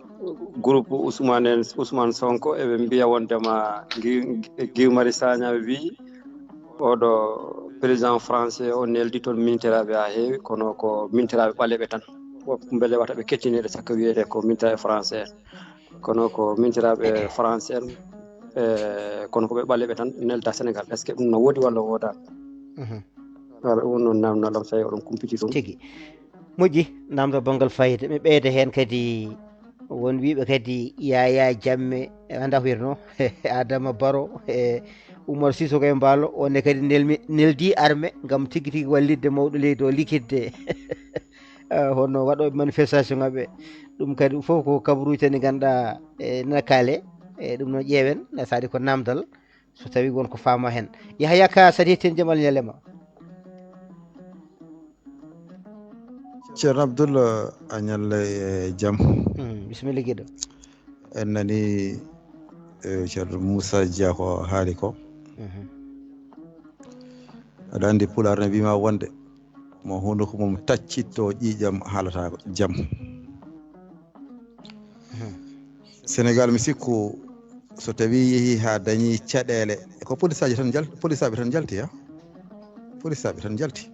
groupe Ousmane Sonko eɓe mbiya wondema Guy Marius Sagna wi oɗo président français o neldi toon minitiraɓe ha heewi kono ko minitiraɓe ɓaleɓe tan woɓɓe beele wata ɓe kettinede sakka wiyede ko minitiraɓe français en kono ko minitiraɓe français en kono koɓe ɓaleɓe tan nelda sénégal est ce que ɗum no woodi walla wodani wala ɗum noon namdalam so tawi oɗon kumpiti ɗum tigi moƴƴi namdo banggal fayida mi ɓeyda hen kadi won wiɓe kadi Yaya Jammeh anda ko wiyeteno Adama Barrow e Oumar Sissoko e Mballo onne kadi neldi armé gam tigui tigui wallidde mawɗo leydi o likkidde hono waɗoɓe manifestation ŋaɓe ɗum kadi foof ko kabaruji tan ɗi ganduɗa nana kaale e ɗum noon ƴeewen sadi ko namdal so tawi wonko fama hen Yahya Ka sadi hettini jaam Allah ñalema ceerno Abdoul a ñalle e jaam bisimilla guiɗo en nani ceerno Moussa Dia ko haali ko aɗa andi pular ne wima wonde mo hunde ko mom taccitto ƴiƴam haalata jaam Sénégal mi sikku so tawi yeehi ha dañi caɗele ko police aji tan jalti police aɓe tan jalti ha police aɓe tan jalti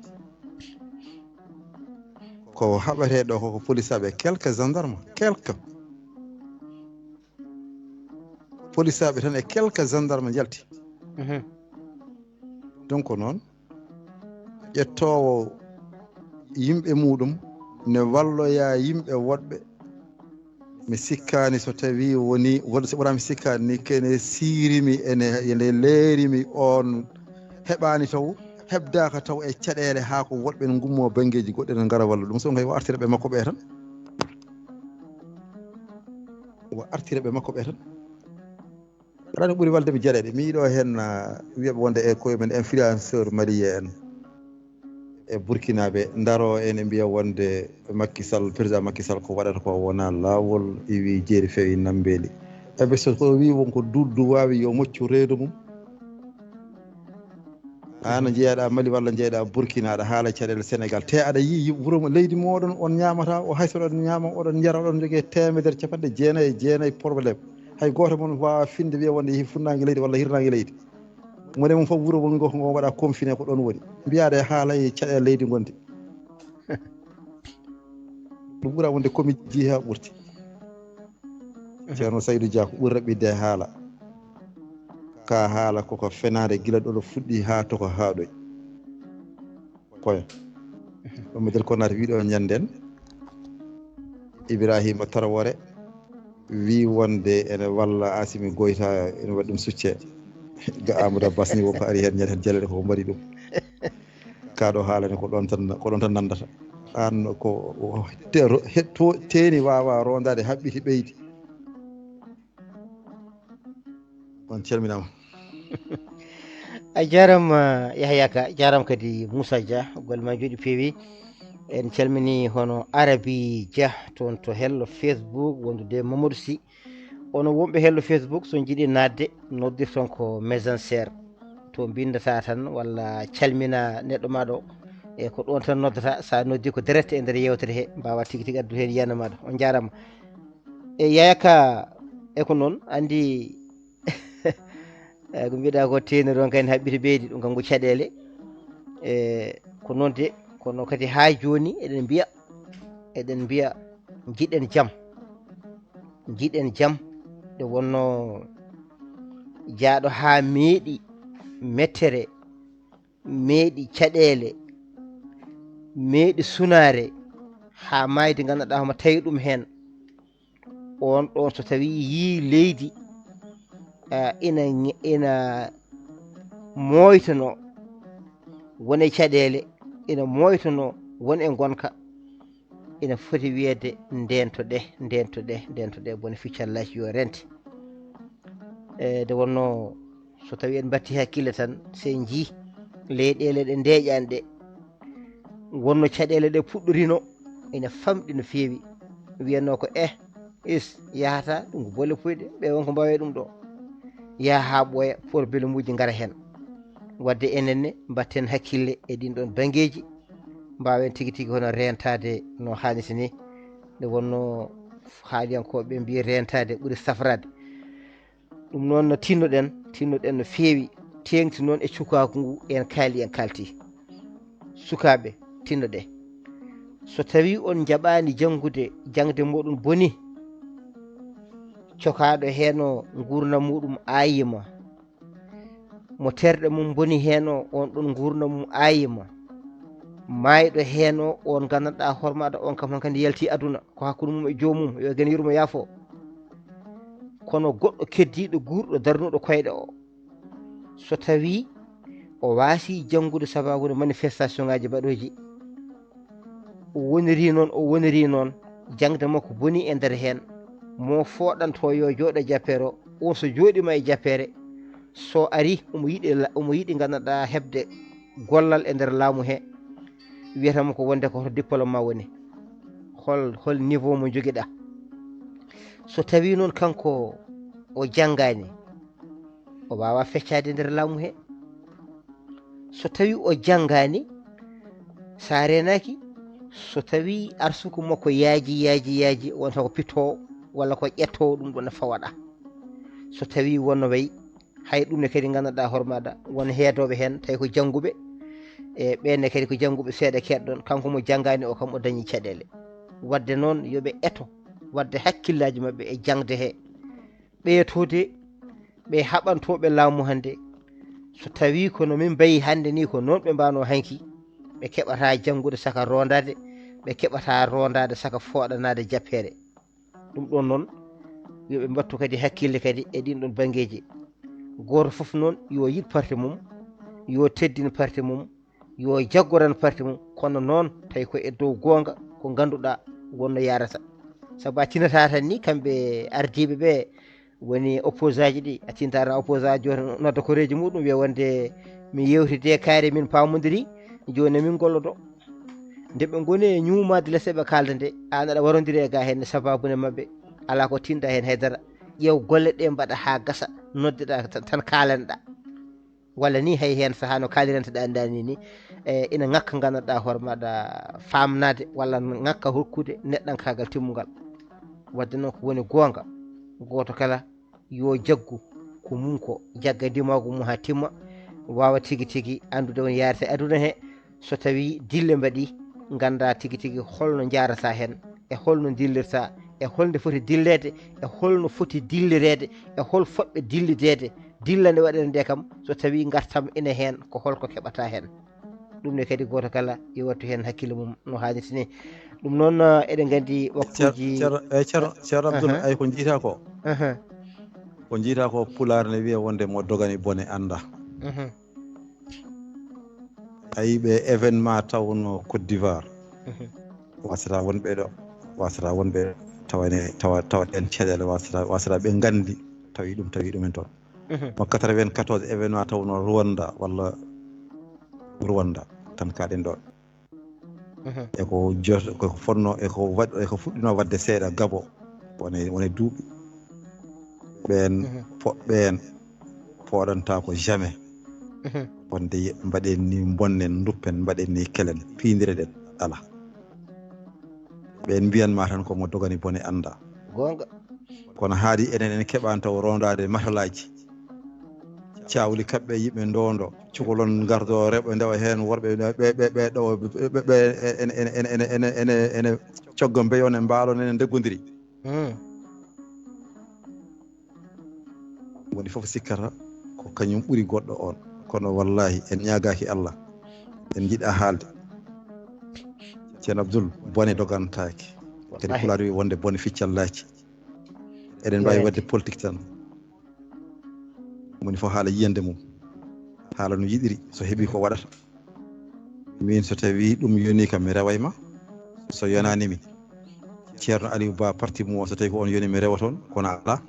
ko haɓete ɗo koko police aɓe quelques gendarme police aɓe tan e quelques gendarme jalti donc noon ƴettowo yimɓe muɗum ne walloya yimɓe woɗɓe mi sikkani so tawi woni so ɓurami sikkani ni kene sirimi ene leerimi on heɓani taw hebdaka taw e caɗele ha ko woɗɓe ne gummo banggueji goɗɗe ne gara walla ɗum so kay wo artira ɓe makko ɓe tan wo artira ɓe makko ɓe tan aɗani ɓuuri walde mi jaɗeɗe mi yiiɗo hen wiyaɓe wonde e koye men influenceur malien en e burkinaɓe daro ene mbiya wonde Macky Sall président Macky Sall ko waɗata ko wona lawol iwi jeeri fewi nambeli eɓe so ko wi wonko duddu wawi yo moccu reedu mum an jeeyaɗa Mali walla jeeyaɗa Burkina aɗa haala caɗele Sénégal te aɗa yi wuuro leydi moɗon on ñamata o hayso ɗon ñama oɗon jara oɗon jogui temedere capanɗe jeenayyi probléme hay goto moon wawa finde wiya wonde yeehi funnague leydi walla hirnague leydi mone mum foof wuuro mon ngo ko waɗa confiné ko ɗon woni mbiyade haala e caɗele leydi gonde ɗum ɓuura wonde komi jii ha ɓurti ceerno Saydou Dia ko ɓuuri raɓɓidde e haala ka haala koko fenade guila ɗo fuɗɗi ha to ko haaɗoy koyo ɗum midel ko naata wiɗo ñanden Ibrahima Traoré wi wonde ene walla Assimi Goïta ene waɗi ɗum succe ga Amadou Abbas ni wonko ari hen ñande hen jaleɗe koko mbaɗi ɗum kaɗo haalane ko ɗon tan nandata an ko hetto teeni wawa rondade haɓɓiti ɓeydi on calminama a jarama Yahya Ka jarama kadi Moussa Dia golle ma jooɗi peewi en calmini hono Arabi Dia toon to hello Facebook wondude Mamadou Sy ono wonɓe hello Facebook so jiiɗi nadde noddirton ko messenger to bindata tan walla calmina neɗɗo maɗa o e ko ɗon tan noddata sa noddi ko direct e nder yewtere he mbawa tigui tigui addu hen yiyana maɗa on jarama e Yahya Ka e ko noon andi ko mbiɗa ko teeni ɗon kadi haɓɓiti ɓeydi ɗum kam ko caɗele e ko noon de kono kadi ha joni eɗen mbiya jiɗen jaam nde wonno jaaɗo ha meeɗi mettere meeɗi caɗele meeɗi sunare ha mayde ganduɗa homo tawi ɗum hen on ɗon so tawi yi leydi ina moytono wone caɗele ina moytono won e gonka ina foti wiyede ndentoɗe bone ficcallaji yo rente nde wonno so tawi en batti hakkille tan sen jii leyɗele ɗe ndeƴani ɗe wonno caɗele ɗe puɗɗorino ina famɗi no feewi wiyanno ko is yahata ɗum ko bolle puyɗe ɓe wonko mbawe ɗum ɗo yaha ha ɓooya probléme uji gara hen wadde enenne batten hakkille e ɗin ɗon banggueji mbawen tigui tigui hono rentade no hannirta ni nde wonno haaliyankoɓe mbi rentade ɓuuri safrade ɗum noon tinnoɗen no feewi tengti noon e cukaku ngu en kaali en kalti sukaaɓe tinnoɗe so tawi on jaɓani jangde moɗon boni cokaɗo heno gurdam muɗum ayima mo terɗe mum boni heno on ɗon gurdam mum ayima mayɗo heno on gandanɗa hormaɗa on kam hankadi yalti aduna ko hakkude mum e jomum yo gen yurmo yaafo kono goɗɗo keddiɗo gurɗo darnuɗo koyɗe o so tawi o waasi jangude sababude manifestation ngaji mbaɗoji o woniri noon jangde makko boni e nder hen mo foɗanto yo jooɗo e jappere o on so jooɗima e jappere so ari omo yiɗi gandanɗa hebde gollal e nder laamu he wiyatamo ko wonde ko to diplôme ma woni hol niveau mo joguiɗa so tawi noon kanko o janggani o wawa feccade nder laamu he so tawi o janggani sa renaki so tawi arsuku makko yaaji wonta ko pitowo walla ko ƴettowo ɗum ɗon fawaɗa so tawi wonno wayi hay ɗum ne kadi gandanɗa hormaɗa won heedoɓe hen tawi ko jangguɓe e ɓenne kadi ko jangguɓe seeɗa keɗɗon kanko mo janggani o kam o dañi caɗele wadde noon yoɓe eto wadde hakkillaji mabɓe e jangde he ɓeytode ɓe haɓantoɓe laamu hande so tawi kono min mbayi hande ni ko noon ɓe mbano hanki ɓe keɓata janggude saka rondade ɓe keɓata rondade saka foɗanade jappere ɗum ɗon noon yoɓe mbattu kadi hakkille kadi e ɗin ɗon banggueji goto foof noon yo yid parte mum yo teddin parte mum yo jaggoran parte mum kono noon tawi ko e dow gonga ko ganduɗa wonno yarata saabu a tinata tan ni kamɓe ardiɓe ɓe woni opposant ji ɗi a tintata opposant joni nodda koreji muɗum wiya wonde mi yewtide kaari min pamodiri joni min gollodo nde ɓe goni e ñumade lese ɓe kalda nde an aɗa warodiri e ga hen sababune mabɓe ala ko tinda hen haydara ƴeew golle ɗe mbaɗa ha gasa noddeɗa tan kalanɗa walla ni hay hen saaha no kaliranteɗa andani ni ina ngakka gandanɗa hoore maɗa famnade walla ngakka hokkude neɗɗankagal timmugal wadde noon ko woni gonga goto kala yo jaggu ko mum ko jagga dimagu mum ha timma wawa tigui tigui andude won yarate aduna he so tawi dille mbaɗi ganda tigui tigui holno jarata hen e holno dillirta e holde foti dillede e holno foti dillirede e hol foɗɓe dillidede dilla nde waɗene nde kam so tawi gartam ina hen ko holko keɓata hen ɗum ne kadi goto kala yo wattu hen hakkille mum no hannirta ni ɗum noon eɗen gandi waktuji ceerno Abdoul ay ko jiita ko ko jiita ko pulaar ne wiya wonde mo dogani bone anda ayi ɓe événement tawno Côte d'Ivoire wasata wonɓe ɗo wasata wonɓe tawa en caɗele wasata ɓe gandi tawi ɗumen toon mo 94 événement tawno Rwanda walla Rwanda tan kaɗen ɗon eko jot ko fonno eko fuɗɗino wadde seeɗa Gabo wone duuɓi ɓen poɓɓen poɗanta ko jamais wonde mbaɗen ni bonnen duppen mbaɗen ni kelen piindire ɗen ala ɓen mbiyanma tan komo dogani bone anda gonga kono haadi enen keɓani taw rondade matalaji cawli kaɓɓe yimɓe ndondo cukalon gardo reɓe ndewa hen worɓe ɓe ɗo ɓe ene cogga mbeyon e mbalon ene deggodiri woni foof sikkata ko kañum ɓuuri goɗɗo on kono wallahi en ñagaki Allah en jiiɗa haalde ceerno Abdoul bone dogantaki kadi pulaar wi wonde bone ficcallaki eɗen mbawi wadde politique tan woni fof haala yiyande mum haala no yiɗiri so heeɓi ko waɗata min so tawi ɗum yoni kam mi rewayma so yonanimi ceerno Aliou Ba parti mum o so tawi ko on yoni mi rewa toon kono ala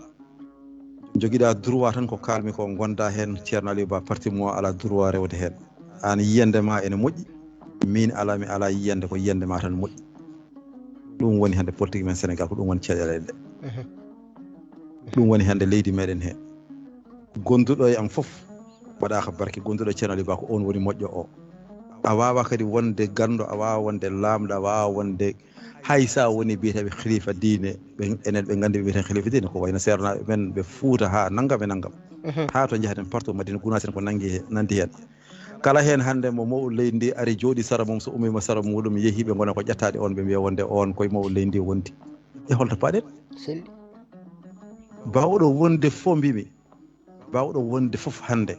joguiɗa droit tan ko kalmi ko gonda hen ceerno Aliou Ba parti mum o ala droit rewde hen an yiyande ma ene moƴƴi min ala mi ala yiyande ko yiyande ma tan moƴƴi ɗum woni hande politique men Sénégal ko ɗum woni caɗele ɗe ɗum woni hande leydi meɗen he gonduɗo e am foof waɗaka barke gonduɗo ceerno Aliou Ba ko on woni moƴƴo o a wawa kadi wonde gando a wawa wonde lamɗo a wawa wonde hay sa woni biyeteɓe khalifa diine enen ɓe gandi ɓe wiyeten khalifa diine ko wayno sernaɓe men ɓe Fuuta ha naggam e naggam ha to jahaten partout madina gunasen ko nandi hen kala hen hande mo mawɗo leydi ndi ari jooɗi sara mum so umima sara muɗum yeehi ɓe gona ko ƴettade on ɓe mbiya wonde on koye mawɗo leydi ndi wondi e holto paɗen bawɗo wonde fof mbimi bawɗo wonde fof hande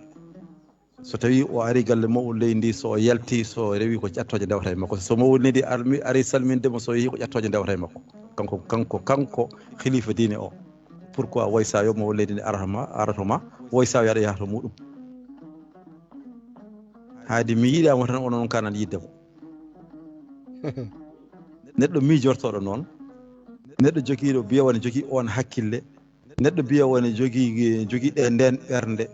so tawi o ari galle mawɗo leydi ndi so yalti so rewi ko ƴattoje dewata e makko so mawɗo leydi ari salmindemo so yeehi ko ƴattoje dewata e makko kanko khalifa diine o pourquoi woysa yo mawɗo leydi ndi aratoma woysa yo aɗa yahata muɗum haade mi yiɗamo tan onon kanan yiddemo neɗɗo mijortoɗo noon neɗɗo jogiiɗo biya woni jogii on hakkille neɗɗo biya woni jogiiɗe nden ɓernde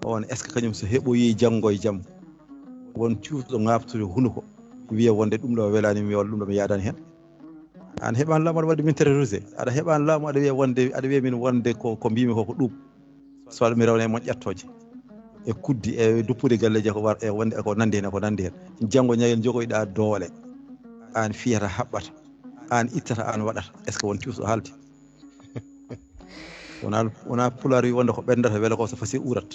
on est ce que kañum so heɓoyi janngo e jaam won cuuɗo ŋabtude hunuko wiya wonde ɗum ɗo welani mi walla ɗum ɗo mi yaadani hen an heɓani laamu aɗa waɗi min terrorisé aɗa heɓani laamu aɗa wiya min wonde ko mbimi ko ɗum so aɗa mi rewne mon ƴattoje e kuddi e duppude galleji ko war e wonde ko nandi hen janngo ñayen jogoyɗa doole an fiyata haɓɓata an ittata an waɗata est ce que won cuuso haalde wona pulaar wi wonde ko ɓendata weela ko so fasi urat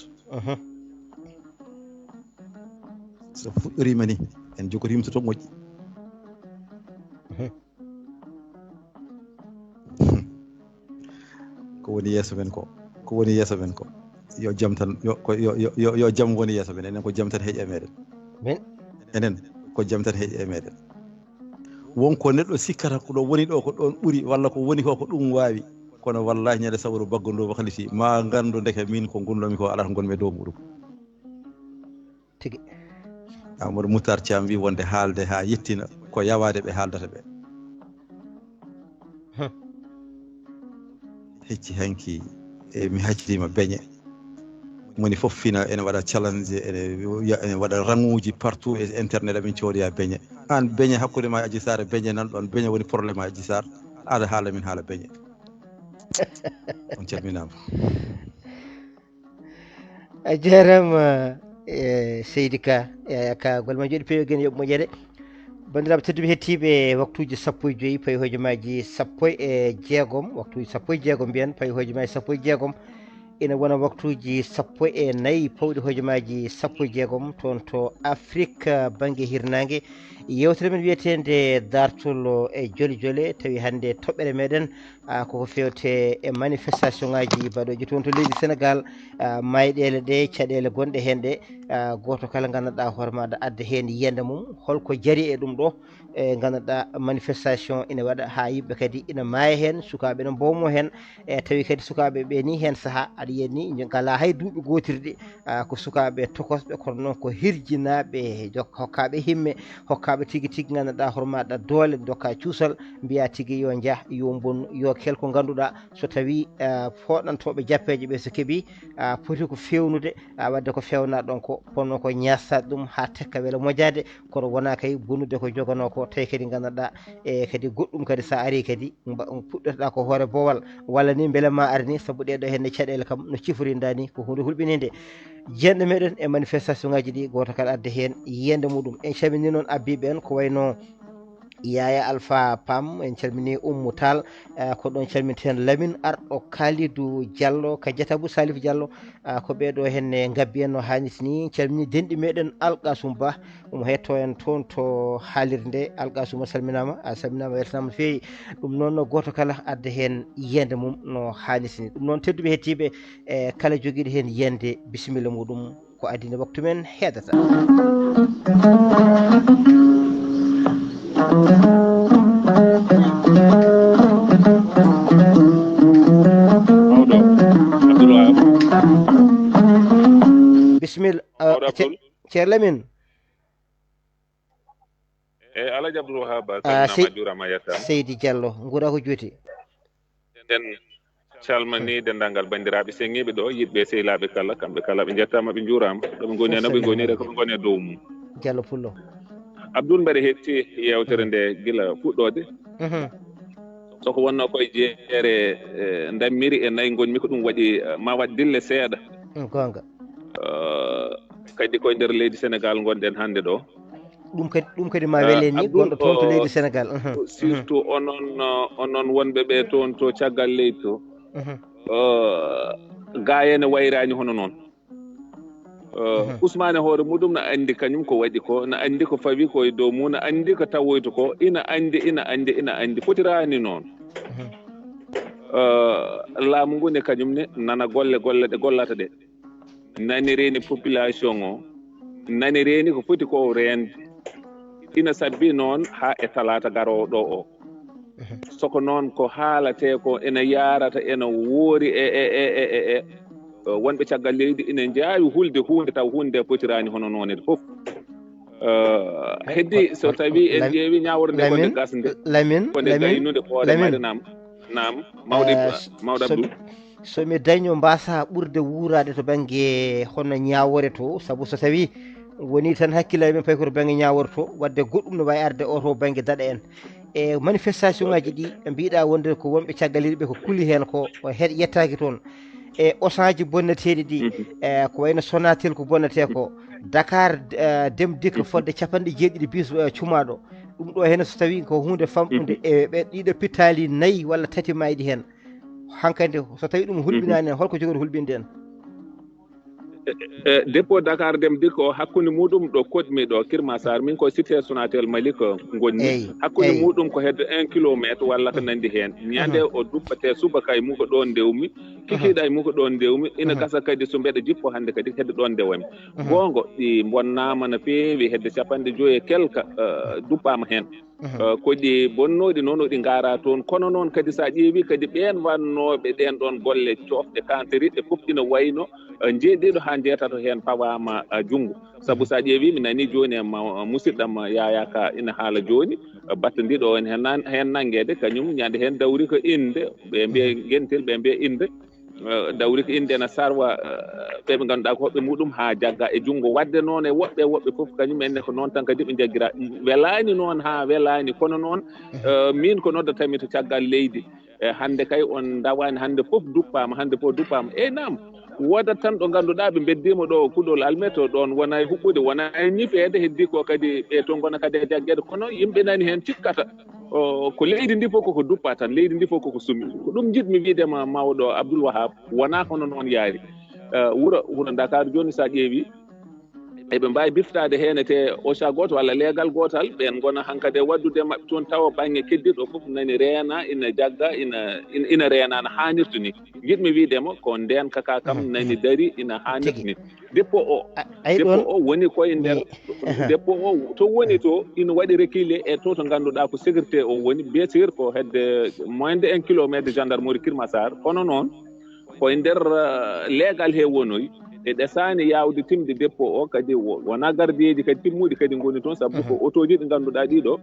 so fuɗɗorima ni en jogotima to moƴƴi ko woni yeeso men ko woni yeeso men ko yo jam tan yo jam woni yeeso men enen ko jam tan heeƴi e meɗen enen ko jam tan heeƴi e meɗen wonko neɗɗo sikkata ko ɗo woni ɗo ko ɗon ɓuuri walla ko woni ko ɗum wawi kono wallahi ñande sabru baggo ndo haliti ma gandu ndeke min ko gonnomi ko alata gonmi e dow muɗum tigi Amadou Moutar Thiam wi wonde haalde ha yettina ko yawade ɓe haaldata ɓe hecci hanki e mi haccirima beñe moni fof fina ene waɗa challenge ene waɗa ranguji partout e internet amin coodiya beñe an beñe hakkude ma Adji Sarr beñe nan ɗon beñe woni probléme Adji Sarr aɗa haala min haala beñe on calminama a jarama Seydi Ka ka golma jooɗi peewi gen yoɓ moƴƴere bandiraɓe tedduɓe hettiɓe waktuji 15 payi hojomaji 16 waktuji 16 mbiyen payi hojomaji 16 ina wona waktuji 14 pawɗi hojomaji 16 toon to Afrique banggue hirnangue yewtere men wiyetede dartol e jole jole tawi hande toɓɓere meɗen koko fewte e manifestation ngaji mbaɗoji toon to leydi Sénégal mayɗele ɗe caɗele gonɗe hen ɗe goto kala gandanɗa hoore maɗa adda hen yiyande mum holko jaari e ɗum ɗo e gandanɗa manifestation ina waɗa ha yimɓe kadi ina maaya hen sukaɓe ene mbowmo hen e tawi kadi sukaɓe ɓe ni hen saaha aɗa yiyani ngala hay duuɓi gotirɗi ko sukaɓe tokosɓe kono noon ko hirjinaɓe hokkaɓe himme hokkaɓe tigui tigui gandanɗa hoore maɗa doole dokka cuusal mbiya tigui yo jaah yo bonnu yo kel ko ganduɗa so tawi foɗantoɓe jappeje ɓe so keeɓi poti ko fewnude wadde ko fewna ɗon ko ponno ko ñastade ɗum ha tekka weela moƴade kono wona kay bonnude ko jogano ko tawi kadi gandanɗa e kadi goɗɗum kadi sa ari kadi puɗɗotoɗa ko hoore boowal walla ni beele ma ari ni saabu ɗeɗo henne caɗele kam no ciforinda ni ko hunde hulɓinide jeeɗo meɗen e manifestation ngaji ɗi goto kala adda hen yiyande muɗum en calmini noon abbiɓe en ko wayno Yaya Alpha Pam en calmini Oumou Tall ko ɗon calminten Lamine Arɗo Kalidou Diallo ka Diatabou Salif Diallo ko ɓeɗo henne gabbi en no hanniti ni calmini denɗi meɗen Alkasum Ba omo hetto en toon to haalirde Alkasum a salminama weltanama no fewi ɗum noon goto kala adda hen yiyande mum no hanniti ni ɗum noon tedduɓe hettiɓe e kala joguiɗo hen yiyande bisimilla muɗum ko adine waktu men heedata bisimilla ceer Lamine Alaji Abdulwahaabu salminama juurama yettama Seydi Diallo guura ko juuti den calmani dendagal bandiraɓe sengiɓe ɗo yiɗɓe sehilaɓe kala kamɓe kala ɓe jettama ɓe juurama ɗoɓe goni no ɓe gonire koɓe goni e dow mum Diallo Pullo Abdoul mbaɗa hetti yewtere nde gila fuɗɗode soko wonno koye jeere dammiri e nayyi gonmi ko ɗum waɗi ma waɗ dille seeɗa gonga kadi koye nder leydi Sénégal gonɗen hannde ɗo ɗum kadi ma wele ni gonɗo toon to leydi Sénégal surtout onon wonɓe ɓe toon to caggal leydi to gaayene wayrani hono noon Ousmane hoore muɗum na andi kañum ko waɗi ko na andi ko fawi koye dow mum na andi ko tawoyto ko ina andi fotirani noon laamu ngu ne kañum ne nana golle ɗe gollata ɗe nani reeni population o nani reeni ko foti ko rende ina sabbi noon ha e talata garowo ɗo o soko noon ko haalate ko ena yarata ena woori e wonɓe caggal leydi ina jaawi hulde hunde taw hunde potirani hono noon e fof heddi so tawi en ƴeewi ñaworde nde konde gasde konde gaynude hoore mari nam mawɗo Abdou somi daño mbasa ɓurde wuurade to banggue hono ñawore to saabu so tawi woni tan hakkille men pay koto banggue ñawore to wadde goɗɗum no wawi arde o to banggue daɗa en e manifestation ngaji ɗi mbiɗa wonde ko wonɓe caggal leydi ɓe ko kuuli hen ko yettaki toon e osaji bonneteɗi ɗi ko wayno Sonatel ko bonnete ko Dakar Dem Dikka fodde 90 bis cumaɗo ɗum ɗo hen so tawi ko hunde famɗude e ɓe ɗiɗo pittali 4 walla 3 mayɗi hen hankadi so tawi ɗum hulɓinani en holko jogori hulɓinde en dépôt Dakar Dem Dikka o hakkude muɗum ɗo koɗmi ɗo Kirmasar min ko cité Sonatel Malik gonni hakkude muɗum ko hedde 1 kilométre walla ko nandi hen ñande o duppate subaka e muko ɗon ndewmi kikiɗa e muko ɗon ndewmi ina gasa kadi so mbeɗa jippo hande kadi hedde ɗon ndewami gongo ɗi bonnama no feewi hedde 50 quelque duppama hen koɗi bonnoɗi noon oɗi gara toon kono noon kadi sa ƴeewi kadi ɓen wannoɓe ɗen ɗon golle cofɗe kanteriɗe fof ina wayno jeeɗiɗo ha jeetato hen pawama junggo saabu sa ƴeewi mi nani joni musidɗam Yaya Ka ina haala joni batta ndiɗo on hen nanguede kañum ñande hen dawri ko inde ɓe mbiye gentel ɓe mbiye inde dawri ko inde ene sarwa ɓeɓe ganduɗa ko hoɓɓe muɗum ha jagga e junggo wadde noon e woɓɓe foof kañum enne ko noon tan kadi ɓe jagguira welani noon ha welani kono noon min ko noddatami to caggal leydi hande kay on dawani hande foof duppama e nam wodat tan ɗo ganduɗa ɓe beddima ɗo kuɗol almeto ɗon wona e huɓɓude wona e ñifede heddi ko kadi ɓe to gona kadi e jagguede kono yimɓe nani hen cikkata ko leydi ndi fof koko duppa tan leydi ndi fof koko sumi ko ɗum jiɗmi wiidema mawɗo Abdulwahaabu wona hono noon yaari wuuro Dakar joni sa ƴeewi eɓe mbawi biftade hen te osa goto walla leegal gotal ɓen gona hankadi waddude mabɓe toon tawa banggue keddiɗo foof nani reena ina jagga ina reena no hannirta ni jiɗmi wiidema ko nden kaka kam nani dari ina hannirta ni dépôt o woni koye nder dépôt o to woni to ina waɗi reculé e to ganduɗa ko sécurité o woni bien sûr ko hedde moins de 1 kilométre de gendarmerie Kirmasar kono noon koye nder leegal he wonoyi e ɗesani yawde timde dépôt o kadi wona gardiyeji kadi timmuɗi kadi goni toon saabu ko autoji ɗi ganduɗa ɗiɗo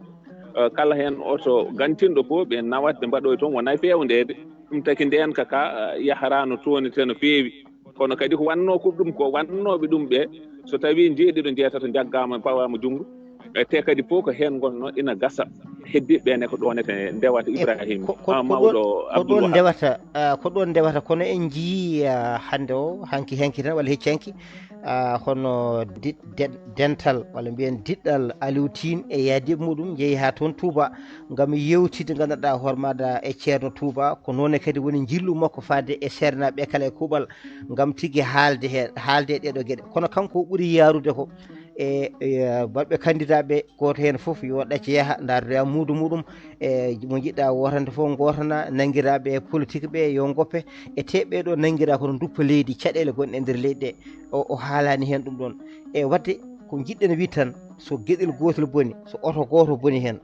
kala hen auto gantinɗo fof ɓe nawat ɓe mbaɗoy toon wona fewnede ɗum taki nden kaka yaharano tooni te no feewi kono kadi ko wanno ko ɗum ko wannoɓe ɗum ɓe so tawi jeeɗiɗo jeetata jaggama pawama junggo te kadi fof ko hen gonno ina gasa heddiɓe ɓene ko ɗonete ndewata Ibrahima mawɗo Abdulwahab ko ɗon ndewata kono en jii hande o hanki tan walla hecci hono dental walla mbiyen diɗɗal Aliou Tine e yaadiɓe muɗum jeeyi ha toon Touba gam yewtide ganduɗa hoore maɗa e ceerno Touba ko noon kadi woni jillu makko fadde e sernaɓe kala e kuuɓal gam tigui haalde ɗeɗo gueɗe kono kanko ɓuuri yarude ko baɓɓe candidat ɓe goto hen foof yo ɗacce yaaha dardoya muudo muɗum e mo jiɗɗa wotande foof gotana nanguiraɓe politique ɓe yo goppe e teɓɓe ɗo nanguira kono duppa leydi caɗele gonɗe e nder leydi ɗe o haalani hen ɗum ɗon e wadde ko jiɗɗen wi tan so gueɗel gotel boni so oto goto boni hen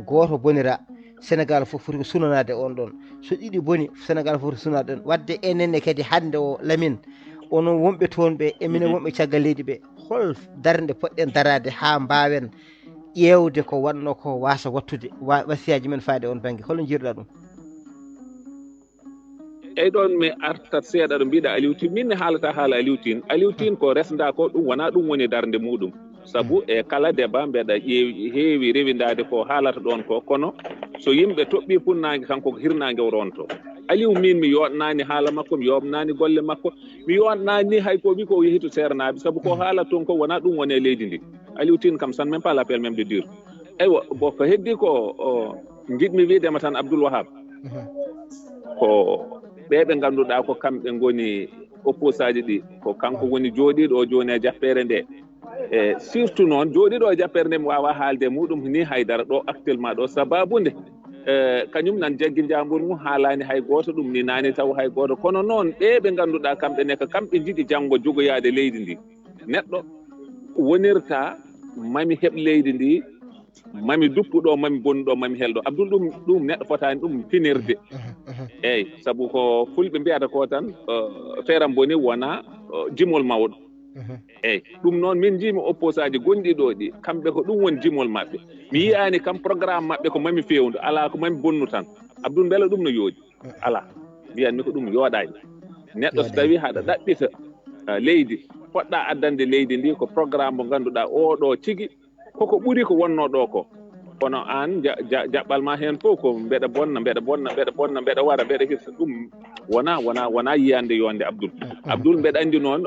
goto bonira Sénégal fof foti ko sunanade on ɗon so ɗiɗi boni Sénégal foti sunade ɗon wadde enenne kadi hande o Lamine onon wonɓe toon ɓe eminen wonɓe caggal leydi ɓe hol darde poɗɗen darade ha mbawen ƴewde ko wanno ko wasa wattude wasiyaji men faade on banggue holo jiiruɗa ɗum eyyi ɗon mi artat seeɗa ɗo mbiɗa Aliou Tine min ne haalata haala Aliou Tine ko resda ko ɗum wona ɗum woni darde muɗum saabu e kala débat mbeɗa ƴeewi heewi rewindade ko haalata ɗon ko kono so yimɓe toɓɓi funnague kanko ko hirnague o ronto Aliou min mi yoɗnani haala makko mi yoɓnani golle makko mi yoɗnani hay ko wi ko yeehi to sernaɓe saabu ko haalata toon ko wona ɗum woni e leydi ndi Aliou Tine kam san même pas l'appel même de dire eywa bon ko heddi ko jiɗmi wiidema tan Abdulwahab ko ɓeɓe ganduɗa ko kamɓe goni opposaji ɗi ko kanko woni jooɗiɗo o joni e jappere nde e surtout noon jooɗiɗo e jappere nde mi wawa haalde muɗum ni haydara ɗo actuellement ɗo sababude kañum nan jaggi jambur mum haalani hay goto ɗum ni nani taw hay goto kono noon ɓe ɓe ganduɗa kamɓe ne ko kamɓe jiiɗi janggo jogoyade leydi ndi neɗɗo wonirta mami heɓ leydi ndi mami duppuɗo mami bonnuɗo mami helɗo Abdoul ɗum neɗɗo fotani ɗum finirde eyyi saabu ko fulɓe mbiyata ko tan feeram boni wona jimol mawɗo eyyi ɗum noon min jiimi opposaji gonɗi ɗo ɗi kamɓe ko ɗum woni jimol mabɓe mi yiyani kam programme mabɓe ko mami fewdu ala ko mami bonnu tan Abdoul beele ɗum no yooɗi ala mbiyanmi ko ɗum yooɗani neɗɗo so tawi haɗa ɗaɓɓita leydi poɗɗa addande leydi ndi ko programme mo ganduɗa oɗo tigui koko ɓuuri ko wonno ɗo ko kono an jaɓɓal ma hen fof ko mbeɗa bonna mbeɗa wara mbeɗa hirsa ɗum wona yiyande yonde Abdoul mbeɗa andi noon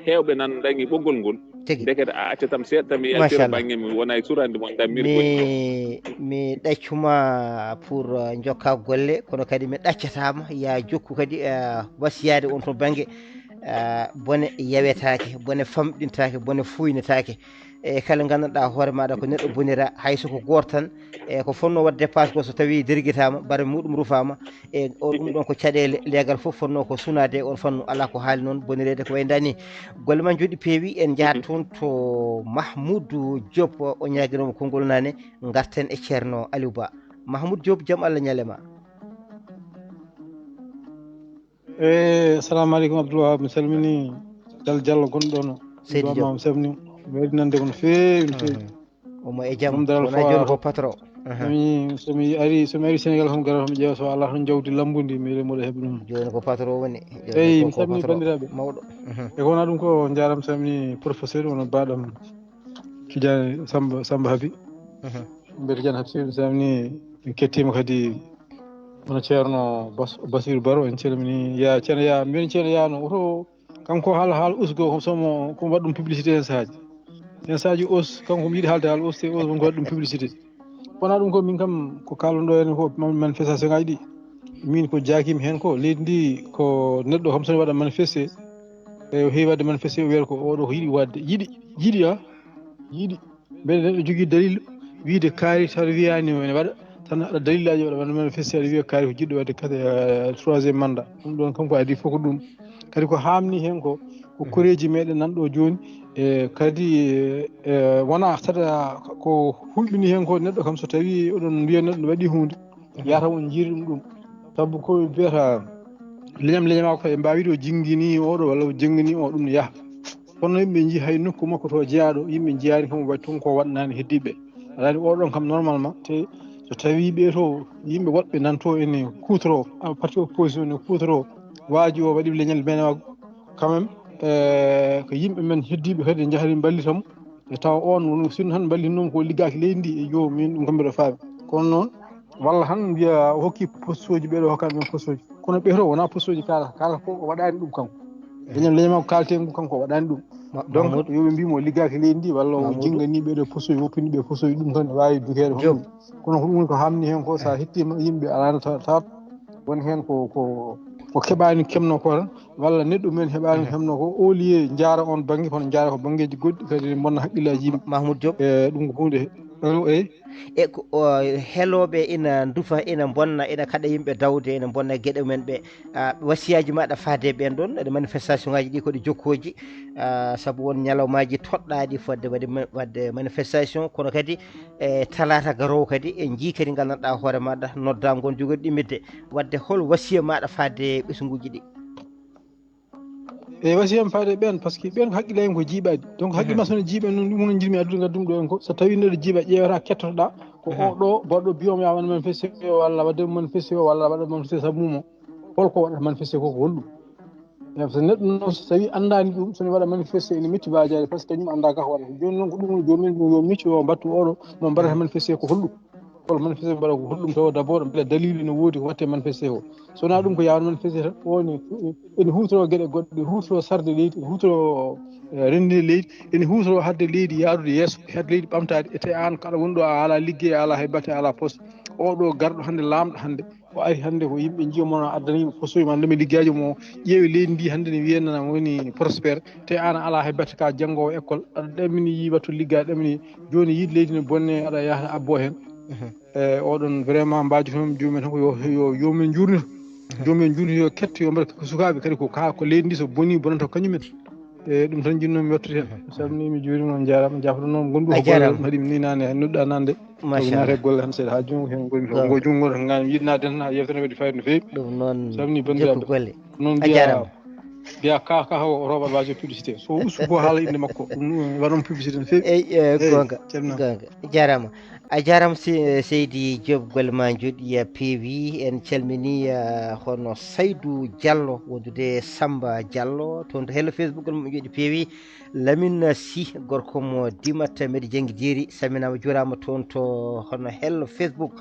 hewɓe nan dañi ɓoggol ngol dekete a accatam seeɗa tan mi yaltira banggue mi wona e surande mon dammiri mi ɗaccuma pour jokka golle kono kadi mi ɗaccatama ya jokku kadi wasiyade on to banggue bone yawetake bone famɗintake bone fuynetake e kala ganduɗa hoore maɗa ko neɗɗo bonira hayso ko goto tan e ko fonno wadde dépense ko so tawi derguitama bare muɗum rufama e o ɗum ɗon ko caɗele leegal foof fonno ko sunade on fannu ala ko haali noon bonirede ko waydani golle ma jooɗi peewi en jahat toon to Mahmoudou Diop o ñaguinomo konngol nane garten e ceerno Aliou Ba Mahmoudou Diop jaam Allah ñalema assalamu aleykum Abdulwahaabu mi salmini Diallo gonɗo ɗon Seydi Diop mi salmini weɗinande ko no feewi no feewi omo e jaam wona joni ko patron somi ari Sénégal hom gara mi ƴeewa so ala tan jawdi lambudi mi moɗo heɓa ɗum joni ko patron woni eyi mi salmini bandiraɓe mawɗo e ko wona ɗum ko jaram salmini professeur wona baɗam Tidiane Samba Habi mbe Tidiane Habi mi salmini mi kettima kadi hono ceerno Basirou Baro en calmini ya ceerno ya mbiyeni ceerno yano oto kanko haala usgo somo ko waɗa ɗum publicité hen sahaji os kanko mi yiiɗi haalde haala os te os wonko waɗa ɗum publicité wona ɗum ko min kam ko kalonɗo hen ko manifestation ngaji ɗi min ko jakimi hen ko leydi ndi ko neɗɗo kam sone waɗa manifesté e heewi wadde manifesté o wiyata ko oɗo ko yiiɗi wadde yiiɗi beele neɗɗo jogui dalil wiide kaari taw wiyani ene waɗa tan aɗa dalilaji waɗa manifesté aɗa wiya kaari ko jiɗɗo wadde kade troisiéme mandat ɗum ɗon kanko adi fof ko ɗum kadi ko hamni hen ko koreji meɗen nanɗo joni e kadi wona tata ko hulɓini hen ko neɗɗo kam so tawi oɗon mbiya neɗɗo waɗi hunde yata on jiiri ɗum saabu ko wiyata leñam ko e mbawiɗo jingguini oɗo walla jingguini o ɗum yaaha kono yimɓe jii hay nokku makko to jeeyaɗo yimɓe jiyani kam waɗi tun ko waɗnani heddiɓe aɗa oɗon kam normalement te so tawi ɓe to yimɓe woɗɓe nanto ene kutoro parti opposition ne kutoro waaji o waɗi leñal benewa quand même ko yimɓe men heddiɓe kadi jahani ballitamo e taw on sinno tan ballitinoma ko liggaki leydi ndi e yo min ɗum kam mbiɗa faami kono noon walla tan mbiya o hokki poste uji ɓeɗo hokkaɓe men poste uji kono ɓe to wona poste uji kala ko waɗani ɗum kanko leñam ko kalten ɗum kanko waɗani ɗum donc yoɓe mbimo liggaki leydi ndi walla o jinggani ɓeɗo poste uji woppini ɓe poste uji ɗum tan wawi dukede hon kono ko ɗum woni ko hamni hen ko sa hettima yimɓe alano tawat woni hen ko keɓani kemno ko tan walla neɗɗo men heɓani kemno ko au lieu jaara on banggue kono jaara ko banggueji goɗɗi kadi bonna haqqillaji yimɓe Mahmoudou Diop e ɗum ko hunde e ko heeloɓe ina duufa ina bonna ina kaɗa yimɓe dawde ina bonna gueɗe men ɓe wasiyaji maɗa faade ɓen ɗon ɗe manifestation ngaji ɗi koɗe jokkoji saabu won ñalawmaji toɗɗaɗi fodde wadde manifestation kono kadi e talata garowo kadi en jii kadi gandanɗa hoore maɗa nodda gon jogoɗi ɗimmidde wadde hol wasiya maɗa faade ɓesguji ɗi e wasiyam faade ɓen par ce que ɓen ko haqqillaji ko jiiɓade donc haqqille ma sono jiiɓe noon ɗum hono jirmi addude gaddum ɗo en ko so tawi neɗɗo jiiɓa ƴeewata kettotoɗa ko oɗo goɗɗo biyoma ya waɗa manifesté o walla wadde manifesté o walla waɗa manifesté saabu mum o holko waɗata manifesté ko holɗum so neɗɗo noon so tawi andani ɗum sone waɗa manifesté ene metti bajade par ce que kañum anda ka ko waɗata joni noon ko ɗum jomumen yo miccu o mbattu oɗo mo mbaɗata manifesté ko holɗum hol manifesté mbaɗa ko holɗum taw d' abord beele dalilu ne woodi ko watte manifesté o sowona ɗum ko yawno manifesté tan woni ene hutoro gueɗe goɗɗe hutoro sarde leydi hutoro rendinde leydi ene hutoro hadde leydi yaarude yeeso hadde leydi ɓamtade ete an kaɗa woni ɗo a ala liggey a ala hay batte a ala poste oɗo garɗo hande lamɗo hande o ari hannde ko yimɓe jiyomon addana yimɓe postoji ma ndemi liggaaji mo ƴeewi leydi ndi hannde ne wiyenna woni prospére te an ala hay batte ka janngowo école aɗa ɗamini yi wattu liggaade ɗamini joni yiide leydi ne bonne aɗa yahata abbo heen e oɗon vraiment mbaji toon jomumen tan ko yomin jurnito jomumen jurnito yo ketto yo mbaɗa ko sukaaɓe kadi ko leydi ndi so boni bonata kañumen e ɗum tan jinnomi yettude heen salmini mi juurima jarama jafɗo noon gonɗu ko golle haɗi mi ni nane nodɗa nande naate golle tan seeɗa ha jungo hen gonmi to go jungo to ngani yiɗnade tan ha yewtere wadde fayida no feewi ɗum noon salmini bandiraɓe noon mbiya ka o roɓat waji publicité so ustu ko haala inde makko ɗum waɗon publicité no feewi eyi gonga jarama a jarama Seydi Diop golle ma joɗɗi peewi en calmini hono Saydou Diallo wondude Samba Diallo toon to hello Facebook mo joɗi peewi Lamine Sy gorko mo dimata mbeɗa janggi jeeri saminama jurama toon to hono hello Facebook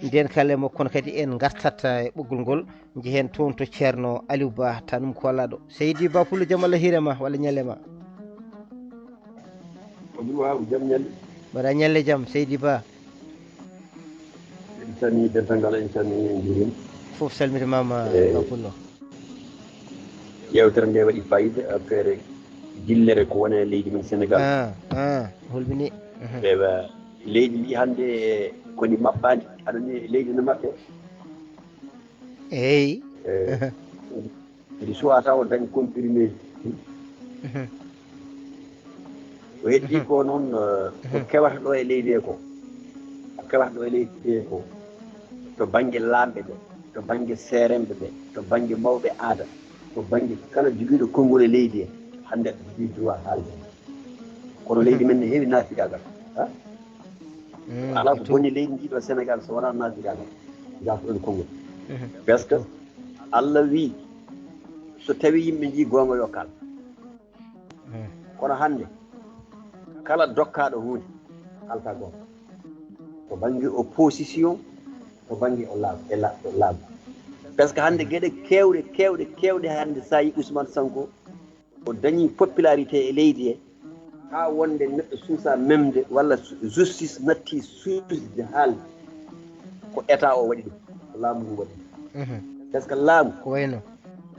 nden kala mo kono kadi en gartata e ɓoggol ngol jehen toon to ceerno Aliou Ba tanum kolaɗo Seydi Ba Pullo jaam Allah hiirema walla ñallema abdulwahaabu jaam ñalle mbaɗa ñalle jaam Seydi Ba en calmini dental en calmini en juurima fof salmitimama Ba Pullo yewtere nde waɗi fayida affaire dillere ko woni e leydi men Sénégal holɓini ɓewa leydi ndi hannde koni maɓɓandi aɗani leydi no maɓɓe eyi ndi suwata o dañi comprimé o heddi ko noon ko kewata ɗo e leydi ko kewata ɗo e leydi ko to baŋnge laamɓe ɓe to baŋnge seeremɓe ɓe to baŋnge mawɓe aada to baŋnge kala jogiiɗo konngol e leydi hannde aɗa jogii droit haalde kono leydi men ne heewi naafigagal ala ko bonni leydi ndi ɗo Sénégal so wonaa naafigagal jaafoɗon konngol par ce que Allah wii so tawi yimɓe njii goonga yo kal kono hannde kala dokkaaɗo huunde halta goonga to baŋnge opposition to baŋnge o laamu par ce que hannde geɗe keewɗe hannde so yi Ousmane Sonko o dañii popularité e leydi he haa wonde neɗɗo suusa memde walla justice natti suusde haalde ko état o waɗi ɗum ko laamu ngu waɗi par ce que laamu ko wayno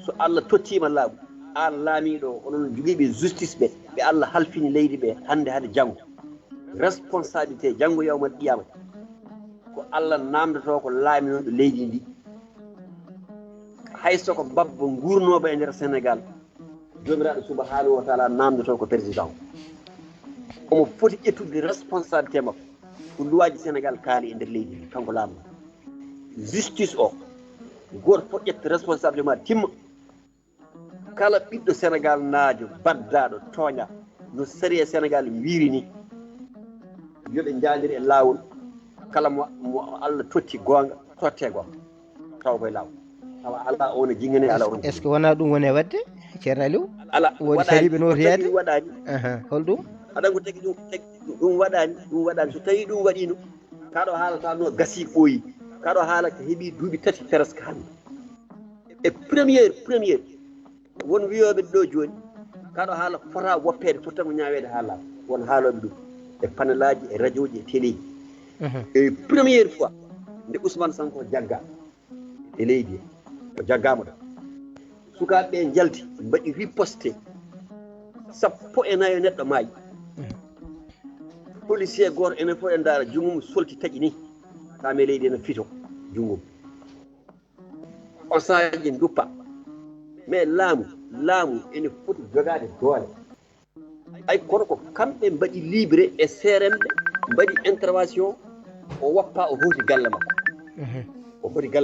so Allah tottiima laamu an laamiiɗo onon jogiiɓe justice ɓe Allah halfini leydi ɓe hannde janngo responsabilité janngo yawmal qiyama ko Allah namdoto ko laaminoɗo leydi ndi hayso ko babbo nguurnooɓe e ndeer Sénégal jomiraɗo subahanahu wa taala namdoto ko président omo foti ƴettude responsabilité makko ko luwaji Sénégal kaali e ndeer leydi ndi kanko laamno justice o goto fof ƴetta responsabilité ma timma kala ɓiɗɗo Sénégal naajo baddaɗo tooña no sari e Sénégal wiiri ni yoɓe jaadiri e laawol kala mo Allah totti goonga totte goonga taw koye laawol tawa ala ono jingane ala on est ce que wona ɗum woni e wadde ceerno Aliou ala woni sariɓe notoyade waɗani holɗum aɗa ko tagi ɗum waɗani so tawi ɗum waɗino kaɗo haalata no gasi ɓooyi kaɗo haala ko heeɓi duuɓi tati presque hannde e premiére won wiyoɓe ɗo joni kaɗo haala fota woppede fotanmo ñawede haala won haaloɓe ɗum e panelaji e radio ji e télé ji e premiére fois nde Ousmane Sonko jagga e leydi o jaggama ɗo sukaɓeɓe jalti mbaɗi riposté 14 neɗɗo maayi policier goto enen fof en daara jungo mum solti taƴi ni kame leydi ene fito jungo on sahaji duppa mais laamu ene foti jogade doole ay kono ko kamɓe mbaɗi libre e seremɓe mbaɗi intervention o woppa o hoti galle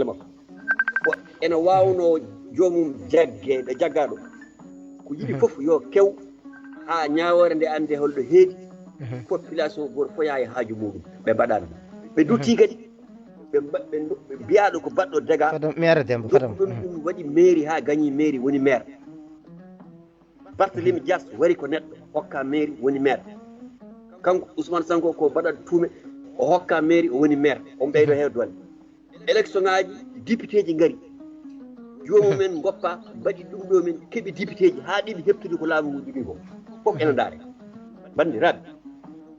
makko ko ene wawno jomum jaggeɗo jaggaɗo ko yiɗi foof yo kew ha ñawore nde ande holɗo heedi population goto fof yaha e haaju muɗum ɓe mbaɗano ɓe dutti kadi ɓe mbiyaɗo ko baɗɗo dégat ɗum waɗi mairie ha gagni mairie woni maire Barthélémy Dias wari ko neɗɗo hokka mairie woni maire kanko Ousmane Sonko ko baɗaɗo tuume o hokka mairie o woni maire on ɓeydo heew doole élection ngaji député ji ngari jomumen goppa mbaɗi ɗum ɗo men keeɓi député ji ha ɗiɓe heptude ko laamu ngu jogui ko fof ene daare bandiraɓe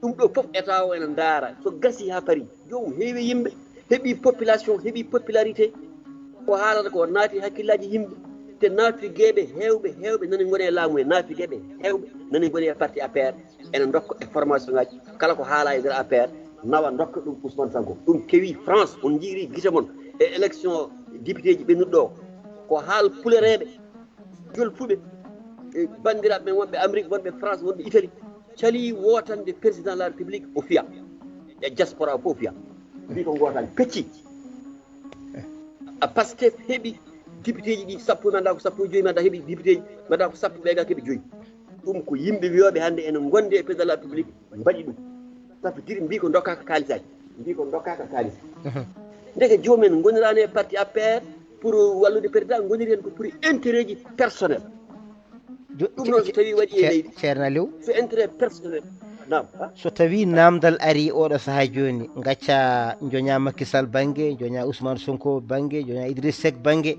ɗum ɗo fof état o ene daara so gasi ha paari jomum heewi yimɓe heeɓi population heeɓi popularité ko haalata ko naati hakkillaji yimɓe te naafigueɓe hewɓe nani goni e laamu e naafigueɓe hewɓe nani goni e parti APR ene dokka e formation ngaji kala ko haala e nder APR nawa dokka ɗum Ousmane Sonko ɗum kewi France on jiiri guite moon e élection député ji ɓennuɗo ko haal pulereɓe jolfuɓe e bandiraɓe men wonɓe Amérique wonɓe France wonɓe Italie cali wotande président de la république o fiya e diaspora fof fiya mbi ko gotani pecci Pastef heeɓi député ji ɗi sappo manda ko sappo e joyyi manda heeɓi député ji manda ko sappo ɓe ga keeɓi joyyi ɗum ko yimɓe wiyoɓe hannde ene gonde e président de la république mbaɗi ɗum sappo mbi ko dokkaka kaalisaji mbi ko dokkaka kaalis ndeke jomumen gonirani e parti APR pour wallude président goniri hen ko pour intérêt ji personnel ɗum noon so tawi waɗi e leydi ceerno Aliou so intérêt personnel nam so tawi namdal ari oɗo saaha joni gacca joña Macky Sall banggue joña Ousmane Sonko banggue joña Idriss Seck banggue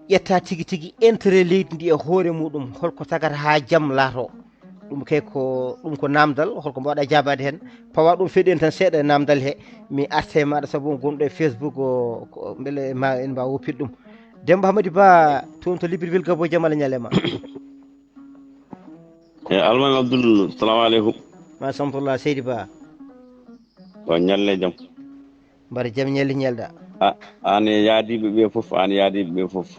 ƴetta tigui tigui intérêt leydi ndi e hoore muɗum holko tagata ha jaam laato ɗum kay ko ɗum ko namdal holko mbawɗa jabade hen pawa ɗum feeɗen tan seeɗa e namdal he mi arta e maɗa saabu gonɗo e Facebook o beele ma en mbawa woppide ɗum Demba Hamady Ba toon to Libreville Gabo jaam Allah ñalema Alman Abdoul salamu aleykum ma samtullah Seydi Ba o ñalle jaam mbar jaam ñalli ñelɗa an yaadiɓe ɓe foof an yaadiɓe ɓe foof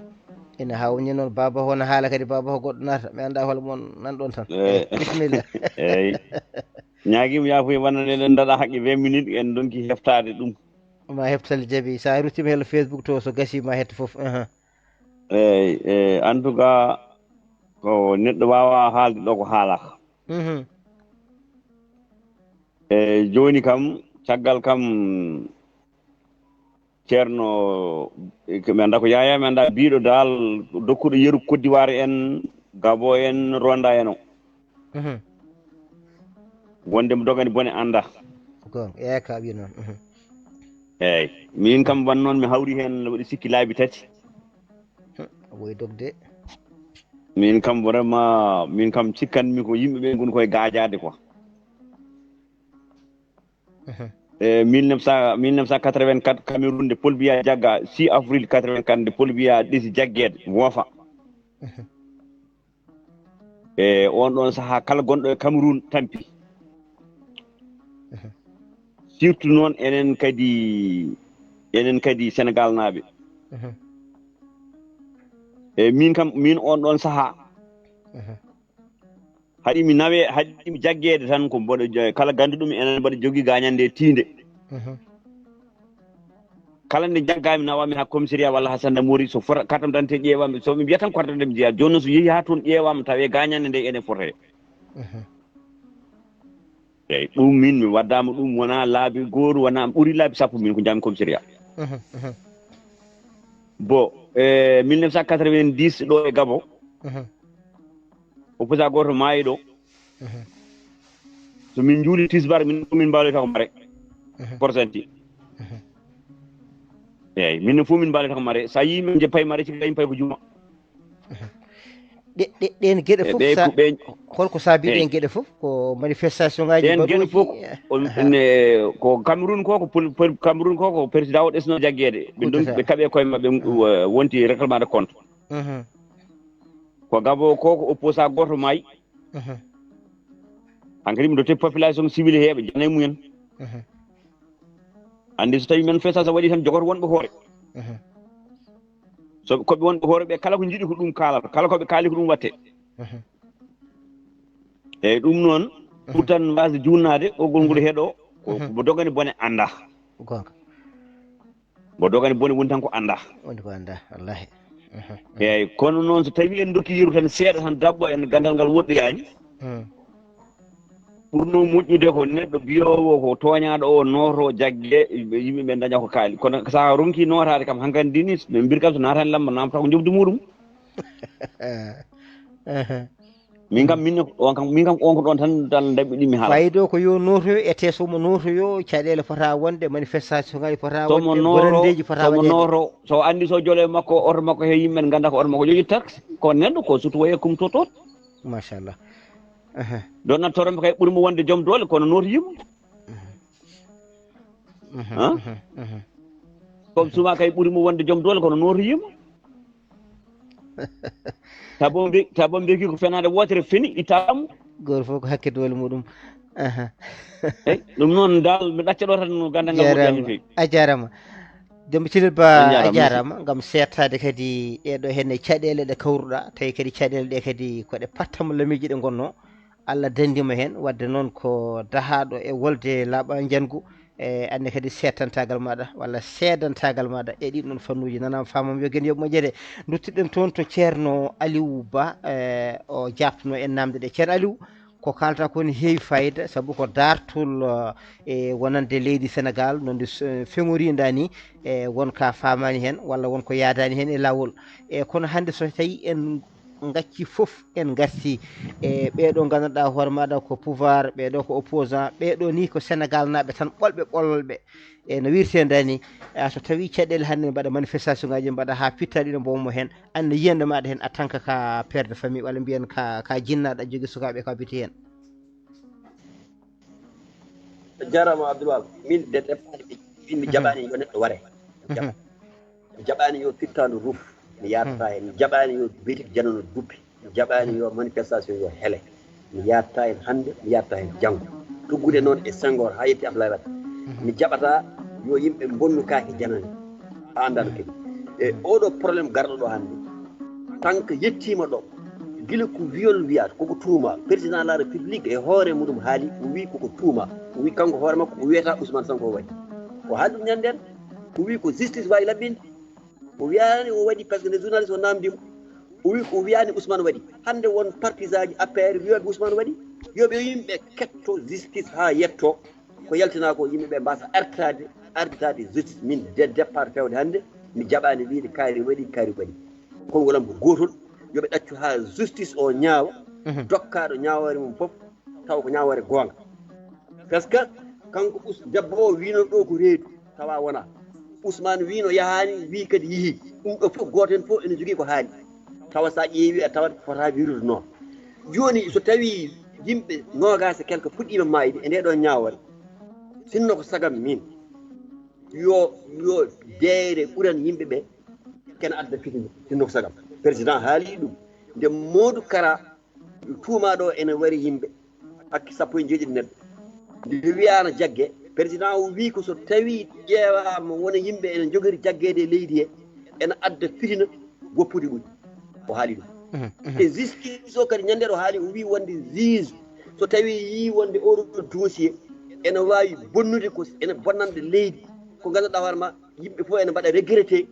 ina hawni noon baba hono haala kadi baba ho goɗɗo nata mi anda hol mon nanɗon tan bisimilla eyyi ñaguima yaafuye wannaneɗen daɗa haqqe 20 minutes en donki heftade ɗum ma heftale jaabi sa ruttima helo Facebook to so gasi ma hetta foof eyyi en tout cas ko neɗɗo wawa haalde ɗo ko haalaka joni kam caggal kam ceerno mi anda ko yaya mi anda biɗo dal dokkuɗo yeru Côte d'Ivoire en Gabo en Rwanda en o wonde mo dogani bone anda gon yaya ka wi noon eyyi min kam wan noon mi hawri hen waɗi sikki laabi tati woy dogde min kam vraiment min kam cikkanmi ko yimɓeɓe goni koye gajade quoi 1984 Cameroun nde Paul Biya jagga 6 avril 84 nde Paul Biya ɗesi jagguede woofa on ɗon saaha kala gonɗo e Cameroun tampi surtout noon enen kadi Sénégal naaɓe min on ɗon saaha haɗimi nawe haɗimi jagguede tan ko mboɗo kala ganduɗumi enen mboɗo jogui gañande tiinde kala nde jaggami nawami ha commissariat walla ha gendarmerie so fota carte d'identité ƴeewami somi mbiya tan carte d'identité mi jeeya joni noon so yeehi ha toon ƴeewama tawe gañande nde ene fotee eyyi ɗum min mi waddama ɗum wona laabi goto wona ɓuuri laabi sappo min ko jami commissariat bon 1990 ɗo e Gabon opposant goto maayi ɗo so min juuli tisbar min mbaloyta ko mare pourcenti eyyi min fof min mbaloyta ko mare sa yi min je pay mare ciki pay ko juuma ɗen gueɗe fof holko saabi ɗen gueɗe fof ko manifestation ngaji ɗen gueɗe fof ko Cameroun ko Cameroun ko président o ɗesno jagguede ɓe kaaɓe koye mabɓe wonti règlement de compte ko Gabo ko opposant goto maayi hankkadi mi dotte population civile heeɓe jana e mumen andi so tawi manifestation waɗi tan jogoto wonɓe hoore so koɓe wonɓe hoore ɓe kala ko jiiɗi ko ɗum kaalata kala koɓe kaali ko ɗum watte eyyi ɗum noon pour tan wasde junnade ɓoggol ngol heeɗo mo dogani bone anda mo dogani bone woni tan ko anda woni ko anda wallahi eyyi kono noon so tawi en dokki yeru tan seeɗa tan dabɓo en gandal ngal woɗɗoyani ɓurno moƴƴude ko neɗɗo biyowo ko toñaɗo o nooto jaggue yimɓeɓe daña ko kaali kono sa ronki notade kam hankkadi dini min mbiri kam so natani lamba namta ko jomdi muɗum min kam on ko ɗon tan dal dabɓiɗimi haala fayido ko yo notoyo ete somo notoyo caɗele fota wonde manifestation ngaji fota wonde gorandeji fota somo noto so andi so jole makko oto makko he yimɓe ganda ko oto makko jogui taxe ko neɗɗo ko surtout waye kum totot machallah ɗon nattoromɓe kay ɓuurimo wonde joom dole kono notoyimo ko suma kay ɓuri mo wonde joom doole kono nootoyima tabo mbeki ko fenade wotere feni ittamo goto fof ko hakke doole muɗum eyyi ɗum noon dal mi ɗacca ɗo tan no gandal ngal moƴƴani no fewi a jarama dembo cilel ba a jarama gam settade kadi ɗeɗo henne caɗele ɗe kawruɗa tawi kadi caɗele ɗe kadi koɗe pattamo lamiji ɗe gonno Allah dandima hen wadde noon ko dahaɗo e wolde laaɓa jangu anne kadi settantagal maɗa walla seedantagal maɗa e ɗin ɗon fannuji nanama famam yogen yoɓ moƴƴede duttiɗen toon to ceerno Aliou Ba o jabtuno en namde ɗe ceerno Aliou ko kalta ko ne heewi fayida saabu ko dartol e wonande leydi Sénégal nonde feŋorinda ni wonka famani hen walla wonko yadani hen e lawol kono hande so tawi en gacci foof en garti e ɓeɗo ganduɗa hoore maɗa ko pouvoir ɓeɗo ko opposant ɓeɗo ni ko Sénégal naɓe tan ɓolɓe ɓolɓe no wirtedani so tawi caɗele hande mbaɗa manifestation ngaji mbaɗa ha pitta ɗiɗo mbowmo hen anne yiyande maɗa hen en tant que ka père de famille walla mbiyen ka jinnaɗo jogui sukaɓe ka biti hen jarama Abdoulwahaabu min de départ min mi jaɓani yo neɗɗo ware mi jaɓani yo fittanu ruf mi yatta hen mi jaɓani yo bitik janano duppi mi jaɓani yo manifestation yo hele mi yatta hen hande mi yatta hen janggo tuggude noon e Senghor ha yetti Abdoulaye Wade mi jaɓata yo yimɓe bonnu kaake janani ha andano kadi e oɗo probléme garɗo ɗo hande tant que yettima ɗo gila ko viol wiyata koko tuuma président de la république e hoore muɗum haali o wi koko tuuma o wi kanko hoore makko o wiyata Ousmane Sonko o waɗi o haali ɗum ñanden o wi ko justice wawi laɓɓinde o wiyani o waɗi par ce que les journalistes o namdimo o wi ko wiyani Ousmane waɗi hande won partisan ji APR wiyoɓe Ousmane waɗi yoɓe yimɓe ketto justice ha yetto ko yaltina ko yimɓeɓe mbasa arditade justice min de départ fewde hande mi jaɓani wiide kaari waɗi kongolam ko gotol yoɓe ɗaccu ha justice o ñaawa dokkaɗo ñawore mum foof taw ko ñawore gonga par ce que kanko debbo o wino ɗo ko reedu tawa wona Ousmane wino yahani wi kadi yeehi ɗum ɗo foof goto hen foof ene jogui ko haali tawa sa ƴeewi a tawat fota wirude noon joni so tawi yimɓe nogas quelque puɗɗima mayde e ndeɗo ñawore sinno ko sagam min yo deere ɓuran yimɓeɓe kene adda fitini sinno ko sagam président haali ɗum nde Modou Kara tuumaɗo ene wari yimɓe hakki 19 neɗɗo nde wiyano jaggue président o wi ko so tawi ƴeewama wona yimɓe ene jogori jaggede leydi he ene adda fitina goppude ɓuuri o haali ɗum e justice o kadi ñande ɗo haali o wi wonde juge so tawi yi wonde oɗo dossier ene wawi bonnude ko ene bonnande leydi ko ganduɗa hoore ma yimɓe fof ene mbaɗa regretté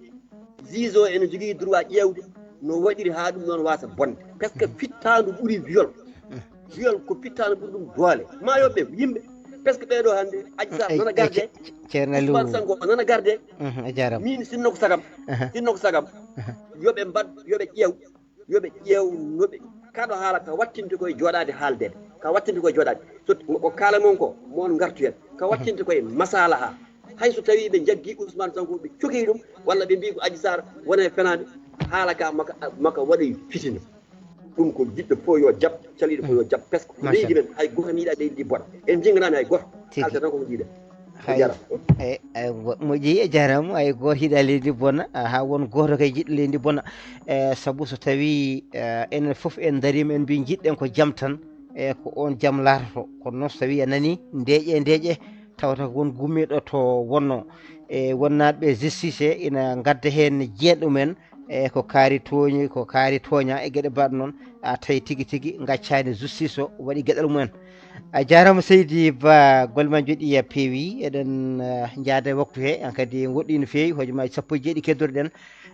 juge o ene jogui droit ƴewde no waɗiri ha ɗum noon wasa bonde par ce que fittandu ɓuuri viol ko fittandu ɓuuri ɗum doole ma yoɓɓe yimɓe par ce que ɓeɗo hande Adji Sarr nana garde Ousmane Sonko nana garde min sinno ko sagam yoɓe yoɓe ƴeew noɓe kaɗo haala ka wattinte koye joɗade haaldede ka wattinte koye joɗade so o kaala mon ko mon gartu hen ka wattinte koye masala ha hay so tawi ɓe jaggui Ousmane Sonko ɓe coki ɗum walla ɓe mbi ko Adji Sarr wona e fenade haala ka maka waɗa fitina ɗum ko jiɗɗo fof yo jab caliɗo fof yo jab par ce que leydi men hay goto mi yiiɗa leydi ndi bona en jinganami hay goto kalta tan koko jiiɗa moƴƴi e jarama hay goto yiiɗa leydi bona ha won goto kay jiɗɗo leydi bona saabu so tawi enen foof en darima en mbi jiɗɗen ko jaam tan ko on jaam latoto kono noon so tawi a nani ndeeƴe tawata ko won gummiɗo to wonno wonnaɓe justice ina gadda hen jeeɗumen ko kaari tooña e gueɗe mbaɗe noon a tawi tigui gaccani justice o waɗi gueɗal mumen a jarama Seydi Ba golle ma jooɗi peewi eɗen jaada e waktu he an kadi woɗɗi no fewi hojomaji 7 keddotoɗen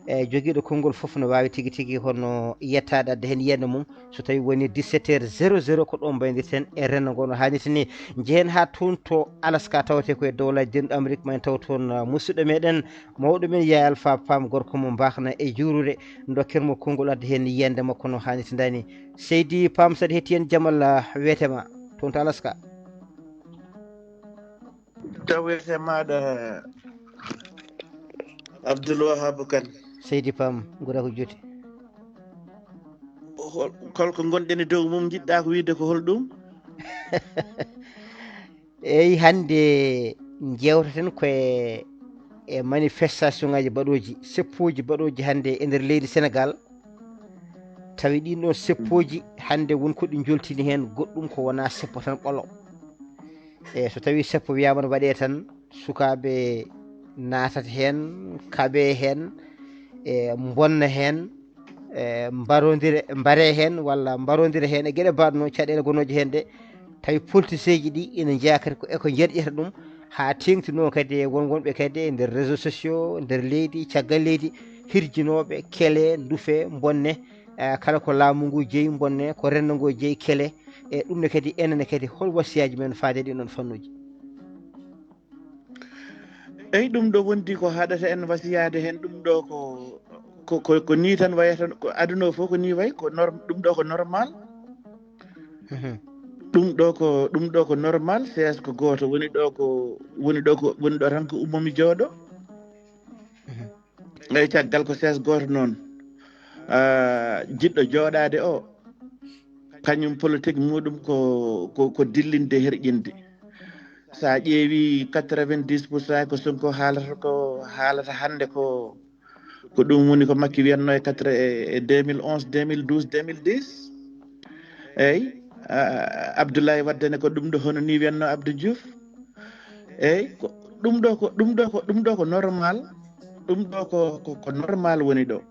joguiɗo konngol foof no wawi tigui hono yettade adda hen yiyande mum so tawi woni 17h00 ko ɗon baydirten e rendo ngo no hannirta ni jehen ha toon to Alaska tawate koye dowlaji denɗo Amérique ma en taw toon musidɗo meɗen mawɗo men Yaya Alpha Pam gorko mo mbakna e jurude dokkirmo konngol adda hen yiyande makko no hannirta ndani Seydi Pam saɗa hetti hen jamal wiyetema toon to Alaska tawete maɗa Abdulwahaabu Kane Seydi Pam guura ko juuti holko gonɗen e dow mum jiɗɗa ko wiide ko holɗum eyyi hande jewteten koye e manifestation ngaji baɗoji seppooji baɗoji hande e nder leydi Sénégal tawi ɗin ɗon seppooji hande wonko ɗi joltini hen goɗɗum ko wona seppo tan ɓolo e so tawi seppo wiyama no waɗe tan sukaɓe natata hen kaaɓe hen e bonna hen e mbare hen walla mbarodira hen e gueɗe mbaɗe noon caɗele gonoje hen de tawi politicien ji ɗi ina jeeya kadi eko jerƴata ɗum ha tengtino kadi e wonɓe kadi e nder réseaux sociaux nder leydi caggal leydi hirjinoɓe keele duufe bonne kala ko laamu ngu jeeyi bonne ko rendo ngo jeeyi keele e ɗum ne kadi enene kadi hol wasiyaji men faade ɗi noon fannuji. eyyi ɗum ɗo wondi ko haɗata en wasiyade hen ɗum ɗo ko ni tan wayata ko aduna o fof ko ni way ko ɗum ɗo ko normal ɗum ɗo ko normal c'est ko goto woni ɗo tan ko ummomi jooɗo eyyi caggal ko c'est goto noon jiɗɗo jooɗade o kañum politique muɗum ko dillinde herƴinde sa ƴeewi 90% ko Sonko haalata hande ko ɗum woni ko makki wiyatno e 2011 2012 2010 eyyi Abdoulaye Waddane ko ɗum ɗo hono ni wiyatno Abdou Diouf eyyi ɗum ɗo ko normal ɗum ɗo ko normal woni ɗo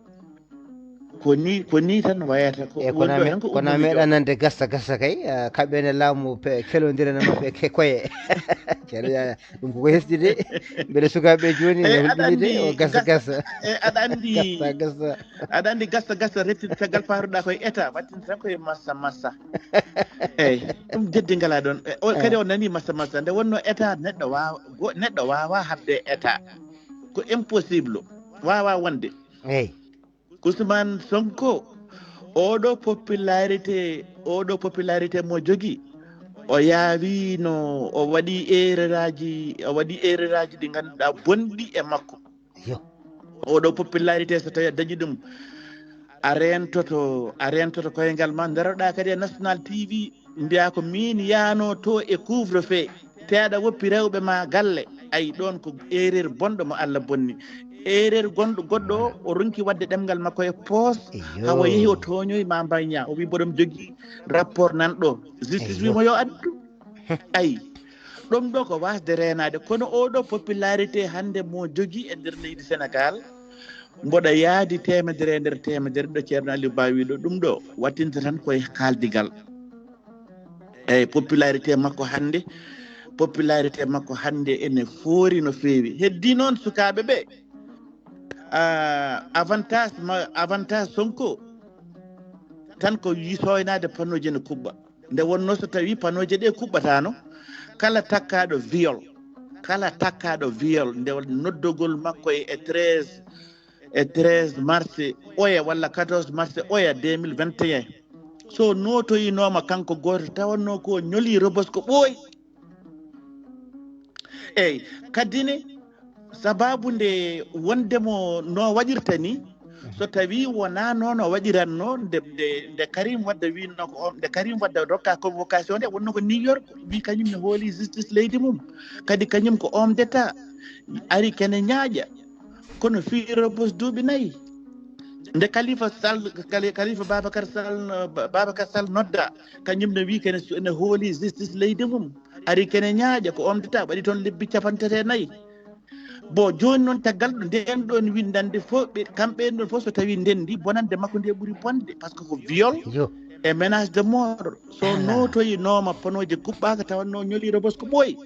ko ni tan wayata kono meeɗa nande gasta kay kamɓene laamu felodira mabɓe koye ɗum koko hesɗi de mbeɗa sukaɓe joni ne hulɓini de o gasa aɗa andi gasta rettide caggal paruɗa koye état wattinta tan koye massa eyyi ɗum jeddi ngala ɗon kadi o nani massa nde wonno état neɗɗo wawa habde état ko impossible wawa wonde eyyi Ousmane Sonko oɗo popularité mo jogui o yaawino o waɗi erreraji ɗi ganduɗa bonɗi e makko oɗo popularité so tawi a dañi ɗum a rentoto koyngal ma daroɗa kadi e national TV mbiya ko min yano to e couvre feu teeɗa woppi rewɓe ma galle ayi ɗon ko erreur bonɗo mo Allah bonni erreur goɗɗo o ronki wadde ɗemgal makko e poos hawa yeehi o toñoyi ma mbayña o wi boɗom jogui rapport nanɗo justice wimo yo addu ayi ɗum ɗo ko wasde renade kono oɗo popularité hande mo jogui e nder leydi Sénégal mboɗa yaadi temedere e nder temedere ɗo ceerno Aliou Ba wiɗo ɗum ɗo wattinta tan koye kaldigal eyyi popularité makko hande ene foori no feewi heddi noon sukaɓe ɓe avantage Sonko tan ko yisoynade pannoji ne kuɓɓa nde wonno so tawi pannoji ɗe kuɓɓatano kala takkaɗo viol nde noddogol makko e 13 mars oya walla 14 mars oya 2021 so notoyinoma kanko goto tawanno ko ñoli robos ko ɓooyi eyyi kadine sababu nde wondemo no waɗirta ni so tawi wona noon o waɗiranno nde Karim Wadda wino ko nde Karim Wadda rokka convocation nde wonno ko New York wi kañum ne hooli justice leydi mum kadi kañum ko homme d'état ari kene ñaaƴa kono fi robos duuɓi 4 nde Khalifa Babacar Sall nodda kañum ne wi kene hooli justice leydi mum ari kene ñaaƴa ko homme d'état waɗi toon lebbi 54 bo joni noon taggal ɗo nden ɗon windande fof kamɓe ɗon fof so tawi ndendi bonande makko nde ɓuuri bonde par ce que ko viol e ménage de mort so notoyinoma panoje kuɓɓaka tawanno ñoli robos ko ɓooyi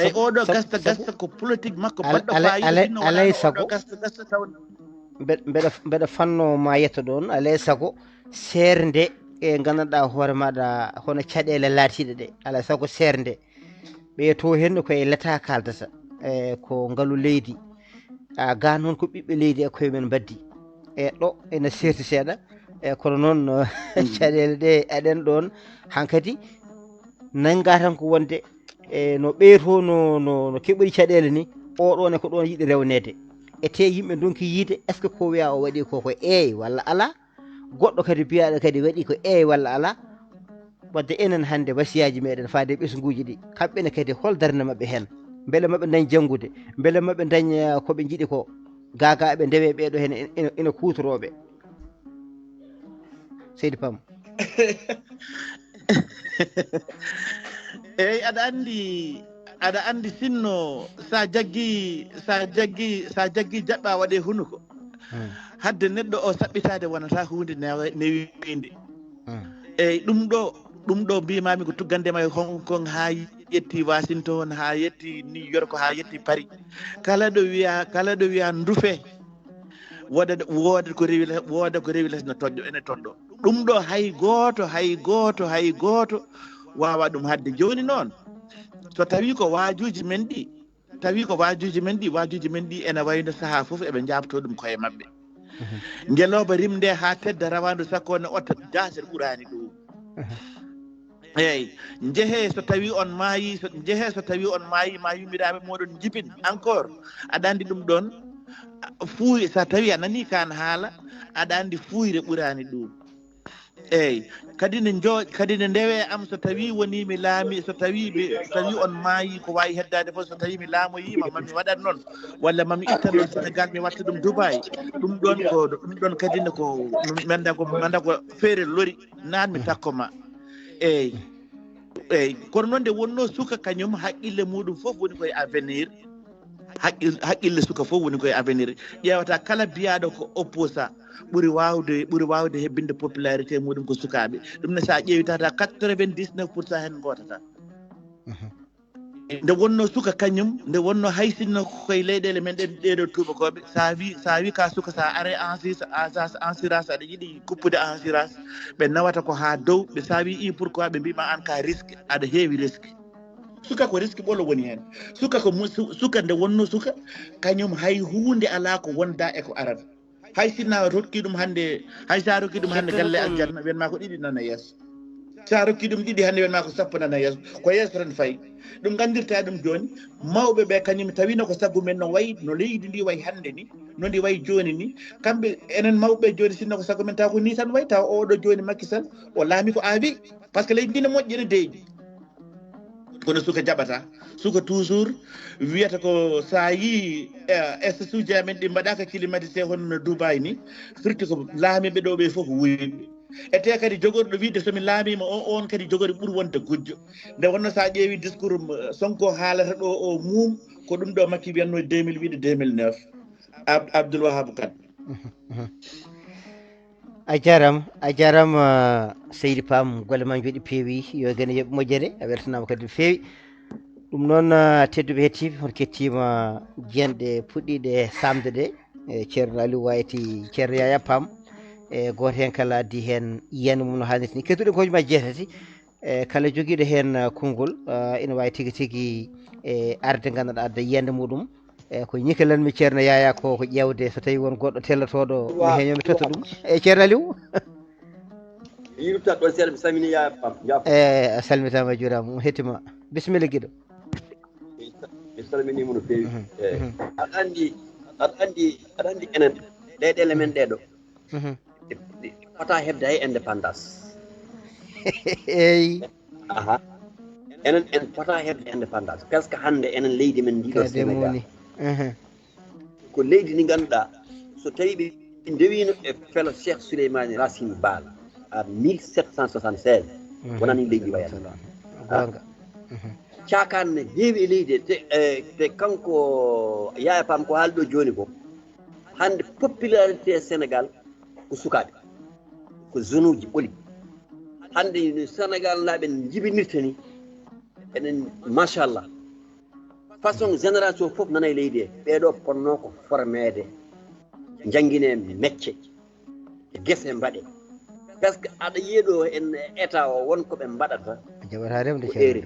eyyi oɗo gasta ko politique makko baɗɗo fayiɗo alay sago gasta taw mbeɗa fanno ma yetto ɗon alay sago serde e gandanɗa hoore maɗa hono caɗele laatiɗe ɗe alay sago serde ɓe to henno koye leta kaldata e ko ngaalu leydi ga noon ko ɓiɓɓe leydi e koye men mbaddi e ɗo ene serti seeɗa e kono noon caɗele ɗe aɗen ɗon hankkadi nanga tan ko wonde e no ɓeyto no keɓori caɗele ni oɗon e ko ɗon yiɗi rewnede e te yimɓe donki yiide est ce que ko wiya o waɗi koko eey walla ala goɗɗo kadi biyaɗo kadi waɗi ko eey walla ala wadde enen hannde wasiyaji meɗen faade ɓesguji ɗi kamɓene kadi hol darde mabɓe hen beele maɓe dañ janngude beele maɓe dañ ko ɓe jiɗi ko gagaɓe ndewe ɓeeɗo hen ina kutoroɓe seydi Pam. eyyi aɗa andi sinno sa jaggi jaɓɓa waɗe hunuko hadde neɗɗo o saɓɓitade wonata hunde newinde eyyi ɗum ɗo mbimami ko tuggandema e Hong Kong ha yetti Washington ha yetti New York ha yetti Paris kala ɗo wiya ndufe woda ko rewi les no toƴƴo ene toɗɗo ɗum ɗo hay goto wawa ɗum hadde joni noon so tawi ko wajuji men ɗi ene wayno saaha foof eɓe jabto ɗum koye mabɓe ngeloba rimde ha tedda rawandu sakko ne otta jasere ɓurani ɗum eyyi jeehe so tawi on maayi ma yummiraɓe moɗon jibin encore aɗa andi ɗum ɗon fuuy sa tawi a nani kan haala aɗa andi fuuyre ɓurani ɗum eyyi kadi ne ndewe am so tawi woni mi laami so tawi on maayi ko wawi heddade fof so tawi mi laamoyima mami waɗat noon walla mami ittan noon Sénégal mi watta ɗum Dubai ɗum ɗon kadi ne ko manda ko feere lori nan mi takkoma eyyi kono noon nde wonno suka kañum haqqille muɗum fof woni koye avenir haqqille suka fof woni koye avenir ƴewata kala biyaɗo ko opposa ɓuuri wawde hebbinde popularité muɗum ko sukaɓe ɗum ne sa ƴeewi tata 99% hen gotata nde wonno suka kañum nde wonno haysinno koye leyɗele men ɗeɗo tubakoɓe sa wi ka suka sa are assurance aɗa yiiɗi kuppude assurance ɓe nawata ko ha dow ɓe sa wi pourquoi ɓe mbima an ka risque aɗa heewi risque suka ko risque ɓolo woni hen suka nde wonno suka kañum hay hunde ala ko wonda e ko arata hay sinna rokki ɗum hande hay sa rokki ɗum hande galle aljanna wiyatma ko 2 nana yeeso sa rokki ɗum 2 hande wiyatma ko 10 nana yeeso ko yeeso tan fayi ɗum gandirta ɗum joni mawɓe ɓe kañum tawino ko sagu men no wayi no leydi ndi wayi hande ni no ndi wayi joni ni kamɓe enen mawɓe joni sinno ko sagu men taw ko ni tan wayi taw oɗo joni Macky Sall o laami ko aabi par ce que leydi ndi ne moƴƴi ne deeƴi kono suka jaɓata suka toujours wiyata ko sa yi suji amen ɗi mbaɗaka climatisé hono no Dubai ni firti ko laamiɓe ɗo ɓe foof wuyɓe ete kadi jogorɗo wiide somi laamima on kadi jogori ɓuuri wonde gujjo nde wonno sa ƴeewi discours Sonko haalata ɗo o muum ko ɗum ɗo Macky wiyatno 2008 2009 abdulwahaabu kan a jarama Seydi Pam golle ma jooɗi peewi yo gane yoɓe moƴƴere a weltanama kadi no feewi ɗum noon tedduɓe hettiɓe on kettima jiyanɗe puɗɗiɗe samde ɗe e ceerno Aliou wayiti ceerno Yaya Pam e goto hen kala addi hen yiyande mum no hannirta ni kedduɗe koyejumaji jeetati e kala joguiɗo hen konngol ina wawi tigui tigui e arde ganduɗa adda yiyande muɗum e ko ñikilanmi ceerno Yaya ko ƴewde so tawi won goɗɗo tellotoɗo mi hen yomi totta ɗum e ceerno Aliou yiruta ɗon seeɗa mi salmini Yaya Pam e a salmitama a juurama hettima bisimilla guiɗo mi salminima no feewi aɗa andi enen leyɗele men ɗeɗo ɗi fota hebde hay indépendance eyyi enen en fota hebde indépendance par ce que hande enen leydi men ndiɗo Sénégal ko leydi ndi ganduɗa so tawi ɓe ndewino e felo Cheikh Souleymane Racine Bala en 1776 wonani leydi wayata cakan ne heewi e leydi te kanko Yaya Pam ko haali ɗo joni ko hande popularité Sénégal ko sukaɓe ko zone uji ɓoli hande Sénégal naaɓe jibinirta ni enen machallah façon génération foof nana e leydi e ɓeɗo ponno ko formede jangguine métier guese mbaɗe par ce que aɗa yiiɗo en état o wonkoɓe mbaɗata jaɓata remde ere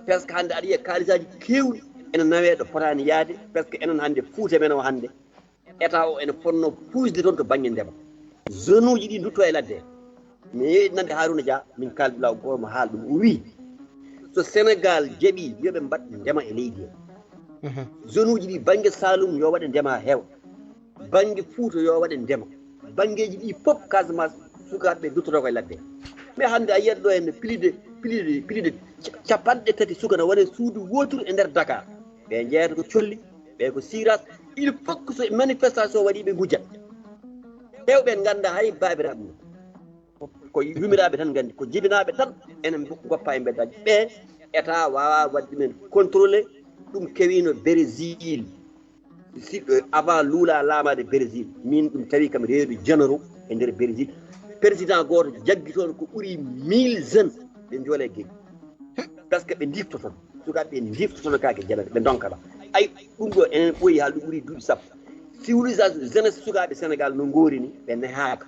par ce que hande aɗa yiiya kalisaji kewɗi ene nawe ɗo fotani yaade par ce que enen hande Fouta men o hande état o ene fonno puusde toon to banggue ndema zone uji ɗi dutto e ladde mi yeeɗi nande Harouna Dia min kaldi law goto mo haal ɗum o wi so Sénégal jaaɓi yoɓe mbaɗ ndema e leydi he zone uji ɗi banggue Saloum yo waɗe ndema heewa banggue Fouta yo waɗe ndema banggueji ɗi fof Casamance sukaɓe duttoto koye ladde mais hande a yiyat ɗo henne plus de capanɗe tati suka ne wone suudu wotoru e nder Dakar ɓe jeeyata ko colli ɓe ko siras il faut que so manifestation waɗi ɓe gujjat hewɓe ganda hay babiraɓe mum ko yumiraɓe tan gandi ko jibinaɓe tan enen goppa e beddaji ɓe état wawa wadde men contrôlé ɗum kewino brésil avant luula laamade brésil min ɗum tawi kam reedu janaro e nder brésil président goto jaggitoon ko ɓuuri 1000 jeunes ɓe joole gueyi par ce que ɓe diftoton sukaɓe ɓe diftotono kake janade ɓe donkala ay ɗum ɗo enen ɓooyi haal ɗum ɓuuri duuɓi sappo civilisation jeunesse sukaɓe sénégal no goori ni ɓe nehaka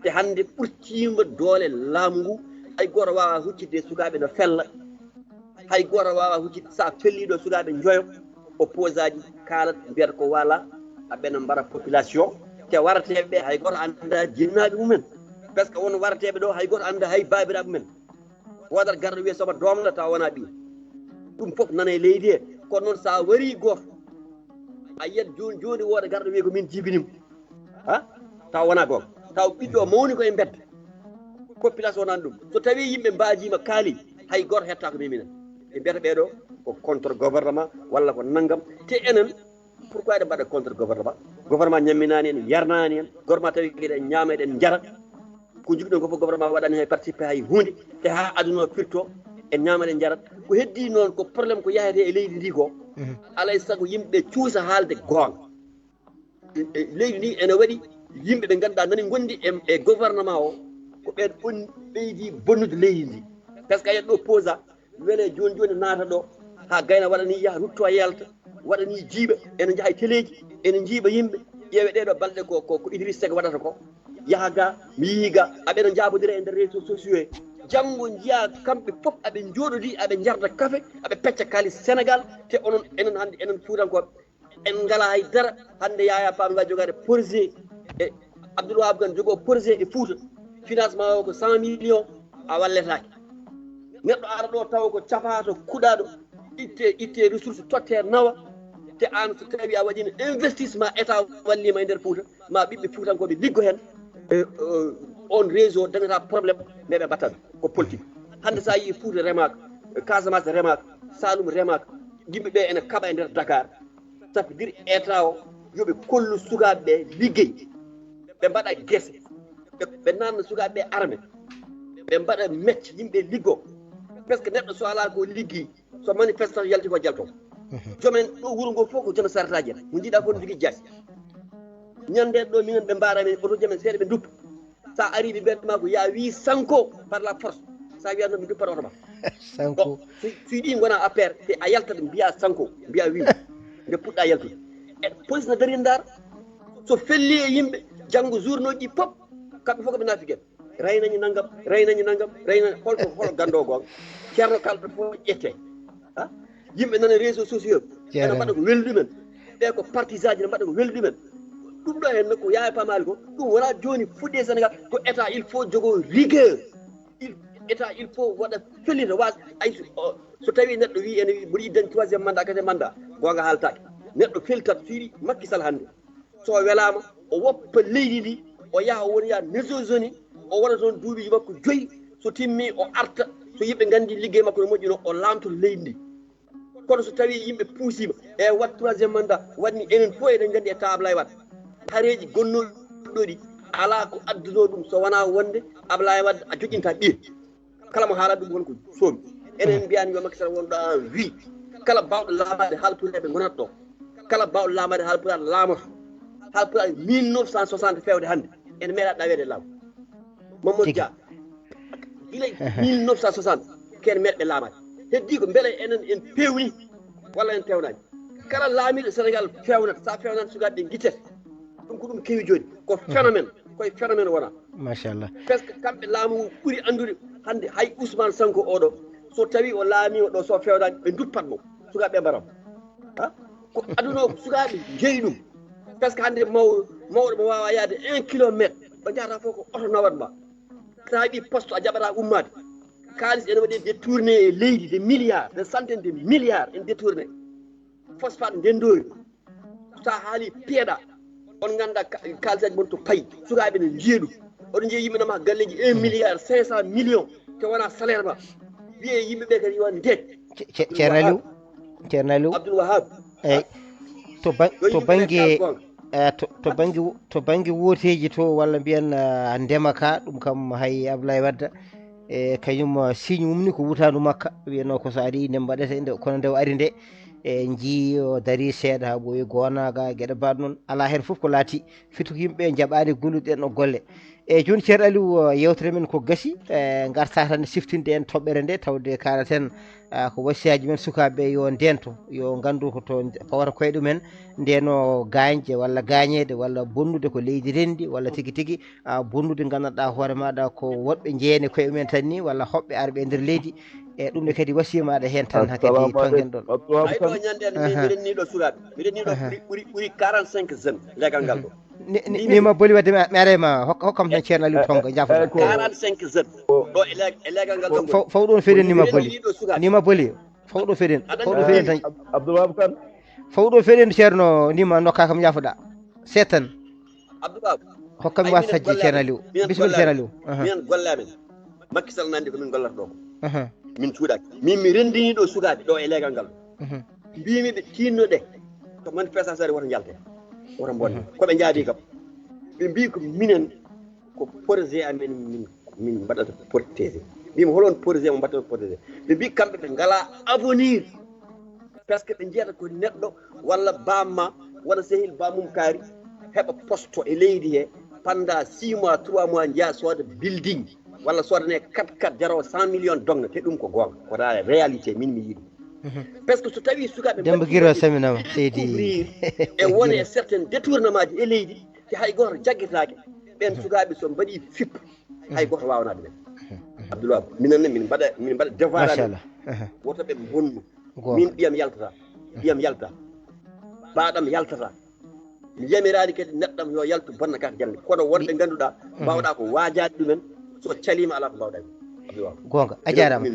te hande ɓurtima doole laamu ngu hay goto wawa huccidde sukaɓe no fella hay goto wawa huccidde sa felliɗo sukaɓe joyo oppose aji kalat mbiyata ko wala aɓena mbara population te warateɓe hay goto anda jinnaɓe mumen par ce que won warateɓe ɗo hay goto anda hay babiraɓe mumen wodat garɗo wiye soba domla taw wona ɓiya ɗum foof nana e leydi he kono noon sa wari goto a yiyat joni joni wooda garɗo wiye ko min jibinimo ha taw wona gonga taw ɓiɗɗo mawni koye bedda population nan ɗum so tawi yimɓe mbajima kaali hay goto hetta ko miminen ɓe mbiyata ɓeɗo ko contre gouvernement walla ko naggam te enen pourquoi eɗen mbaɗa contre gouvernement ñamminani en yarnani en gouvernement tawi eɗen ñaama eɗen jara ko jogui ɗon ko fof gouvernement waɗani hay participé hay hunde te ha aduna firto en ñaama eɗen jarat ko heddi noon ko probléme ko yahete e leydi ndi ko alay saago yimɓeɓe cuusa haalde gonga leydi ndi ene waɗi yimɓe ɓe ganduɗa nani gondi e gouvernement o ko ɓen on ɓeydi bonnude leydi ndi par ce que a yiyat ɗo posa wele joni joni naata ɗo ha gayna waɗani yaha rutto yalta waɗani jiiɓa ene jaaha e téléji ene jiiɓa yimɓe ƴeewe ɗeɗo balɗe ko Idriss Seck waɗata ko yaha ga mi yii ga aɓeɗo jaabodira e nder réseaux sociaux he janggo jiya kamɓe fof aɓe jooɗodi aɓe jarda café aɓe pecca kalis sénégal te onon enen hannde enen fuutankoɓe en ngala haydara hannde yaya pamga jogade projet e abdulwahaabu kan jogoo projet e Fouta financement o ko 100 millions a walletake neɗɗo ara ɗo tawa ko capato kuɗaɗo itte ressource totte nawa te an so tawi a waɗino investissement état wallima e nder Fouta ma ɓiɓɓe fuutankoɓe liggo hen on réseau dañata probléme mais ɓe mbattata ko politique hande sa yii Fouta remaka Casamance remaka Saloum remaka yimɓeɓe ene kaɓa e nder Dakar ça veut dire état o yoɓe kollu sukaɓeɓe liggey ɓe mbaɗa guese ɓe nanna sukaɓeɓe armé ɓe mbaɗa mecce yimɓe liggo par ce que neɗɗo so ala ko liggi so manifestation yalti ko jalto jomen ɗo wuuro ngo fof ko joom sarataji en mo jiiɗa fof ne jogui jaasi ñande ɗo minen ɓe mbarami oto jomen seeɗa ɓe duppa sa ari ɓe mbiyatma ko ya wi sanko par la force sa wiyatno mi duppata oto ma sanko so yiɗi gona affaire te a yaltat mbiya sanko mbiya wi nde puɗɗa yaltude e police no dari ndar so felli e yimɓe janggo journaux ji fof kamɓe fof koɓe naafi gueɗe raynañi naggam raynani hol gando gonga ceerno kalɗo fof ƴette ha yimɓe nana réseaux sociaux ene mbaɗa ko welɗumen ɓe ko partisan ji ne mbaɗa ko welɗumen ɗum ɗo hen ko yaaya pamali ko ɗum wona joni fuɗɗe Sénégal ko état il faut jogo rigueur état il faut waɗa fellita was ay so tawi neɗɗo wi ene wi mboɗo yiddani 3e mandat 4e mandat gonga haaltake neɗɗo feltat so yiɗi Macky Sall hannde so welama o woppa leydi ndi o yaha won ya Nations Unies o waɗa toon duuɓiji makko 5 so timmi o arta so yimɓe gandi liggey makko no moƴƴino o lamto leydi ndi kono so tawi yimɓe puusima e wat 3e mandat waɗni enen fof eɗen gandi e Ablaye Wade hareji gonnoɗi ala ko adduno ɗum so wona wonde Ablaye Wade a joƴinta ɓiye kala mo haalata ɗum wonko soomi enen mbiyani yo Macky Sall wonɗo an wi kala bawɗo laamade haalpureɓe gonata ɗo kala bawɗo laamade haalpulaar laamoto haalpulaar 1960 fewde hannde ene meeɗa ɗawede laamu Mamadou Dia gila 1960 kene meɗɓe laamade heddi ko beele enen en pewni walla en pewnani kala laamiɗo Sénégal fewnata sa fewnata sukaɓe ɓe guittete ɗum ko ɗum kewi joni ko phénoméne koye phénoméne wona machallah par ce que kamɓe laamu ɓuuri andude hannde hay Ousmane Sanko oɗo so tawi o laamima ɗo so fewnani ɓe duppat mo sukaɓe mbaram ha ko aduna ko sukaɓe jeeyi ɗum par ce que hannde mawɗo mo wawa yaade 1 kilométre ɓe jahata fof ko oto nawatma sa heeɓi poste a jaɓata ummade kalis ene waɗi détourné e leydi de milliards de centaine de milliards en détourné phosphate ndendori sa haali peeɗa on ganda kalisaji mon to payi sukaɓe ne jeeɗu oɗo jeeyi yimɓe nama galleji 1 milliard 500 millions te wona salaire ma wiye yimɓeɓe kadi yo ndeej ceerno Aliou ceerno Aliou abdulwahab eyyi to banggue woteji to walla mbiyen ndema ka ɗum kam hay Abdoulaye Wadda e kañum signe mum ni ko wutandu makka wiyano ko so ari nde mbaɗete kono nde o ari nde e jii o daari seeɗa ha ɓooyi gonaga gueɗe mbaɗ noon ala hen foof ko laati fitu yimɓe jaɓani golluɗen ɗo golle e joni ceerno Aliou yewtere men ko gasi garta tan siftinde en toɓɓere nde tawde kalaten ko wasiyaji men sukaɓe yo ndento yo gandu ko to pawata koye ɗumen ndeno gañje walla gañede walla bonnude ko leydi rendi walla tigui tigui bonnude gandanɗa hoore maɗa ko woɗɓe jeeyani koye mumen tan ni walla hoɓɓe arɓe e nder leydi e ɗum ne kadi wasimaɗa hen tan hakkadi tongen ɗon ay ɗo ñanden miɗen niɗo sukaɓe miɗen niɗo ɓuuri 45 jeunes legal ngal ɗo nima boli wadde mi arema hokkam tan ceerno Aliou tonga jafoɗa 45 jeunes ɗo e legal ngal ɗo faw ɗon feeɗen nima boli faw ɗo feeɗen tan abdoulwahab kan faw ɗo feeɗen ceerno nima nokka kam jafoɗa seetan abdoulwahab hokkami wasa sajji ceerno Aliou bisimilla ceerno Aliou minen gollamen Macky Sall nandi ko min gollata ɗo ko min cuuɗaki min mi rendini ɗo sukaɓe ɗo e legal ngal mbimi ɓe tinnoɗe to manifestation ari woto jalte woto bonne koɓe jaadi kam ɓe mbi ko minen ko projet amen min mbaɗata protégé mbimi holon projet mo mbaɗata protégé ɓe mbi kamɓe ɓe ngala avenir par ce que ɓe jiyata ko neɗɗo walla bamma walla sehil bamum kaari heɓa poste e leydi he pendant 6 mois 3 mois jeeya sooda building walla sodane 4 jaraw 100 millions dogna te ɗum ko gonga kota réalité min mi yiiɗi par ce que so tawi sukaɓe demba guiro saminama seydi e wone e certain détournement ji e leydi te hay goto jagguetake ɓen sukaɓe so mbaɗi fippa hay goto wawanade ɓen abdoulwahab minenne min mbaɗa devoir amen woto ɓe bonnu min ɓiyam yaltata baɗam yaltata mi yamirani kadi neɗɗam yo yaltu bonna kaka jande kono wonɓe ganduɗa mbawɗa ko wajade ɗumen so calima ala ko mbawɗa gonga a jarama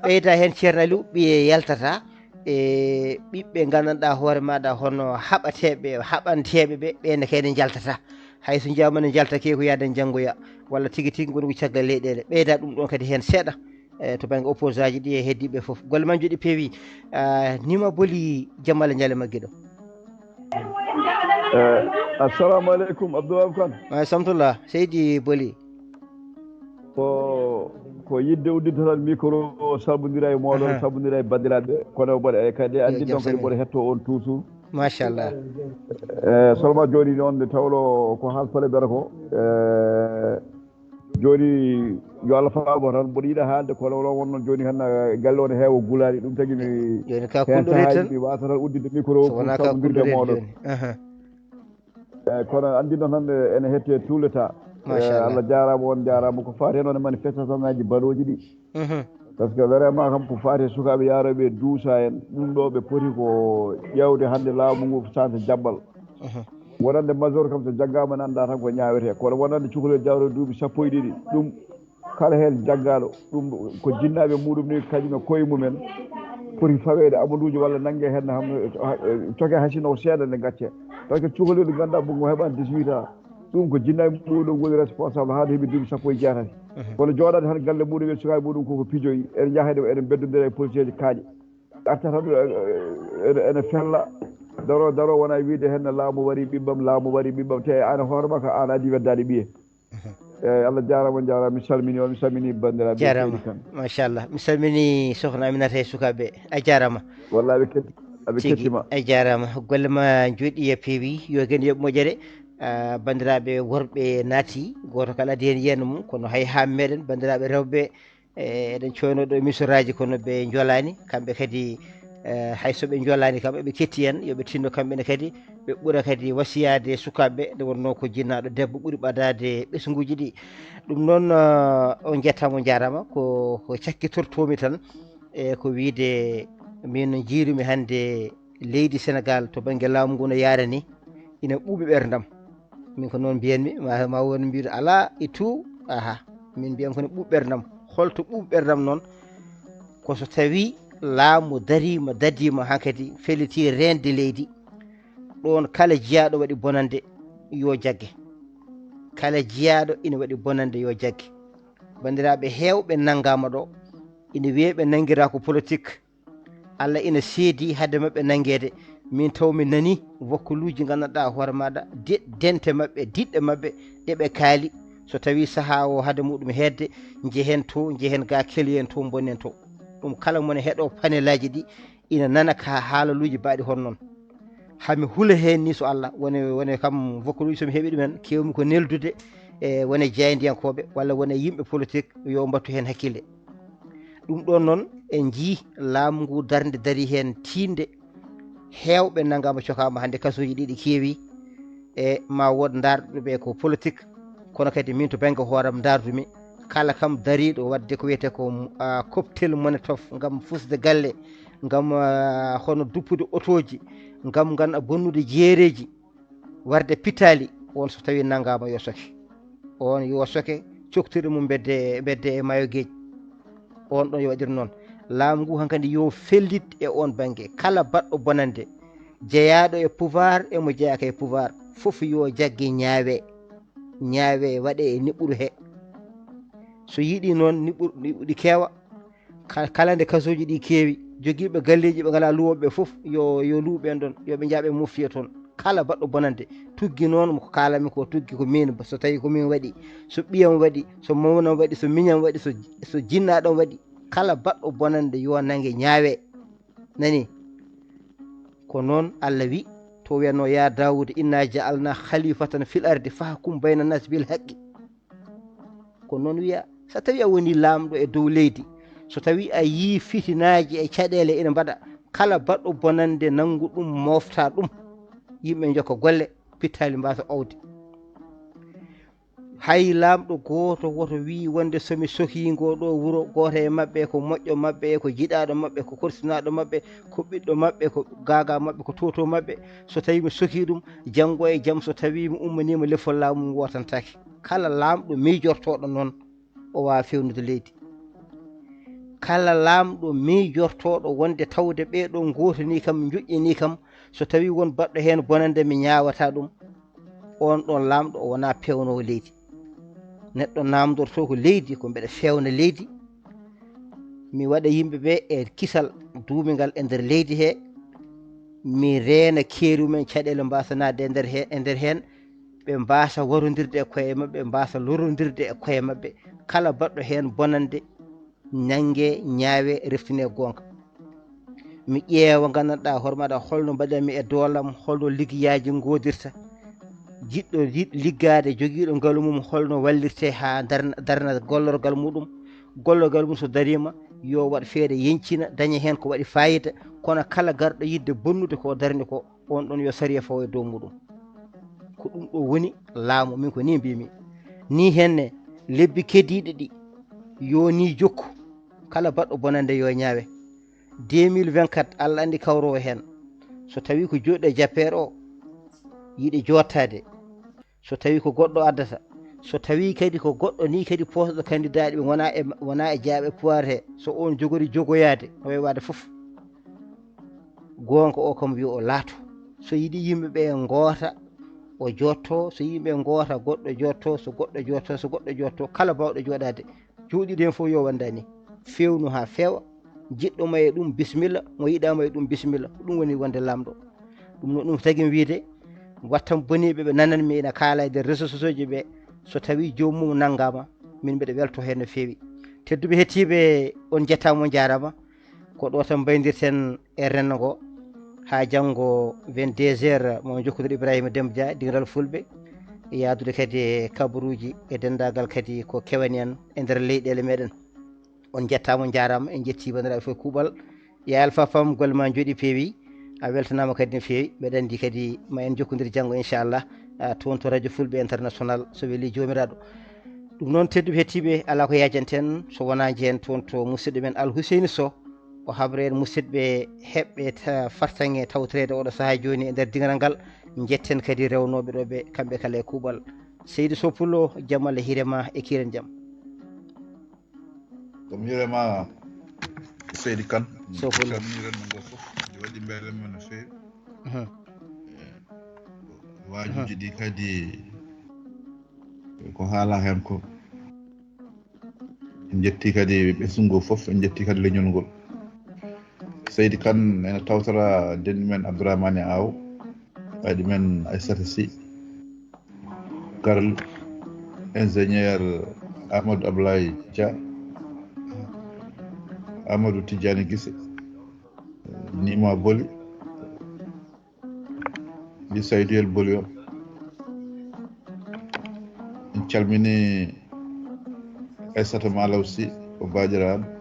ɓeyda hen ceerno Aliou ɓiye yaltata e ɓiɓɓe gandanɗa hoore maɗa hono haɓateɓe haɓanteɓe ɓe ɓenne kayne jaltata hayso jamane jaltake ko yaade janggoya walla tigui tigui goni ko caggal leyɗele ɓeyda ɗum ɗon kadi hen seeɗa to banggue oppose aji ɗi e heddiɓe foof golle man joɗi peewi nima boli jamala ñale maggue ɗo assalamu aleykum abdoulwahab kan samtullah seydi boli ko yidde udditto tan micro o salmodira e moɗon salmodira e bandiraɓe kono mboɗo kadi andi ɗon kadi mboɗo hetto on toujours machallah seulement joni noon nde tawlo ko haalfale mbiyata ko joni yo Allah faamo tan mboɗo yiiɗa haalde kono won wonnoon joni tan galle o ne heewa gulaɗi ɗum tagui mi joni ka kulɗori tan mi wasa tan uddide micro o pour salmodirde e moɗon kono andi noon hande ene hette tout le temps Allah jarama on jarama ko fati hen on e manifestation ngaji baɗoji ɗi par ce que vraiment kam ko fati sukaɓe yaroɓe duusa en ɗum ɗo ɓe poti ko ƴewde hande laamu ngu sante jabbal wonande majeur kam so jaggama nanda tan ko ñawete kono wonande cukalel jawre duuɓi sappo e ɗiɗi ɗum kala hen jaggaɗo ɗum ko jinnaɓe muɗum ni kañum e koye mumen poti fawede amadouji walla nanggue hen coke hasino ko seeɗa nde gacce par ce que cukalel ɗi ganduɗa ɓugo heɓani 18 ans ɗum ko jinnaɓe muɗum woni responsable haade heeɓi duuɓi sappo e jeetati kono jooɗade tan galle muɗum e sukaɓe muɗum koko pijoyi ene jaaha eɗen beddodira e policier ji kaaƴe arta tan ene fella daro wona wiide hen laamu wari ɓiɓɓam te an hoorema ko an adi weddade ɓiye eyyi Allah jarama mi salmini bandiraɓe jarama machallah mi salmini sokhna Aminata e sukaɓe a jarama wallahi aɓe kettima a jarama golle ma jooɗi e peewi yo gen yoɓ moƴƴere bandiraɓe worɓe naati goto kala adi hen yiyana mum kono hay ha meɗen bandiraɓe rewɓe eɗen coynoɗo émission aji kono ɓe joolani kamɓe kadi haysoɓe joolani kam eɓe ketti en yooɓe tinno kamɓene kadi ɓe ɓuura kadi wasiyade sukaɓeɓe nde wonno ko jinnaɗo debbo ɓuuri ɓadade ɓesguji ɗi ɗum noon on jettamo jarama ko cakkitortomi tan e ko wiide min jiirumi hande leydi Sénégal to banggue laamu ngu no yaara ni ina ɓuuɓi ɓerdam min ko noon mbiyanmi ma won mbiɗo ala e tout min mbiyam kone ɓuuɓi ɓerdam holto ɓuuɓi ɓerdam noon koso tawi laamu darima dadima hankkadi felliti rende leydi ɗon kala jiyaɗo waɗi bonande yo jagge kala jiyaɗo ina waɗi bonande yo jagge bandiraɓe hewɓe nanggama ɗo ina wiye ɓe nanguira ko politique Allah ina seedi hade mabɓe nangede min taw mi nani wakkuluji gandanɗa hoore maɗa dente mabɓe diɗɗe mabɓe ɗeɓe kaali so tawi saaha o hade muɗum hedde jehen to jehen ga kelyen to bonnen to ɗum kala mone heeɗo panelaji ɗi ina nana ka haalaluji mbaɗi hon noon hami hula hen ni so Allah wone kam wakkuluji somi heeɓi ɗumen kewmi ko neldude e wone jeyndiyankoɓe walla wone yimɓe politique yo mbattu hen hakkille ɗum ɗon noon en jii laamu ngu darde dari hen tinde hewɓe nangama cokama hande kasuji ɗiɗi keewi e ma wod darɗuɓe ko politique kono kadi min to banggue hooram dardumi kala kam dariɗo wadde ko wiyete ko cocktail molotov gam fusde galle gam hono duppude otoji gam gan bonnude jeereji warde pitali on so tawi nangama yo soke on yo soke coktiri mum bedde e mayo gueji on ɗon yo waɗir noon laamu ngu hankkadi yo fellit e on banggue kala baɗɗo bonande jeeyaɗo e pouvoir emo jeeyaka e pouvoir foof yo jaggue ñaawe waɗe e niɓɓuru he so yiiɗi noon niɓɓuɗi keewa kala nde kasuji ɗi keewi joguiɓe galleji ɓe ngala luwoɓe foof yo luuɓen ɗon yoɓe jaaɓe moftiya toon kala baɗɗo bonande tuggi noon ko kalami ko tuggi ko min so tawi ko min waɗi so ɓiyam waɗi so mawnam waɗi so miñam waɗi so jinnaɗam waɗi kala baɗɗo bonande yo nangue ñaawe nani ko noon Allah wi to wiyatno ya Dawuda inna ja'alna khalifatan fil ardi fahkum bayna nas bil haqqi ko noon wiya so tawi a woni lamɗo e dow leydi so tawi a yii fitinaji e caɗele ina mbaɗa kala baɗɗo bonande nangu ɗum mofta ɗum yimɓe jokka golle pittali mbasa owde hay lamɗo goto woto wi wonde somi sohigo ɗo wuuro goto e mabɓe ko moƴƴo mabɓe ko jiɗaɗo mabɓe ko korsinaɗo mabɓe ko ɓiɗɗo mabɓe ko gaga mabɓe ko toto mabɓe so tawi mi sohi ɗum janggo e jaam so tawi mi ummanima lefol laamu wotantake kala lamɗo miijortoɗo noon o wawa fewnude leydi kala lamɗo miijortoɗo wonde tawde ɓeɗo gotoni kam joƴƴini kam so tawi won baɗɗo hen bonande mi ñawata ɗum on ɗon lamɗo o wona pewnowo leydi neɗɗo namdorto ko leydi ko mbeɗa fewna leydi mi waɗa yimɓeɓe e kisal duumigal e nder leydi he mi reena keerumen caɗele mbasanade e nder hen ɓe mbasa warodirde e koye mabɓe ɓe mbasa lorodirde e koye mabɓe kala baɗɗo hen bonande nangue ñaawe reftine gonga mi ƴeewa gandanɗa hoore maɗa holno mbaɗanmi e doolam holno ligguiyaji godirta jiɗɗo liggade joguiɗo ngaalu mum holno wallirte ha darna gollorgal muɗum gollorgal mum so darima yo waɗ feere yencina daña hen ko waɗi fayida kono kala garɗo yidde bonnude ko darni ko on ɗon yo sariya fawo e dow muɗum ko ɗum ɗo woni laamu min ko ni mbimi ni henne lebbi kediɗe ɗi yo ni jokku kala baɗɗo bonande yo ñaawe 2024 Allah andi kawrowo hen so tawi ko joɗɗo e jappere o yiiɗi jottade so tawi ko goɗɗo addata so tawi kadi ko goɗɗo ni kadi posɗo candidat ɗi wona e jaaɓe pouvoir he so on jogori jogoyade no way wade foof gonga o kam wi o laato so yiiɗi yimɓeɓe goota o jotto so yimɓe goota goɗɗo jotto so goɗɗo jotto kala bawɗo joɗade joɗiɗo hen foof yo wandani fewnu ha feewa jiɗɗo ma e ɗum bisimilla mo yiɗama e ɗum bisimilla ɗum woni wonde lamɗo ɗum tagui wiide wattam boniɓe ɓe nananmi ina kaala e nder réseaux sociaux ji ɓe so tawi joomum nanggama min mbiɗa welto hen no fewi tedduɓe hettiɓe on jettama on jarama ko ɗo tan baydirten e renndo ngo ha janggo 22 heures mo jokkodir Ibrahima Demba Dia dingal fulɓe yaadude kadi e kabaruji e dendagal kadi ko kewani en e nder leyɗele meɗen on jettama on jarama en jetti bandiraɓe fof kuuɓal ya alpha fam golle ma jooɗi peewi a weltanama kadi no fewi mbeɗa andi kadi ma en jokkodir janggo inchallah toon to radio fulɓe international so weeli jomiraɗo ɗum noon tedduɓe hettiɓe ala ko yajanten so wona jeen toon to musidɗo men Al Husseini Sow o habre en musidɓe heɓɓe fartange tawtorede oɗo saaha joni e nder dingal ngal jetten kadi rewnoɓe ɗo ɓe kamɓe kala e kuuɓal Seydou Sow Pullo jaam Allah hiirema e kiren jaam ɗum hiirema Seydi Kane Sow Pullo calminiren mo ngo fof ɗi waɗi mbeɗenmen no fewi wajuji ɗi kadi ko haala hen ko en jetti kadi ɓesgu fof en jetti kadi leñol ngol seydi kan ene tawtora denndi men abdourahmane aw ɓaydi men aissata sy garle ingénieur amadou ablaye dia amadou tidiane guisse nima boli ɗi sayduyel boli o en calmini aissata malaw sy o baajiraɗo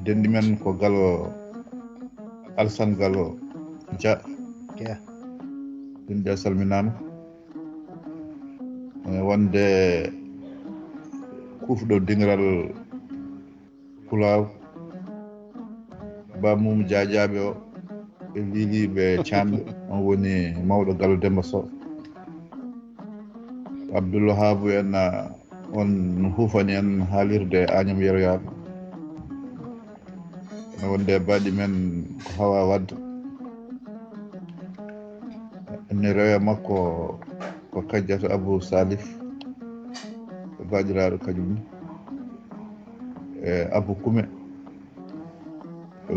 denndi men ko galo alsane galo dia denndi a salminama wonde kufɗo dingiral pulaw bamum diadiaɓe o e liliɓe camɓe on woni mawɗo gallo demba sow abdulwahaabu en on hufani en haalirde agnam yeroyaɓe ene wonde baɗi men ko hawa wadde ene rewe makko ko kajjato abou salif ko baajiraɗo kañum e abou kume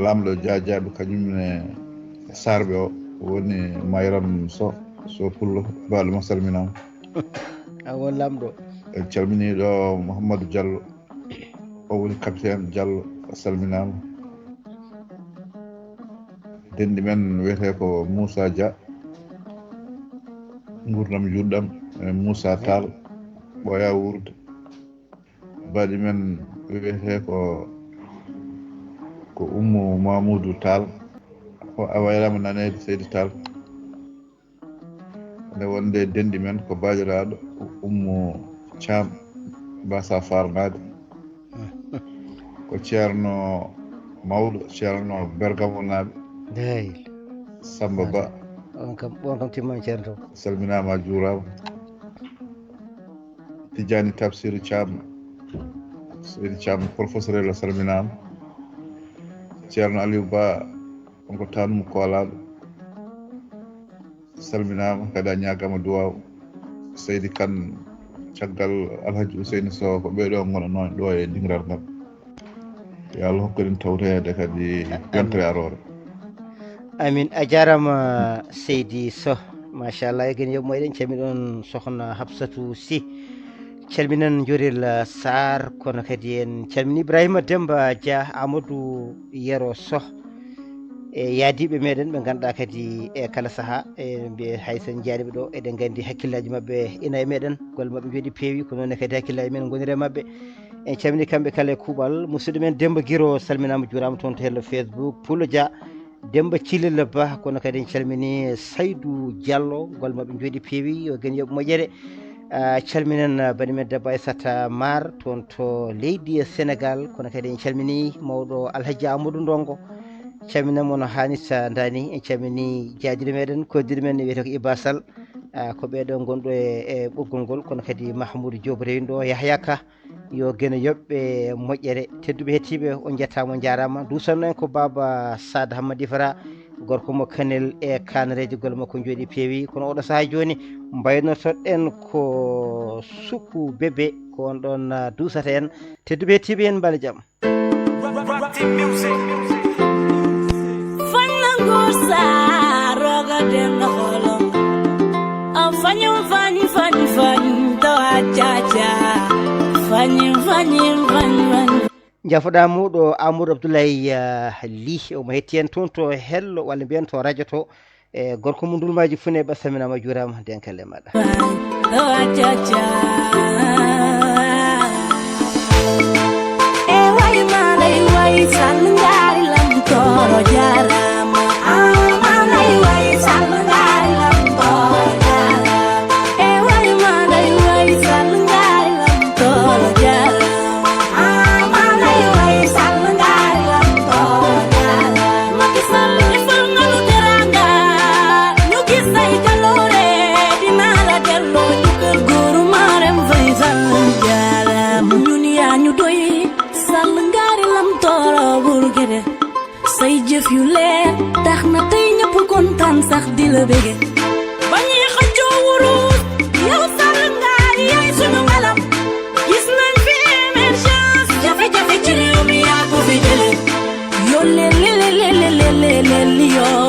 lamɗo diadiaɓe kañumne sarɓe o woni mayram so pullo baɗo mo salminama awon lamɗo en calminiɗo mouhamadou diallo o woni capitaine diallo salminama denndi men wiyete ko moussa dia gurdam juɗɗam e moussa tall ɓooya wurde baɗi men wiyete ko ummu mamoudou tall o awayrama nanede seydi tall nde wonde denndi men ko baajiraɗo ummu thiam basa farnade ko ceerno mawɗo ceerno bergamo naɓe samba ba on kam timman ceerno salminama juurama tidiani tafsir thiam seydi thiam professeur la salminama ceerno aliou ba onko tanmo koolaɗo salminama kadi a ñagama duwaw seydi kane caggal alhaji ouseyni sow ko ɓeeɗo gonano ɗo e dingiral ngal yo Allah hokkuɗen tawtede kadi yontere arore amin a jarama seydi sow machallah egen yoɓmo eɗen calmini ɗon sokhna habsatou sy calminan joril sar kono kadi en calmini ibrahima demba dia amadou yero sow e yaadiɓe meɗen ɓe ganduɗa kadi e kala saaha e mbiye haysen jaadiɓe ɗo eɗen gandi hakkillaji mabɓe ina e meɗen golle mabɓe jooɗi peewi ko noon kadi hakkillaji men goniri e mabɓe en calmini kamɓe kala e kuuɓal musidɗo men demba guiro salminama juurama toon to hello facebook poulo dia demba cilel ba kono kadi en calmini saydou diallo golle mabɓe jooɗi peewi yo gen yoɓe moƴƴere calminen bani men debbo aissata mar toon to leydi sénégal kono kadi en calmini mawɗo alhaji amadou ndongo calminama no hannita dani en calmini jaajiɗo meɗen koddiɗo men wiyete ko Iba Sall ko ɓeɗo gonɗo e ɓoggol ngol kono kadi Mahmoudou Diop rewinɗo Yahya Ka yo gene yoɓɓe moƴƴere tedduɓe hettiɓe on jettama on jarama dusanno en ko baba Sada Hammadi Ifara gorko mo kanel e kanareji golle makko jooɗi peewi kono oɗo saaha joni mbaynotoɗen ko suku bébé ko on ɗon dusata en tedduɓe hettiɓe en mbale jaam roga dem na holo fanyu to achacha fanyu jafoɗa muɗo amadou abdoulaye li omo hetti en toon to hello walla mbiyen to radio to e gorko mo ndulmaji fune ɓasaminama juurama denkalle maɗa to achacha e way malay way salngari lam toro jarama malay way salngari lam toro jarama e way malay way salngari lam toro jarama malay way salngari lam toro jarama maki salni fangalu teranga ñu gis say kalore dinala dello jukal guru marem fay sal jarama ñun yaa ñu doy salngari lam toro burgede say jëf yu leer tax na tey ñëpp kontaan sax di la bége bañuy xëccoo wurus yow sàll ngaari yaay sunu ngalam gis nañ fi émergence jafe-jafe ci réew mi yaa ko fi jële yo